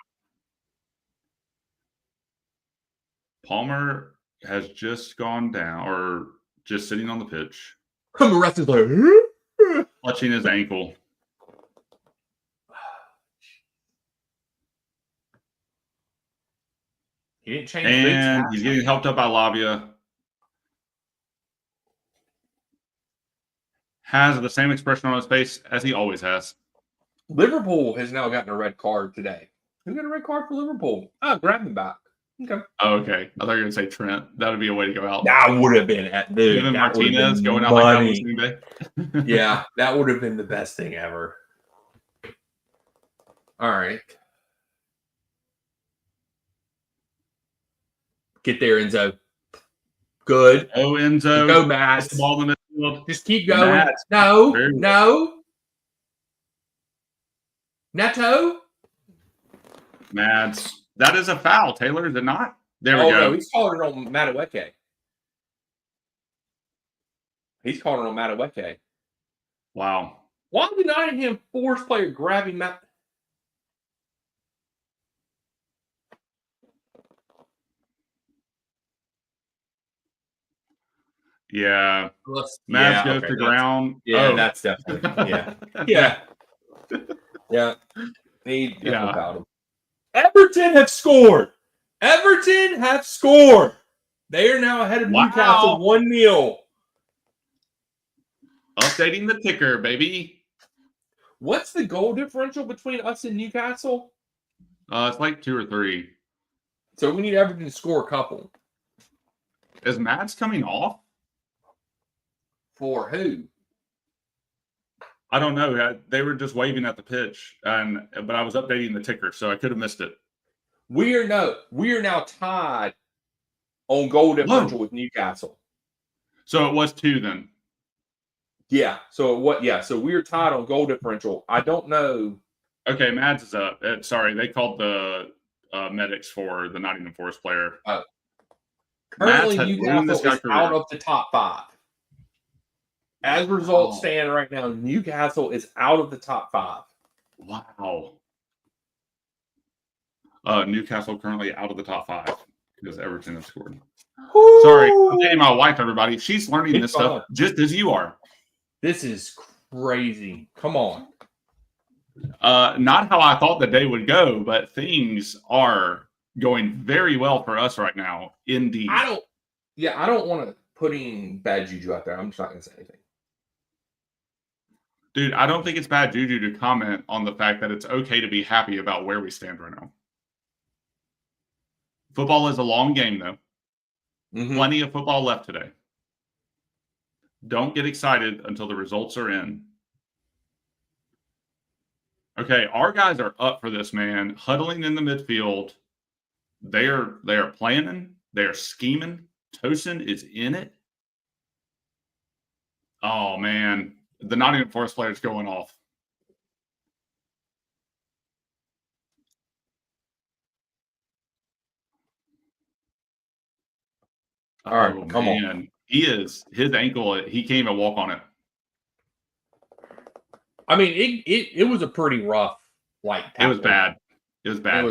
Palmer has just gone down, or just sitting on the pitch. The rest is like, clutching his ankle. He didn't change. And he's getting helped up by Lavia. Has the same expression on his face as he always has. Liverpool has now gotten a red card today. Who got a red card for Liverpool? Oh, grab him back. Okay. Oh, okay. I thought you were going to say Trent. That would be a way to go out. That would have been at dude. Even Martinez going out like that on listening day. Yeah, that would have been the best thing ever. All right. Get there, Enzo. Good. Oh, Enzo. Go, Mads. The ball in the midfield. Just keep going. Mads. No. Neto. Mads. That is a foul, Taylor, is it not? There we go. No, he's calling it on Madueke. He's calling it on Madueke. Wow. Why did Nottingham Forest player grabbing Matt? Yeah. Mads goes to ground. Yeah, that's definitely. Yeah. Yeah. Need about him. Everton have scored. They are now ahead of Newcastle 1-0. Updating the ticker, baby. What's the goal differential between us and Newcastle? It's like 2 or 3. So we need Everton to score a couple. Is Mads coming off? For who? I don't know. They were just waving at the pitch, but I was updating the ticker, so I could have missed it. We are now tied on goal differential with Newcastle. So it was 2 then. Yeah. So we are tied on goal differential. I don't know. Okay, Mads is up. Sorry, they called the medics for the Nottingham Forest player. Currently, Newcastle is out of the top 5. As results stand right now, Newcastle is out of the top 5. Wow. Newcastle currently out of the top 5 because Everton has scored. Woo! Sorry, I'm dating my wife, everybody. She's learning this fine. stuff just as you are. This is crazy. Come on. Not how I thought the day would go, but things are going very well for us right now. Indeed. I don't want to put any bad juju out there. I'm just not going to say anything. Dude, I don't think it's bad juju to comment on the fact that it's okay to be happy about where we stand right now. Football is a long game, though. Mm-hmm. Plenty of football left today. Don't get excited until the results are in. Okay, our guys are up for this, man. Huddling in the midfield. They are planning. They are scheming. Tosin is in it. Oh, man. The Nottingham Forest player is going off. All right, come on. His ankle, he can't even walk on it. I mean, it was a pretty rough, It was bad. It was bad.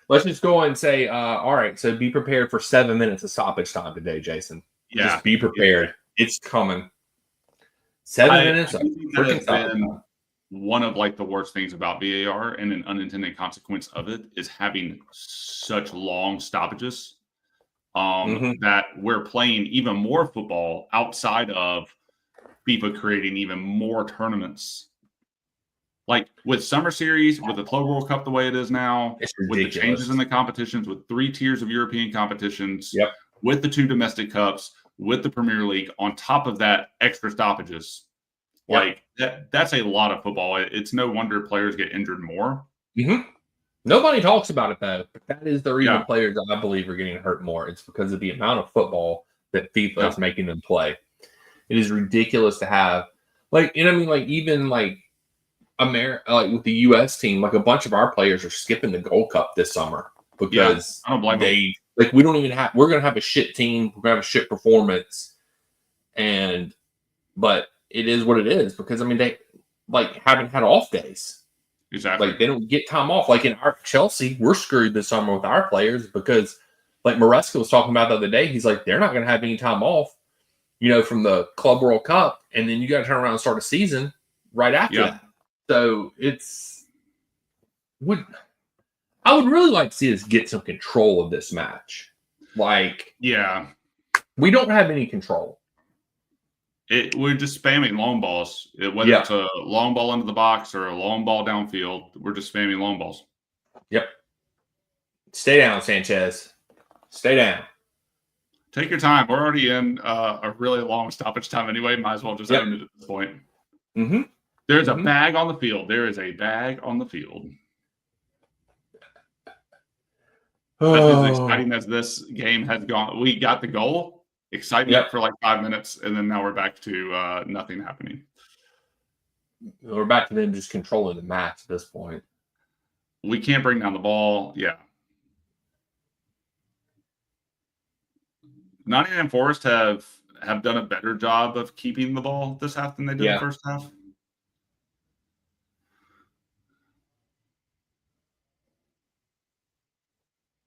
Let's just go and say, all right, so be prepared for 7 minutes of stoppage time today, Jason. Yeah. Just be prepared. Yeah. It's coming. 7 minutes of freaking stoppage time. One of the worst things about VAR and an unintended consequence of it is having such long stoppages. That we're playing even more football outside of FIFA creating even more tournaments. Like with Summer Series, with the Club World Cup the way it is now, with the changes in the competitions, with 3 tiers of European competitions, with the 2 domestic cups, with the Premier League, on top of that, extra stoppages. That's a lot of football. It's no wonder players get injured more. Mm-hmm. Nobody talks about it, though. But that is the reason players, I believe, are getting hurt more. It's because of the amount of football that FIFA is making them play. It is ridiculous to have, even with the U.S. team, a bunch of our players are skipping the Gold Cup this summer because I don't blame them. We don't even have. We're going to have a shit team. We're going to have a shit performance, but it is what it is because they haven't had off days. Exactly. They don't get time off. In our Chelsea, we're screwed this summer with our players because, Maresca was talking about the other day, he's they're not going to have any time off, from the Club World Cup, and then you got to turn around and start a season right after that. So I would really like to see us get some control of this match. We don't have any control. We're just spamming long balls. Whether it's a long ball into the box or a long ball downfield, we're just spamming long balls. Yep. Stay down, Sanchez. Stay down. Take your time. We're already in a really long stoppage time anyway. Might as well just end it at this point. Mm-hmm. There's a bag on the field. There is a bag on the field. That's as exciting as this game has gone. We got the goal. Excitement for 5 minutes, and then now we're back to nothing happening. We're back to them just controlling the match at this point. We can't bring down the ball. Yeah. Nottingham Forest have done a better job of keeping the ball this half than they did the first half.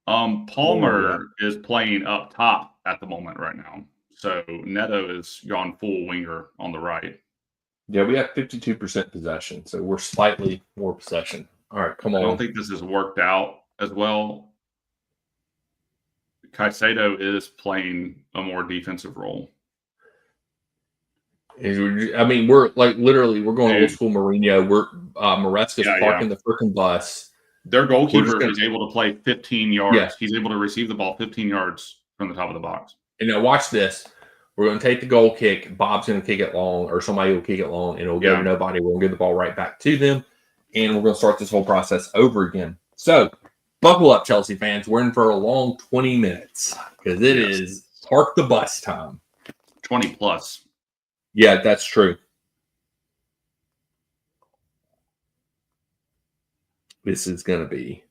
Palmer is playing up top at the moment right now. So Neto is gone full winger on the right. Yeah, we have 52% possession, so we're slightly more possession. All right, come on. I don't think this has worked out as well. Caicedo is playing a more defensive role. We're literally we're going old school Mourinho. We're Maresca's parking the freaking bus. Their goalkeeper is able to play 15 yards. Yeah. He's able to receive the ball 15 yards from the top of the box. And now watch this. We're going to take the goal kick. Bob's going to kick it long, or somebody will kick it long, and it'll go to nobody. We're going to give the ball right back to them, and we're going to start this whole process over again. So, buckle up, Chelsea fans. We're in for a long 20 minutes because it is park the bus time. 20 plus. Yeah, that's true. This is going to be.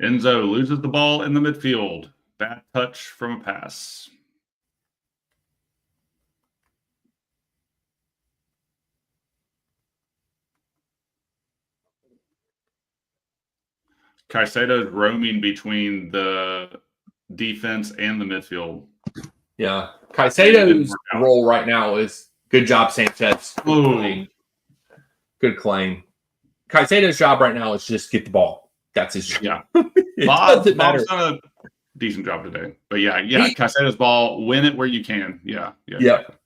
Enzo loses the ball in the midfield. Bad touch from a pass. Caicedo's roaming between the defense and the midfield. Yeah. It didn't Caicedo's work out. role right now is good job, Sanchez. Good Ooh. claim. Good claim. Caicedo's job right now is just get the ball. That's his job. Yeah. It doesn't matter. Bob's done a decent job today. But yeah, Caicedo's ball, win it where you can. Yeah. Yep.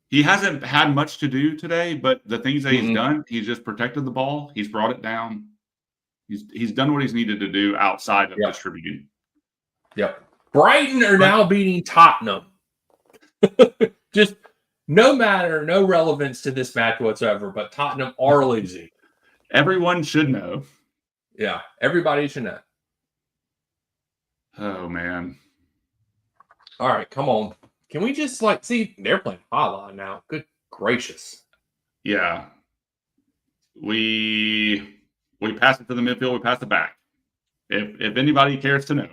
He hasn't had much to do today, but the things that he's Mm-mm. done, he's just protected the ball. He's brought it down. He's done what he's needed to do outside of distributing. Yep. Brighton are now beating Tottenham. Just no relevance to this match whatsoever, but Tottenham are losing. Everyone should know. Yeah, everybody should know. Oh, man. All right, come on. Can we just see they're playing Hala now? Good gracious. Yeah. We pass it to the midfield, we pass it back. If anybody cares to know.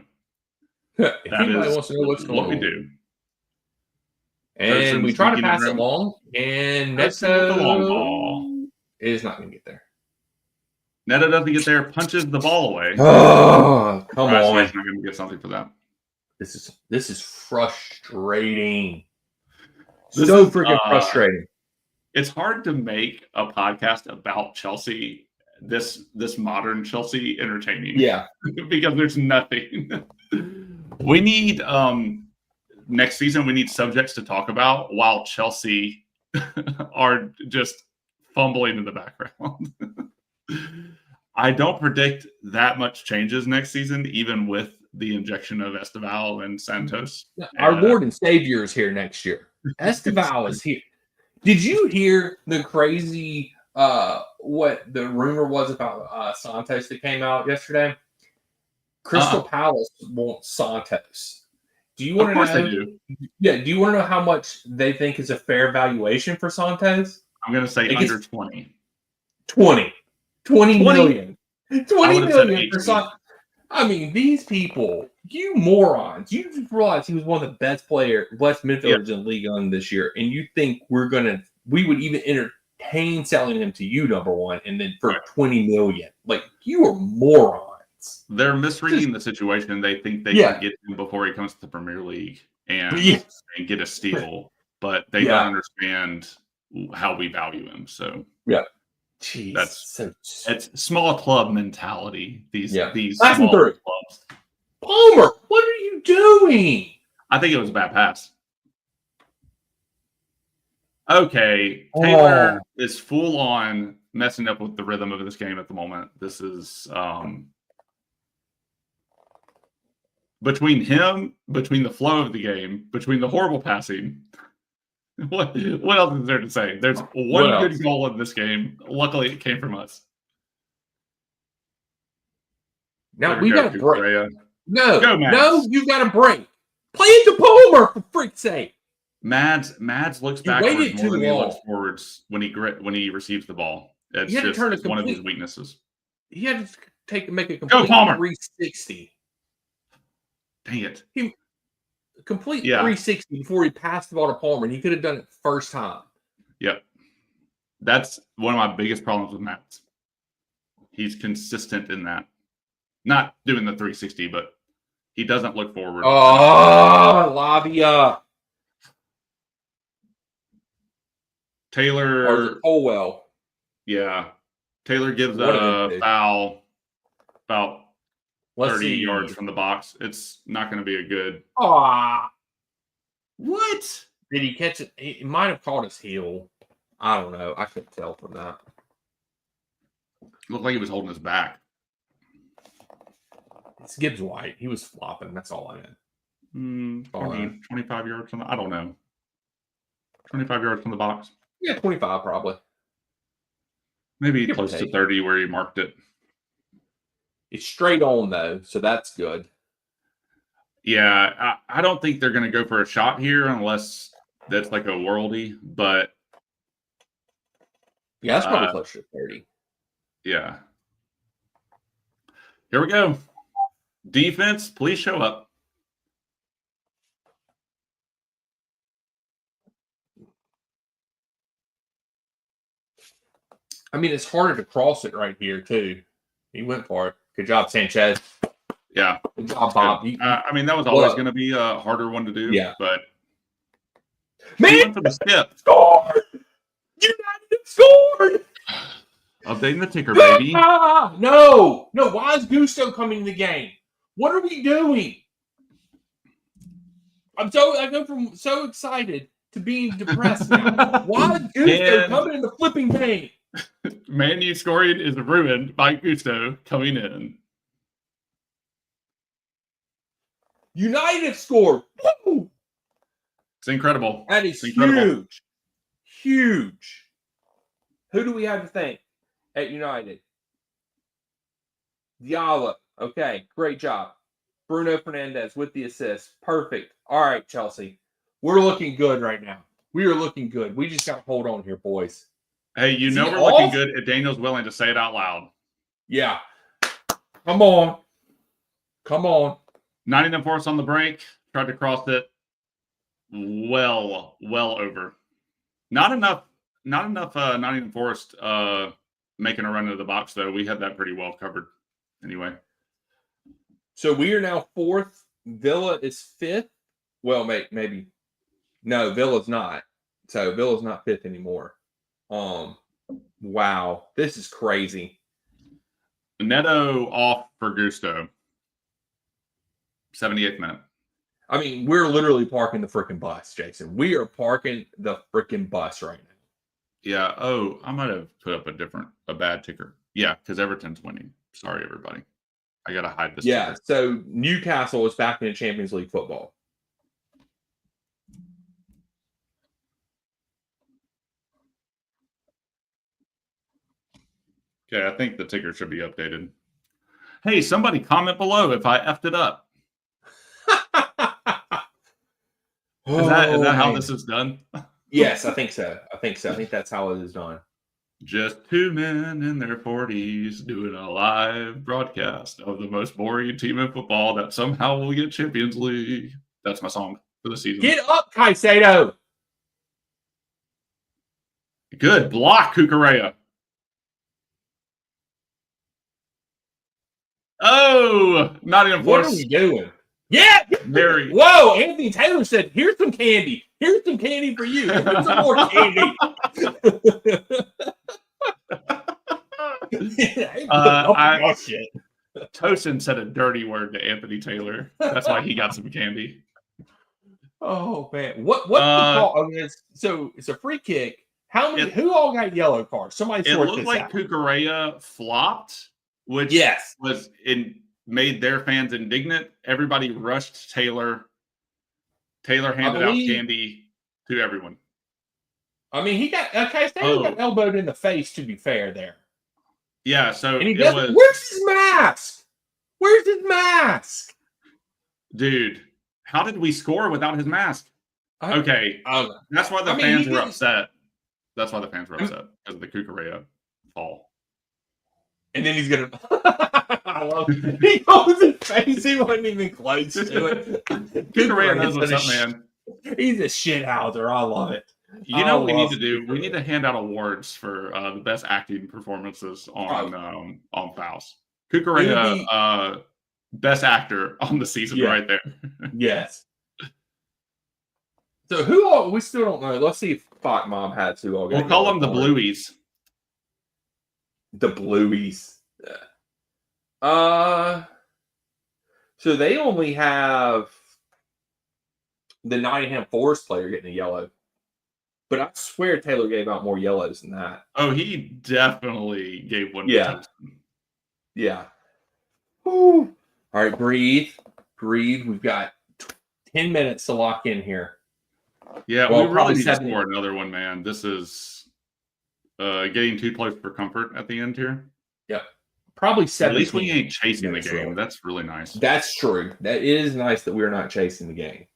If That anybody is wants to know what's going what we on. do. And we try to pass it around. long, and Person with the long Neto ball. is not going to get there. Neto doesn't get there, punches the ball away. Oh, come So on. he's not going to get something for that. This is frustrating. This So is, freaking frustrating. It's hard to make a podcast about Chelsea, this modern Chelsea, entertaining. Yeah. Because there's nothing. We need next season we need subjects to talk about while Chelsea are just fumbling in the background. I don't predict that much changes next season, even with the injection of Esteval and Santos. Our Lord and Savior is here next year. Esteval is here. Did you hear the crazy what the rumor was about Santos that came out yesterday? Crystal Palace wants Santos. Do you want to know? Of course they do. Yeah. Do you want to know how much they think is a fair valuation for Santos? I'm going to say under 20. 20 million. 20 million for Santos. I mean, these people, you morons, you just realize he was one of the best midfielders in the league on this year, and you think we would even entertain selling him to you, number one, and then for 20 million. Like, you are morons. They're misreading the situation. They think they can get him before he comes to the Premier League and get a steal, but they don't understand how we value him. So Jeez, it's small club mentality. These small clubs. Palmer, what are you doing? I think it was a bad pass. Okay, Taylor is full on messing up with the rhythm of this game at the moment. This is between the flow of the game, between the horrible passing. What else is there to say? There's one good goal in this game. Luckily, it came from us. Now we got to break. No, you got to break. Play it to Palmer, for freak's sake. Mads looks backwards more than he looks forwards when he receives the ball. It's just one of his weaknesses. He had to make a complete 360. Dang it. Complete 360 before he passed the ball to Palmer, and he could have done it first time. Yep. That's one of my biggest problems with Matt. He's consistent in that. Not doing the 360, but he doesn't look forward. Oh, Lavia. Taylor. Colwell. Yeah. Taylor gives a foul about 30 yards from the box. It's not going to be a good. What? Did he catch it? He might have caught his heel. I don't know. I couldn't tell from that. Looked like he was holding his back. It's Gibbs White. He was flopping. That's all I know. 25 yards from I don't know. 25 yards from the box. Yeah, 25 probably. Maybe close to 30 where he marked it. It's straight on, though, so that's good. Yeah, I don't think they're going to go for a shot here unless that's like a worldie, but... Yeah, that's probably closer to 30. Yeah. Here we go. Defense, please show up. I mean, it's harder to cross it right here, too. He went for it. Good job, Sanchez. Yeah. Good job, Bob. I mean, that was always going to be a harder one to do. Yeah. But Man, he went for the skip. Scored! United scored! Updating the ticker, baby. No. Why is Gusto coming in the game? What are we doing? I go from so excited to being depressed now. Why is Gusto coming in the flipping game? Man U scoring is ruined by Gusto coming in. United scored. Woo! It's incredible. That is incredible. Huge. Who do we have to thank at United? Diallo. Okay, great job. Bruno Fernandes with the assist. Perfect. All right, Chelsea. We're looking good right now. We are looking good. We just got to hold on here, boys. Hey, we're looking good if Daniel's willing to say it out loud. Yeah. Come on. 99 Forest on the break. Tried to cross it. Well over. Not enough Nottingham Forest making a run into the box, though. We had that pretty well covered anyway. So we are now 4th. Villa is 5th. Well, maybe. No, Villa's not. So Villa's not 5th anymore. Wow. This is crazy. Neto off for Gusto. 78th minute. I mean, we're literally parking the freaking bus, Jason. We are parking the freaking bus right now. Yeah. Oh, I might have put up a bad ticker. Yeah, because Everton's winning. Sorry, everybody. I got to hide this. Yeah, ticker. so Newcastle is back in the Champions League football. Okay, I think the ticker should be updated. Hey, somebody comment below if I effed it up. Is that how this is done? Yes, I think so. I think that's how it is done. Just two men in their 40s doing a live broadcast of the most boring team in football that somehow will get Champions League. That's my song for the season. Get up, Caicedo. Good block, Cucurella. Oh, Nottingham Forest. What are we doing? Yeah. Mary. Whoa, Anthony Taylor said, here's some candy. Here's some candy for you. Here's some more candy. Shit. Tosin said a dirty word to Anthony Taylor. That's why he got some candy. Oh, man. What's the call? I mean, so it's a free kick. Who all got yellow cards? Somebody sort this out. It looked like Cucurella flopped, which made their fans indignant. Everybody rushed Taylor. Taylor handed out candy to everyone. I mean, he got elbowed in the face, to be fair there. Yeah, so and where's his mask? Where's his mask? Dude, how did we score without his mask? Okay. That's why the fans were upset. That's why the fans were upset, because of the Cucurella fall. And then he's going to... I love it. He holds his face. He wasn't even close to it. Cucurella knows what's up, man. He's a shithouser. I love it. You know what we need to do? We need to hand out awards for the best acting performances on Faust. Cucurella, best actor on the season right there. Yes. So who all, we still don't know. Let's see if Font Mom has who all got. We'll call them the Blueies. The Blueies. So they only have the Nottingham Forest player getting a yellow. But I swear Taylor gave out more yellows than that. Oh, he definitely gave one. Yeah. Yeah. Whew. All right, breathe. We've got 10 minutes to lock in here. Yeah, we really need to score another one, man. This is getting too close for comfort at the end here. Yep. Probably 17. At least we ain't chasing the game. That's really nice. That's true. That is nice that we're not chasing the game.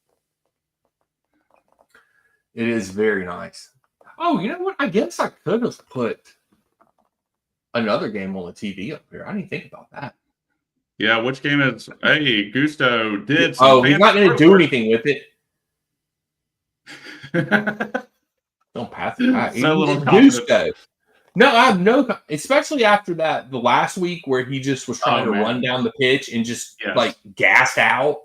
It is very nice. Oh, you know what? I guess I could have put another game on the TV up here. I didn't think about that. Yeah, which game is... Hey, Gusto did some... Oh, he's not going to do anything with it. Don't pass it. So little Gusto. No, I have no, especially after the last week where he just was trying to run down the pitch and just like gassed out,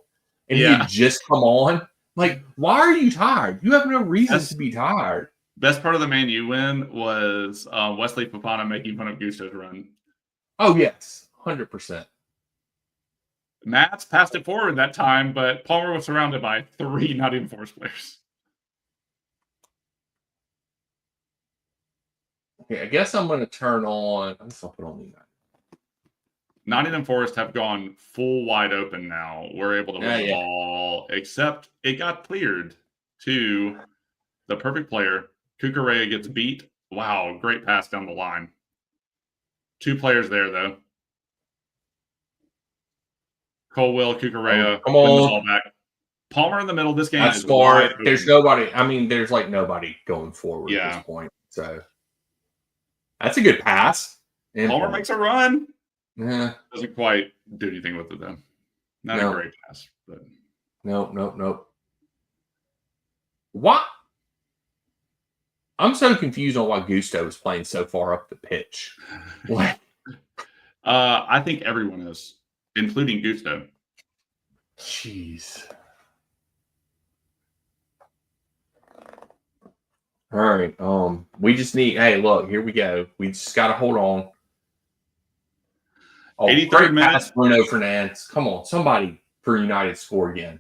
and he had just come on. Like, why are you tired? You have no reason to be tired. Best part of the Man U win was Wesley Fofana making fun of Gusto's run. Oh yes, 100%. Mats passed it forward that time, but Palmer was surrounded by 3 Nottingham Forest players. Okay, I guess I'm going to turn on. I'm just going to put on the United. Nottingham Forest have gone full wide open now. We're able to win the ball, except it got cleared to the perfect player. Kukurea gets beat. Wow, great pass down the line. 2 players there, though. Colwell, Kukurea, come win the on. ball back. Palmer in the middle. This game That's is smart. wide open. There's nobody. I mean, there's like nobody going forward at this point. So that's a good pass. Palmer makes a run. Yeah. Doesn't quite do anything with it, though. Not a great pass. But Nope. What? I'm so confused on why Gusto is playing so far up the pitch. What? I think everyone is, including Gusto. Jeez. All right. We just need. Hey, look, here we go. We just got to hold on. Oh, 83rd minute. Pass, Bruno Fernandes. Come on, somebody for United score again.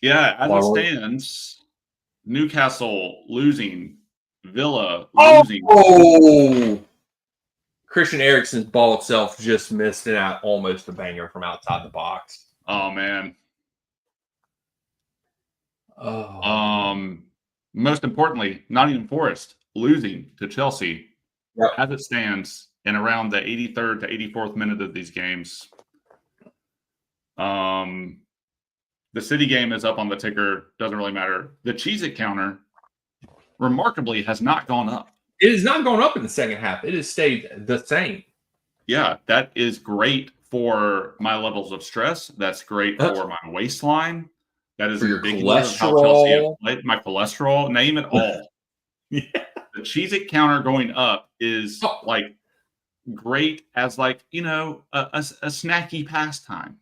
Yeah, as it stands, Newcastle losing, Villa losing. Oh! Christian Eriksen's ball itself just missed it out, almost a banger from outside the box. Oh man. Oh. Most importantly, Nottingham Forest losing to Chelsea. Yep. As it stands in around the 83rd to 84th minute of these games. The City game is up on the ticker. Doesn't really matter. The Cheez-It counter, remarkably, has not gone up. It has not gone up in the second half. It has stayed the same. Yeah, that is great for my levels of stress. That's great for my waistline. That is indicative of how Chelsea have played. My cholesterol, name it all. Yeah. The Cheez-It counter going up is like great as like, you know, a snacky pastime,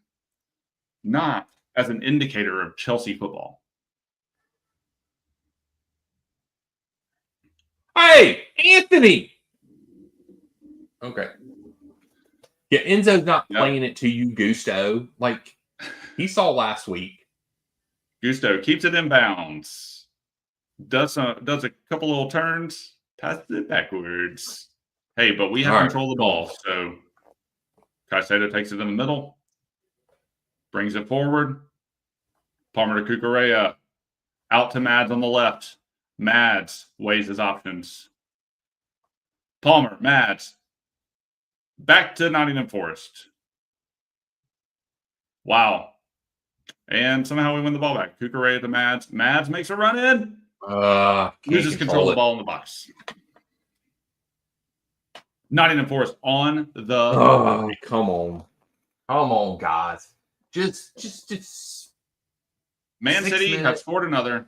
not as an indicator of Chelsea football. Hey, Anthony. Okay. Yeah, Enzo's not playing it to you, Gusto. Like he saw last week. Gusto keeps it in bounds. Does a couple little turns, passes it backwards. Hey, but we have control of the ball. So Caicedo takes it in the middle, brings it forward. Palmer to Kukurea, out to Mads on the left. Mads weighs his options. Palmer, Mads, back to Nottingham Forest. Wow. And somehow we win the ball back. Kukurea to Mads. Mads makes a run in. Loses control of the ball in the box. Nottingham Forest on the. Oh, come on, guys! Just. Man City have scored another.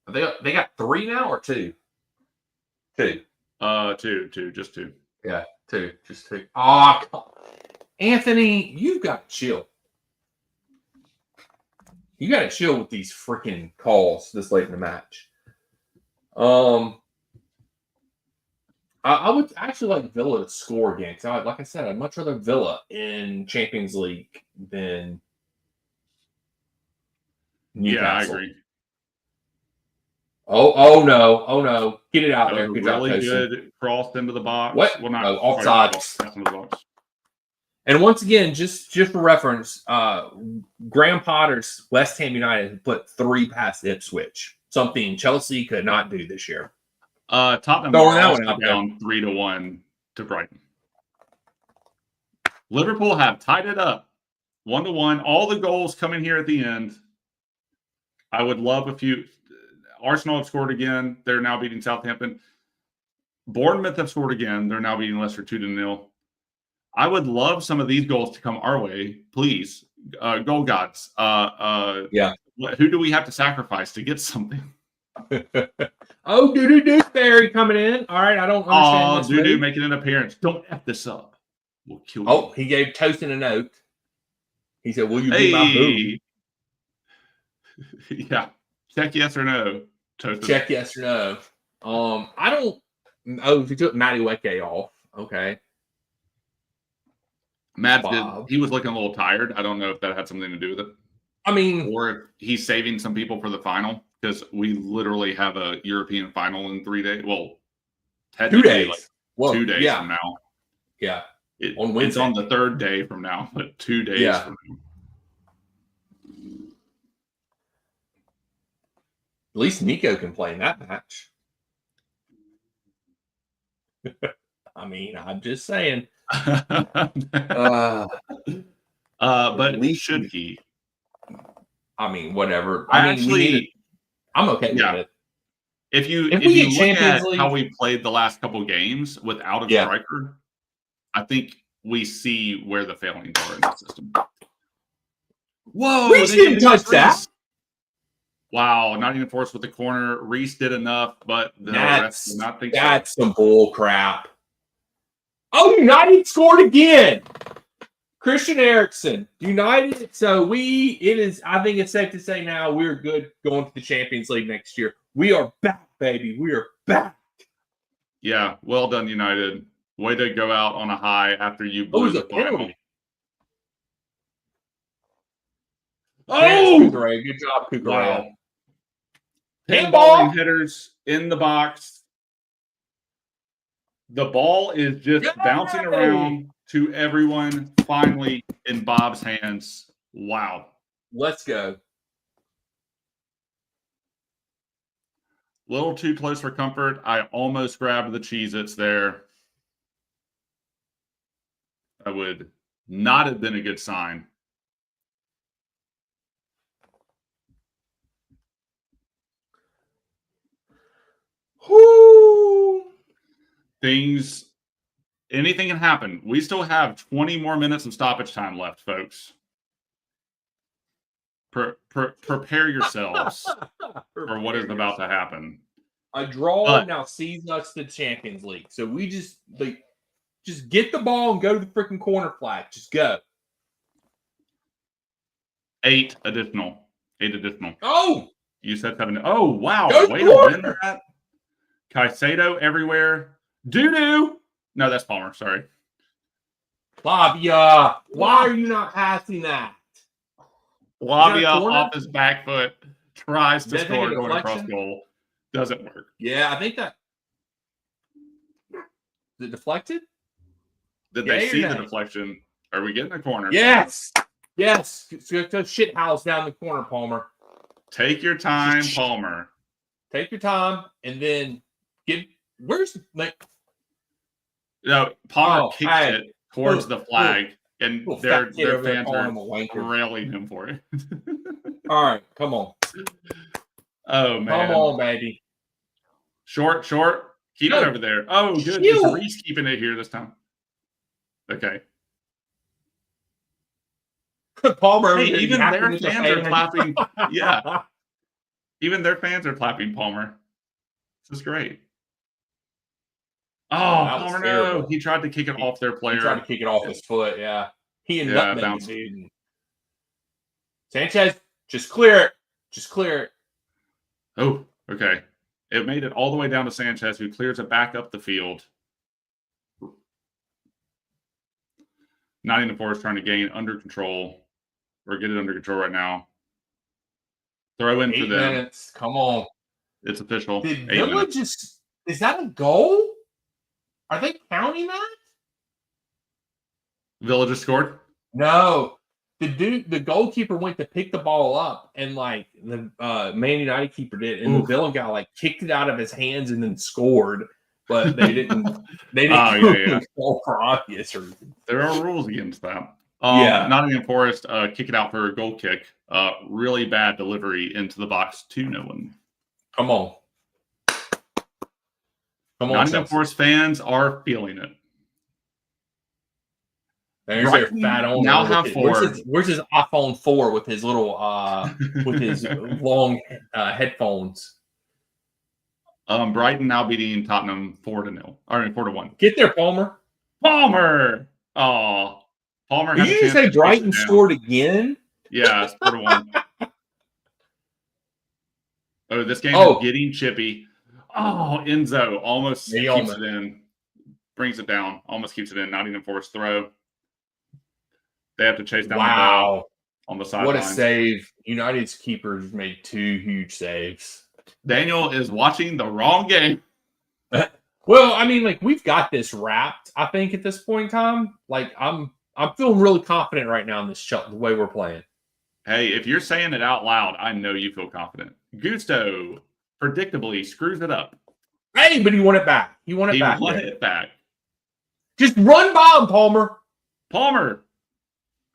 They got 3 now or 2? 2. Just 2. Yeah, 2, just 2. Oh, Anthony, you've got to chill. You got to chill with these freaking calls this late in the match. I would actually like Villa to score again. Because like I said, I'd much rather Villa in Champions League than Newcastle. Yeah, I agree. Oh no. Get it out there. Good really job, good cross into the box. What? Well, not offside. And once again, just for reference, Graham Potter's West Ham United put 3 past Ipswich, something Chelsea could not do this year. Tottenham are down 3-1 to Brighton. Liverpool have tied it up 1-1. All the goals coming here at the end. I would love a few. Arsenal have scored again. They're now beating Southampton. Bournemouth have scored again. They're now beating Leicester 2-0. I would love some of these goals to come our way, please. Goal gods. Yeah. Who do we have to sacrifice to get something? Oh, Doo Fairy coming in. All right, I don't understand Oh, this. Doo move. making an appearance. Don't F this up. We'll kill you. Oh, he gave Toastin a note. He said, "Will you be my boo?" Yeah. Check yes or no. Toasted. Check yes or no. I don't. Oh, he took Matty Weke off. Okay. Matt Bob. he was looking a little tired. I don't know if that had something to do with it. I mean, Or if he's saving some people for the final, because we literally have a European final in 3 days. Well, 2 technically days. like Well, 2 days yeah, from now. yeah. On On Wednesday. It's on the 3rd day from now, but 2 days Yeah. from now. At least Nico can play in that match. I mean, I'm just saying. But should he? I mean, whatever. I'm okay with it. If you we look get Champions at League, how we played the last couple games without a striker, I think we see where the failings are in the system. Whoa! Reese didn't touch that. Wow, not even forced with the corner. Reese did enough, but the rest did not think so. That's some bull crap. Oh, United scored again. Christian Eriksen, United. So I think it's safe to say now we're good going to the Champions League next year. We are back, baby. We are back. Yeah, well done, United. Way to go out on a high after you blew the final. Oh! Kukurea. Good job, Kukurea. Wow. Pinballing hitters in the box. The ball is just bouncing around to everyone, finally in Bob's hands. Wow. Let's go. Little too close for comfort. I almost grabbed the Cheez-Its there. That would not have been a good sign. Whoo! Anything can happen. We still have 20 more minutes of stoppage time left, folks. Prepare yourselves for what is about to happen. A draw now sees us the Champions League. So we just get the ball and go to the freaking corner flag. Just go. 8 additional. Oh! You said 7. Oh, wow. Go Way to win that. Caicedo everywhere. Doo-doo. No, that's Palmer. Sorry. Lavia. Why are you not passing that? Lavia off his back foot. Tries to score going across goal. Doesn't work. Yeah, I think that. Is it deflected? Did they see the deflection? Are we getting a corner? Yes. Yes. Go shit house down the corner, Palmer. Take your time, Palmer. Take your time, and then Palmer kicks it towards the flag, and their fans are railing him for it. All right, come on. Oh, man. Come on, baby. Short. Keep it over there. Oh, good. Is Reese keeping it here this time? Okay. Palmer. Hey, even their fans are clapping. Yeah. Even their fans are clapping, Palmer. This is great. Oh, Palmer, no. He tried to kick it off their player. He tried to kick it off his foot, yeah. He and nutmegged the dude. Sanchez, just clear it. Just clear it. Oh, okay. It made it all the way down to Sanchez, who clears it back up the field. Nottingham Forest trying to gain under control, or get it under control right now. Throw in 8 for them. minutes. Come on. It's official. Did Villa is that a goal? Are they counting that? Villa just scored? No. The goalkeeper went to pick the ball up, and the Man United keeper did, and the Villa guy kicked it out of his hands and then scored, but they didn't. They didn't for obvious reasons. There are rules against that. Nottingham Forest kick it out for a goal kick. Really bad delivery into the box to no one. Come on. Nottingham Forest fans are feeling it. There's their fat owner. Now have 4. Where's his iPhone 4 with his little with his long headphones? Brighton now beating Tottenham 4-0. 4-1. Get there, Palmer. Palmer. Oh, Palmer Did had a you chance just say to chase Brighton it down. scored again? Yeah, it's 4-1. Oh, this game Oh. is getting chippy. Oh, Enzo almost He keeps almost- it in. Brings it down. Almost keeps it in. Nottingham Forest throw. They have to chase down the ball on the sideline. What a save. United's keepers made 2 huge saves. Daniel is watching the wrong game. Well, I mean, like, we've got this wrapped, I think, at this point in time. Like, I'm feeling really confident right now in this the way we're playing. Hey, if you're saying it out loud, I know you feel confident. Gusto predictably screws it up. Hey, but he won it back. He won He it won back. it back. Just run by him, Palmer. Palmer.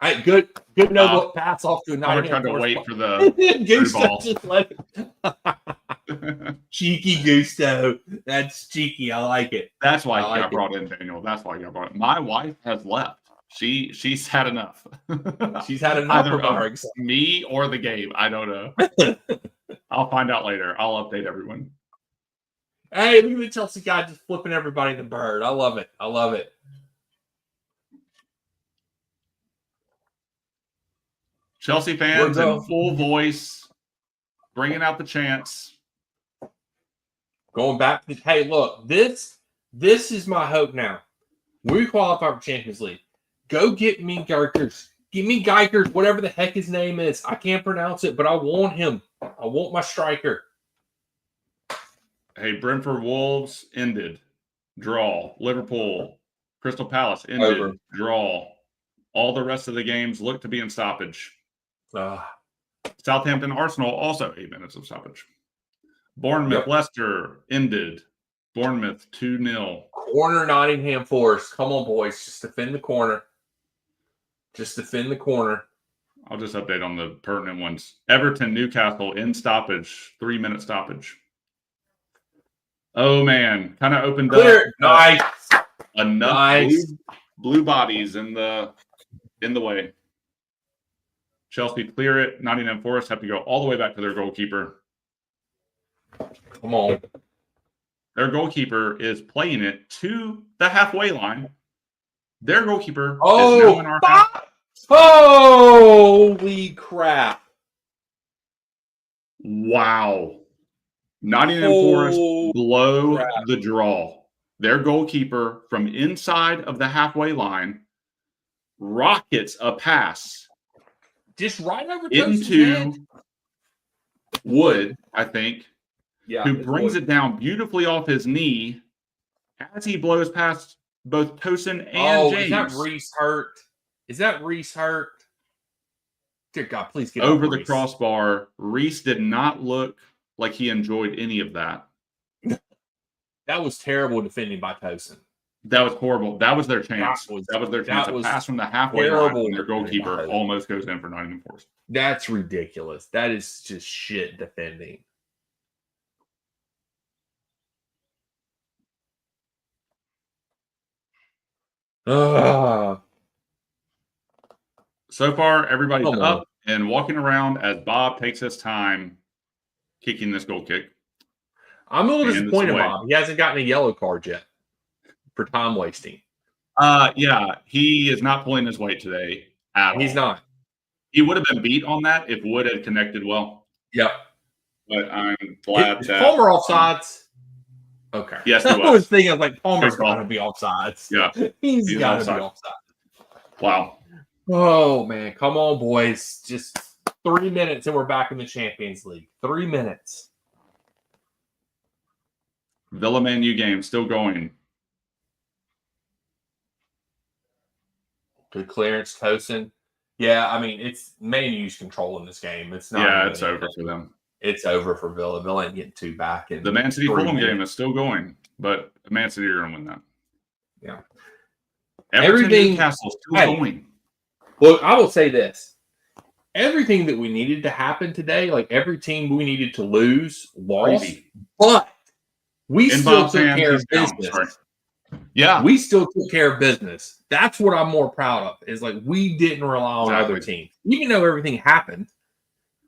All right, good no pass off to a Palmer Nottingham tried to Forest wait for the Gusto ball. just let it. Cheeky Gusto. That's cheeky. I like it. That's why I he like got brought in, Daniel. That's why he got brought in. My wife has left. She's had enough. She's had enough Either of our excitement. me or the game. I don't know. I'll find out later. I'll update everyone. Hey, look at the Chelsea guy just flipping everybody the bird. I love it. I love it. Chelsea fans We're in full voice, bringing out the chants. Going back to hey, look, this is my hope now. We qualify for Champions League. Go get me Geikers. Give me Geikers, whatever the heck his name is. I can't pronounce it, but I want him. I want my striker. Hey, Brentford Wolves ended. Draw. Liverpool, Crystal Palace ended. Over. Draw. All the rest of the games look to be in stoppage. Southampton Arsenal also 8 minutes of stoppage. Bournemouth Leicester ended. Bournemouth 2-0. Corner Nottingham Forest. Come on, boys. Just defend the corner. Just defend the corner. I'll just update on the pertinent ones. Everton Newcastle in stoppage. 3-minute stoppage. Oh man, kind of opened Clear. up. Nice. Enough Nice. blue bodies in the way. Chelsea clear it. Nottingham Forest have to go all the way back to their goalkeeper. Come on. Their goalkeeper is playing it to the halfway line. Their goalkeeper is now in our half. Holy crap. Wow. Nottingham Forest blow the draw. Their goalkeeper from inside of the halfway line rockets a pass Just right over into Wood, I think, who brings Wood. it down beautifully off his knee as he blows past both Tosin and James. Is that Reese hurt? Is that Reese hurt? Dear God, please get over up, the Reese. crossbar. Reese did not look like he enjoyed any of that. That was terrible defending by Tosin. That was horrible. That was their chance. That was their chance. A pass from the halfway line, and their goalkeeper almost goes in for Nottingham Forest. That's ridiculous. That is just shit defending. Ugh. So far, everybody's Come on. up and walking around as Bob takes his time kicking this goal kick. I'm a little And disappointed, this way. Bob. He hasn't gotten a yellow card yet for time wasting. Yeah, he is not pulling his weight today at all. He's not. He would have been beat on that if Wood had connected well. Yep. But I'm glad Is that Palmer offsides? Okay. Yes, he I was. was thinking, like, Palmer's Good call. got to be offsides. Yeah, He's got to be offside. offside. Wow. Oh, man. Come on, boys. Just 3 minutes and we're back in the Champions League. 3 minutes. Villa Man U game still going. Good clearance, Tosin. Yeah, I mean, it's Man U's controlling this game. It's not. Yeah, really it's over for them. It's over for Villa. Villa ain't getting 2 back. In The Man City 3 Fulham minutes. game is still going, but Man City are going to win that. Yeah. Everything Newcastle still Hey. going. Look, I will say this. Everything that we needed to happen today, like every team we needed to lose, lost. Crazy. But we And still Bob took Sands care of is down, business. sorry. Yeah, We still took care of business. That's what I'm more proud of. Is like we didn't rely on other Exactly. teams, even though everything happened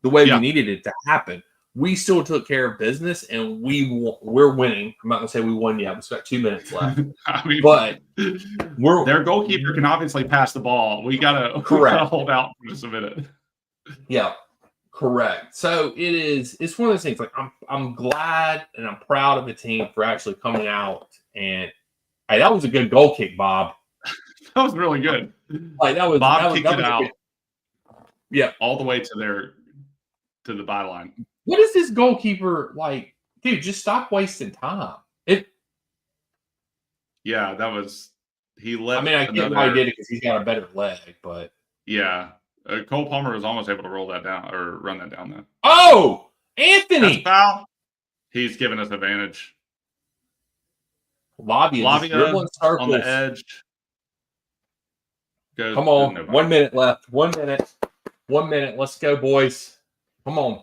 the way Yeah. we needed it to happen. we still took care of business, and we're winning. I'm not gonna say we won yet. We've got 2 minutes left, I mean, but their goalkeeper can obviously pass the ball. We gotta hold out for just a minute. Yeah, correct. So it's one of those things. Like I'm glad and I'm proud of the team for actually coming out, and hey, that was a good goal kick, Bob. That was really good. Like Bob kicked it out. Yeah, all the way to the byline. What is this goalkeeper like? Dude, just stop wasting time. Yeah, that was he left. I mean, I get why he did it because he's got a better leg, but yeah, Cole Palmer was almost able to roll that down or run that down. Then Anthony, that's a foul. He's giving us advantage. Lavia on the edge. Come on, 1 minute left. 1 minute. 1 minute. Let's go, boys. Come on.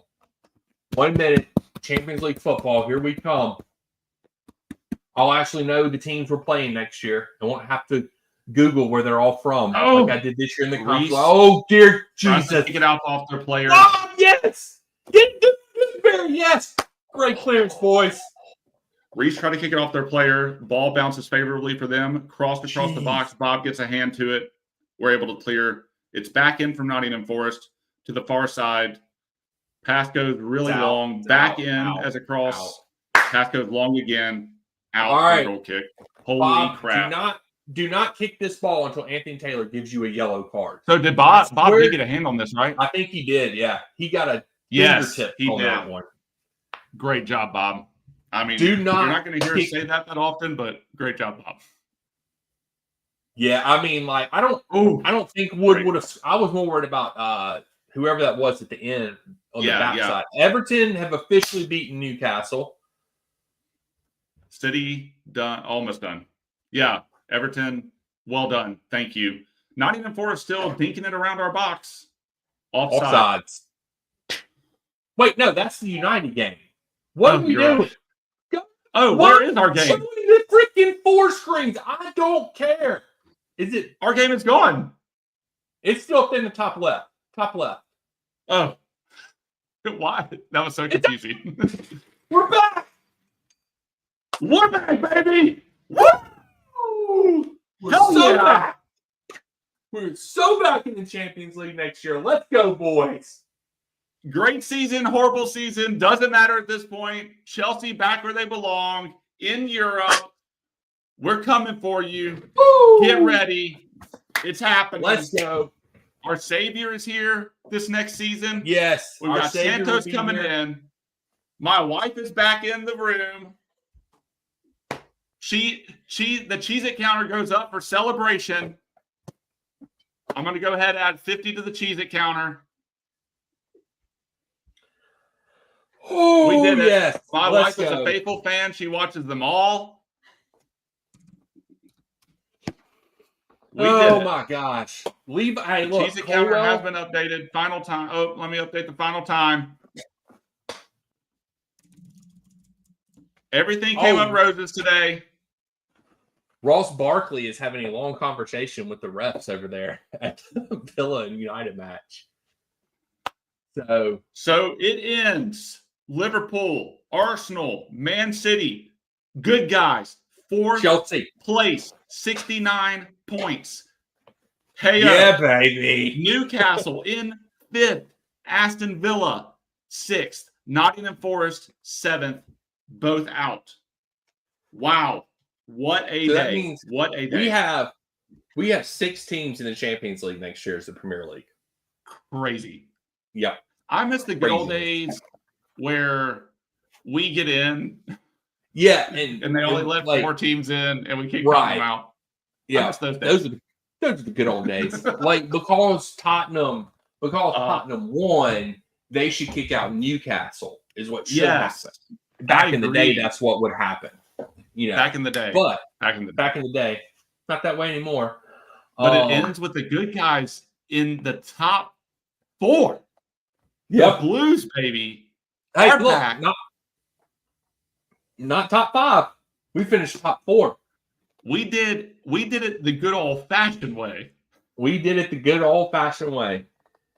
1 minute. Champions League football. Here we come. I'll actually know the teams we're playing next year. I won't have to Google where they're all from like I did this year in the conference. Oh, dear Jesus. Get out off their player. Oh, yes. Yes. Great clearance, boys. Reese tried to kick it off their player. Ball bounces favorably for them. Crossed across the box. Bob gets a hand to it. We're able to clear. It's back in from Nottingham Forest to the far side. Pass goes really long. Back in as a cross. Pass goes long again. Out. All right. Goal kick. Holy Bob, crap. Do not kick this ball until Anthony Taylor gives you a yellow card. So did Bob did get a hand on this, right? I think he did, yeah. He got a fingertip on that one. Great job, Bob. I mean, you're not going to hear us say that often, but great job, Bob. Yeah, I mean, like I don't think Wood would have. I was more worried about whoever that was at the end on the backside. Everton have officially beaten Newcastle. City done, almost done. Yeah, Everton, well done. Thank you. Nottingham Forest still dinking it around our box. Offsides. Wait, no, that's the United game. What are we doing? Right. Where is our game? Show me the freaking 4 screens. I don't care. Is it? Our game is gone. It's still up in the top left. Top left. Oh. Why? That was so confusing. We're back. We're back, baby. Woo! We're back. We're so back in the Champions League next year. Let's go, boys. Great season, horrible season. Doesn't matter at this point. Chelsea back where they belong in Europe. We're coming for you. Woo! Get ready. It's happening. Let's go. Our Savior is here this next season. Yes. We've got Santos coming in. My wife is back in the room. The Cheez-It counter goes up for celebration. I'm going to go ahead and add 50 to the Cheez-It counter. Oh, we did it. Yes. My wife is a faithful fan. She watches them all. My gosh. Hey, look. Cheez-It counter has been updated. Final time. Oh, let me update the final time. Everything came up roses today. Ross Barkley is having a long conversation with the refs over there at the Villa and United match. So it ends. Liverpool, Arsenal, Man City, good guys. 4th Chelsea place, 69 points. Hey, yeah, baby. Newcastle in 5th. Aston Villa, 6th. Nottingham Forest, 7th. Both out. Wow. What a day. What a day. We have 6 teams in the Champions League next year as the Premier League. Crazy. Yep. I miss the good old days where we get in. Yeah. And they only let 4 teams in and we keep counting them out. Yeah. Those are the good old days. Like because Tottenham won, they should kick out Newcastle is what should happen. Back in the day, that's what would happen. You know, back in the day. But back in the day, not that way anymore. But it ends with the good guys in the top 4. Yeah, the Blues, baby. Hey, are look, back. Not top 5. We finished top 4. We did it the good old fashioned way. We did it the good old fashioned way.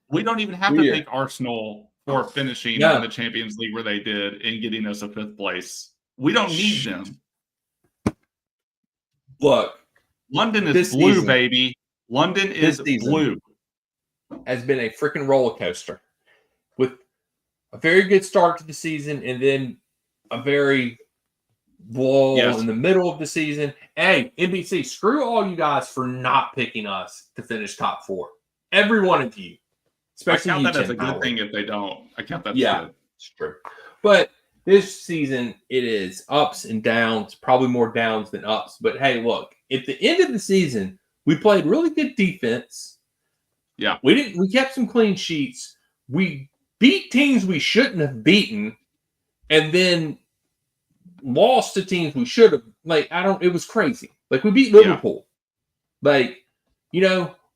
We don't even have to thank Arsenal for finishing in the Champions League where they did and getting us a 5th place. We don't need them. Look, London is blue, season, baby. London is blue. Has been a freaking roller coaster with a very good start to the season and then a very lull in the middle of the season. Hey, NBC, screw all you guys for not picking us to finish top 4. Every one of you. Especially I count that you, as a good thing if they don't. I count that as good. It's true. But this season, it is ups and downs, probably more downs than ups. But hey, look, at the end of the season, we played really good defense. Yeah. We kept some clean sheets. We beat teams we shouldn't have beaten, and then lost to teams we should have. It was crazy. Like, we beat Liverpool. Yeah. Like,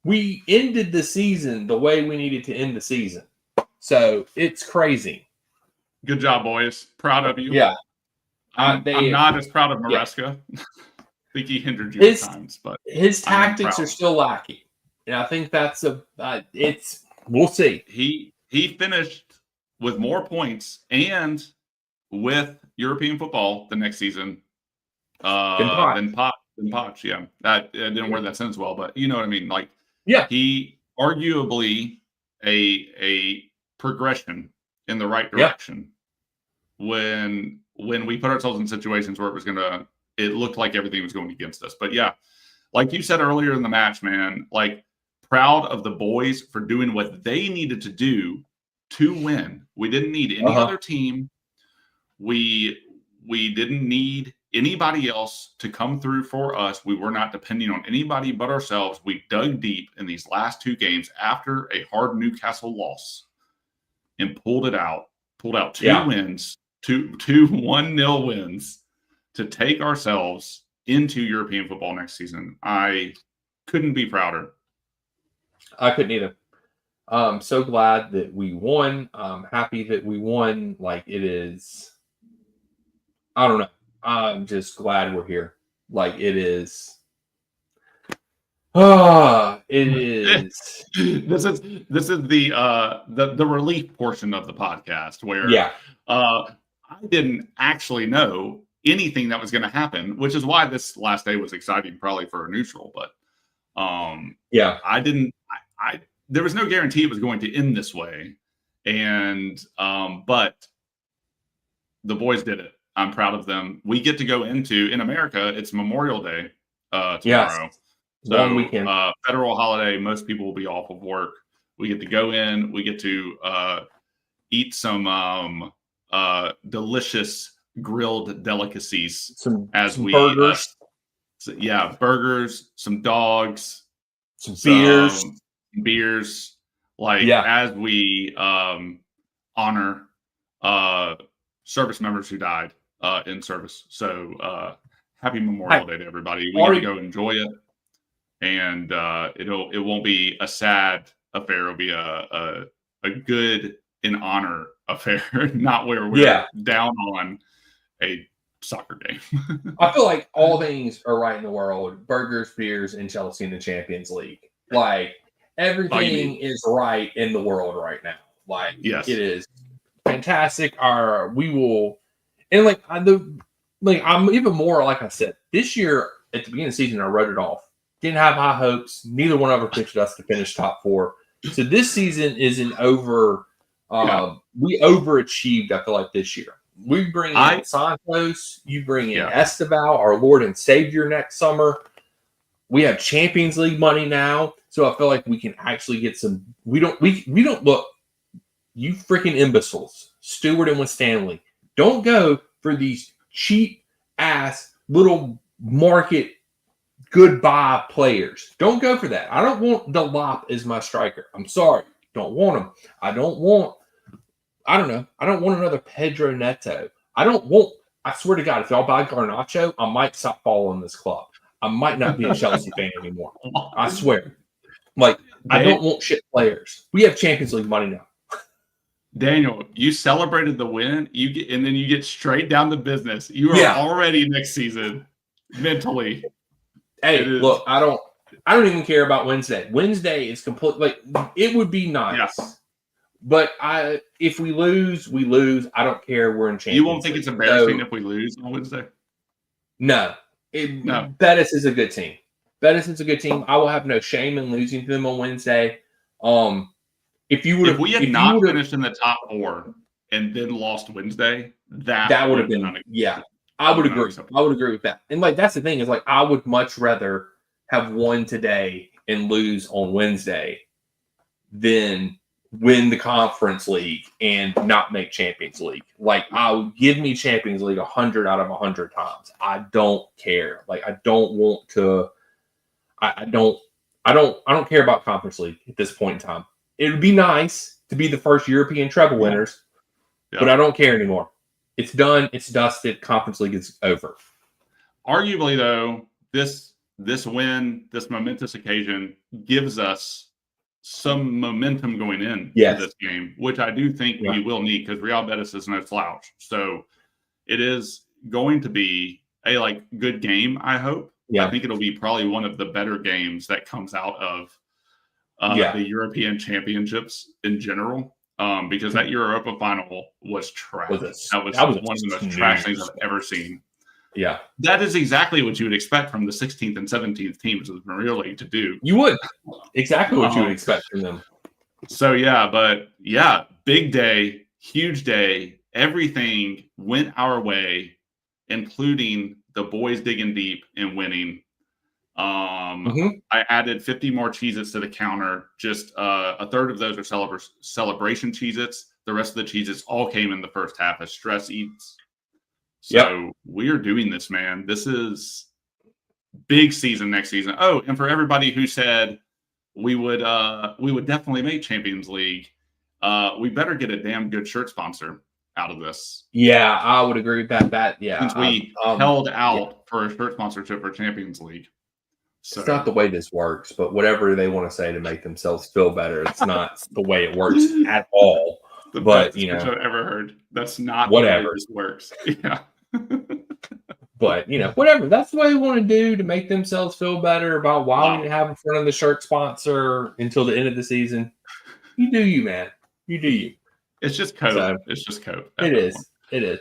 we ended the season the way we needed to end the season. So it's crazy. Good job, boys. Proud of you. Yeah. I'm not as proud of Maresca. Yeah. I think he hindered you at times, but his tactics are still lacking. And I think that's we'll see. He finished with more points and with European football the next season than Poch. Yeah. I didn't wear that sentence well, but you know what I mean? Like, yeah, he arguably a progression in the right direction when we put ourselves in situations where it looked like everything was going against us. But yeah, like you said earlier in the match, man, like, proud of the boys for doing what they needed to do to win. We didn't need any other team. We didn't need anybody else to come through for us. We were not depending on anybody but ourselves. We dug deep in these last 2 games after a hard Newcastle loss and pulled out 2 wins, two 1-0 wins to take ourselves into European football next season. I couldn't be prouder. I couldn't either. I'm so glad that we won. I'm happy that we won. Like, it is, I don't know. I'm just glad we're here. Like, it is. It is. This is the relief portion of the podcast where I didn't actually know anything that was going to happen, which is why this last day was exciting, probably for a neutral. But there was no guarantee it was going to end this way, and but the boys did it. I'm proud of them. We get to go in America. It's Memorial Day tomorrow. Yes. So, long weekend. Federal holiday. Most people will be off of work. We get to go in. We get to eat some delicious grilled delicacies. Some burgers. Burgers. Some dogs. Some beers. As we honor service members who died in service. So happy Memorial Day to everybody. We get to go enjoy it. And it won't be a sad affair. It'll be a good in honor affair, not where we're down on a soccer game. I feel like all things are right in the world: burgers, beers, and Chelsea in the Champions League. Like, everything is right in the world right now. Like, it is fantastic. I'm even more, like I said, this year at the beginning of the season, I wrote it off. Didn't have high hopes. Neither one ever pitched us to finish top 4. So this season is we overachieved, I feel like, this year. We bring in Santos, you bring in Esteval, our Lord and Savior, next summer. We have Champions League money now. So I feel like we can actually get some. We don't look, you freaking imbeciles, Stewart and Stanley. Don't go for these cheap ass little market goodbye players. Don't go for that. I don't want Delop as my striker. I'm sorry. Don't want him. I don't want another Pedro Neto. I swear to God, if y'all buy Garnacho, I might stop following this club. I might not be a Chelsea fan anymore. I swear. I don't want shit players. We have Champions League money now. Daniel, you celebrated the win, and then you get straight down to business. You are already next season mentally. Hey, look, I don't even care about Wednesday. Wednesday is complete. Like, it would be nice But if we lose, we lose. I don't care. We're in Champions You won't think League. it's embarrassing So, if we lose on Wednesday? no. No. Betis is a good team. Betis is a good team. I will have no shame in losing to them on Wednesday. If we had not finished in the top 4 and then lost Wednesday, that would have been unacceptable. yeah. I would agree. I would agree with that. And like that's the thing is like I would much rather have won today and lose on Wednesday than win the Conference League and not make Champions League. Like I'll give me Champions League 100 out of 100 times. I don't care. Like I don't want to. I don't care about Conference League at this point in time. It would be nice to be the first European treble winners, but I don't care anymore. It's done. It's dusted. Conference League is over. Arguably, though, this win, this momentous occasion, gives us some momentum going in to this game, which I do think we will need because Real Betis is no slouch. So it is going to be a good game, I hope. I think it'll be probably one of the better games that comes out of the European Championships in general, because that Europa final was trash. That was one of the most trash things I've ever seen. Yeah. That is exactly what you would expect from the 16th and 17th teams of the Premier League to do. You would. Exactly what you would expect from them. So, big day, huge day. Everything went our way, including the boys digging deep and winning. I added 50 more Cheez-Its to the counter. Just a third of those are celebration Cheez-Its. The rest of the Cheez-Its all came in the first half as stress eats. So we are doing this, man. This is big season next season. Oh, and for everybody who said we would definitely make Champions League, we better get a damn good shirt sponsor out of this. Yeah, I would agree with that. Since we held out for a shirt sponsorship for Champions League. So. It's not the way this works, but whatever they want to say to make themselves feel better, it's not the way it works at all. The best speech I've ever heard. That's not whatever. the way this works. Yeah. But whatever. That's the way they want to do to make themselves feel better about why we didn't have in front of the shirt sponsor until the end of the season. You do you, man. You do you. It's just cope. So, it's just cope. It is. It is.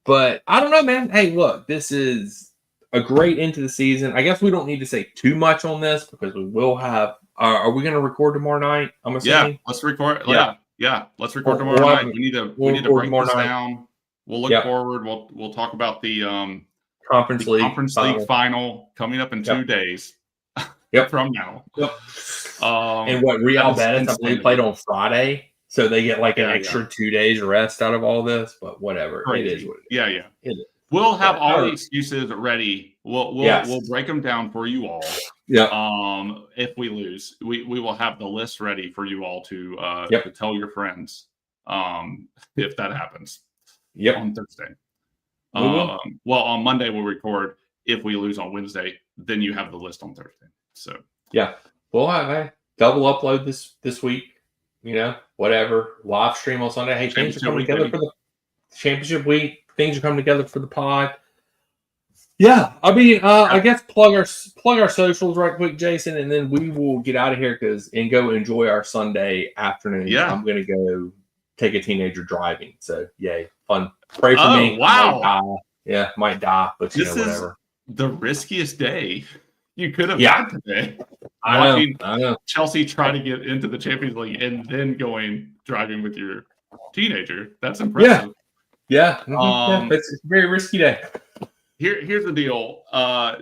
But I don't know, man. Hey, look, this is a great end to the season. I guess we don't need to say too much on this because we will have. Are we going to record tomorrow night? I'm assuming. Yeah, let's record. Yeah, let's record tomorrow night. We need to break this down. We'll look forward. We'll talk about the Conference League final coming up in 2 days. From now. And what Real Betis, I believe, played on Friday, so they get like an extra 2 days rest out of all this. But whatever, it is what it is. It is. We'll have all the excuses ready. We'll break them down for you all. Yeah. If we lose, we will have the list ready for you all to tell your friends. If that happens. On Thursday. Well, on Monday we'll record. If we lose on Wednesday, then you have the list on Thursday. So we'll have a double upload this week. Whatever, live stream on Sunday. Hey, things are coming together for the championship week. Things are coming together for the pod. Yeah, I mean, I guess plug our socials right quick, Jason, and then we will get out of here and go enjoy our Sunday afternoon. Yeah, I'm gonna go take a teenager driving. So yay, fun. Pray for me. Wow. Might die, but this whatever. Is the riskiest day you could have had today. I know. Chelsea try to get into the Champions League and then driving with your teenager. That's impressive. Yeah. It's a very risky day. Here's the deal.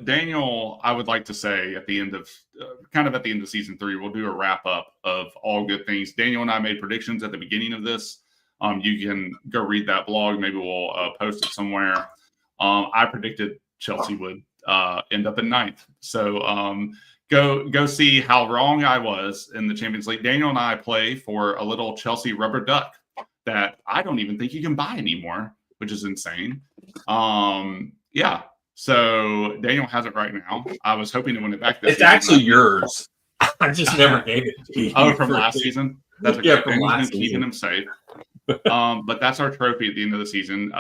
Daniel, I would like to say at the end of season 3, we'll do a wrap up of all good things. Daniel and I made predictions at the beginning of this. You can go read that blog. Maybe we'll post it somewhere. I predicted Chelsea would end up in 9th. So go see how wrong I was in the Champions League. Daniel and I play for a little Chelsea rubber duck that I don't even think you can buy anymore, which is insane. So Daniel has it right now. I was hoping to win it back. It's actually yours. I just never gave it to you. Oh, from last season? That's okay. From last season. Keeping him safe. But that's our trophy at the end of the season.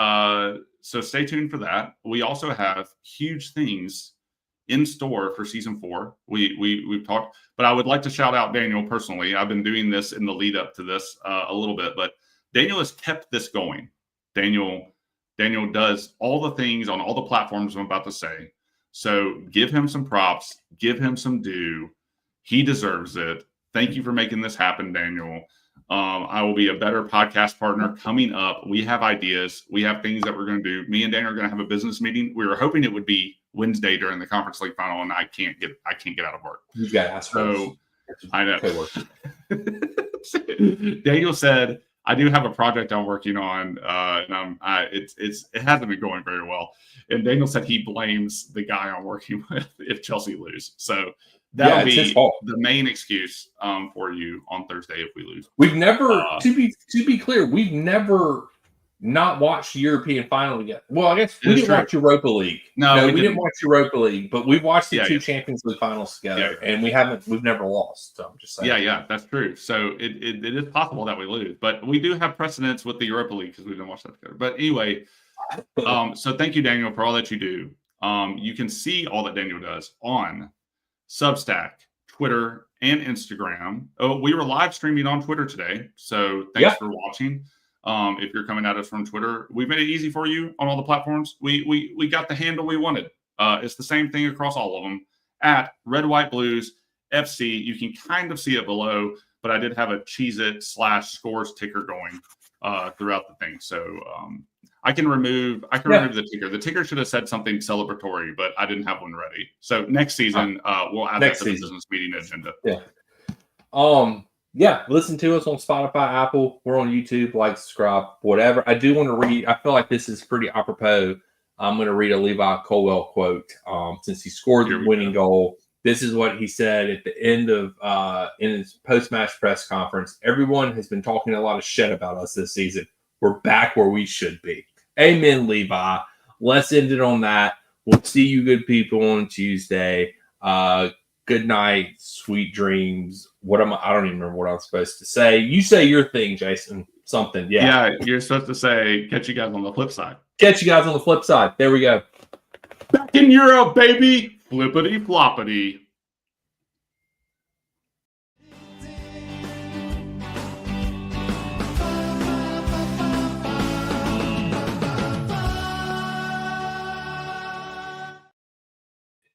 So stay tuned for that. We also have huge things in store for season 4. We've talked, but I would like to shout out Daniel personally. I've been doing this in the lead up to this a little bit, but Daniel has kept this going. Daniel does all the things on all the platforms I'm about to say. So give him some props, give him some due. He deserves it. Thank you for making this happen, Daniel. I will be a better podcast partner coming up. We have ideas. We have things that we're going to do. Me and Daniel are going to have a business meeting. We were hoping it would be Wednesday during the Conference League final, and I can't get out of work. You've got to ask so I know. Okay, Daniel said, I do have a project I'm working on, and it hasn't been going very well. And Daniel said he blames the guy I'm working with if Chelsea lose. So that'll be the main excuse for you on Thursday if we lose. We've never, to be clear, we've never not watched the European final together. Well, I guess we didn't watch Europa League. No, we didn't watch Europa League, but we've watched the 2 two Champions League finals together, and we've never lost. So I'm just saying. Yeah, that's true. So it is possible that we lose, but we do have precedence with the Europa League because we didn't watch that together. But anyway, so thank you, Daniel, for all that you do. You can see all that Daniel does on Substack, Twitter, and Instagram. Oh, we were live streaming on Twitter today, so thanks for watching. If you're coming at us from Twitter, we made it easy for you on all the platforms. We got the handle we wanted. It's the same thing across all of them at Red White Blues FC. You can kind of see it below, but I did have a Cheez-It/scores ticker going throughout the thing. So I can remove the ticker. The ticker should have said something celebratory, but I didn't have one ready. So next season, we'll add that to the business meeting agenda. Yeah, listen to us on Spotify, Apple. We're on YouTube. Like, subscribe, whatever. I do want to read. I feel like this is pretty apropos. I'm going to read a Levi Colwell quote since he scored the winning goal. This is what he said at the end of in his post-match press conference. Everyone has been talking a lot of shit about us this season. We're back where we should be. Amen, Levi. Let's end it on that. We'll see you good people on Tuesday. Good night, sweet dreams. I don't even remember what I'm supposed to say. You say your thing, Jason. Something. Yeah, you're supposed to say, catch you guys on the flip side. Catch you guys on the flip side. There we go. Back in Europe, baby. Flippity floppity.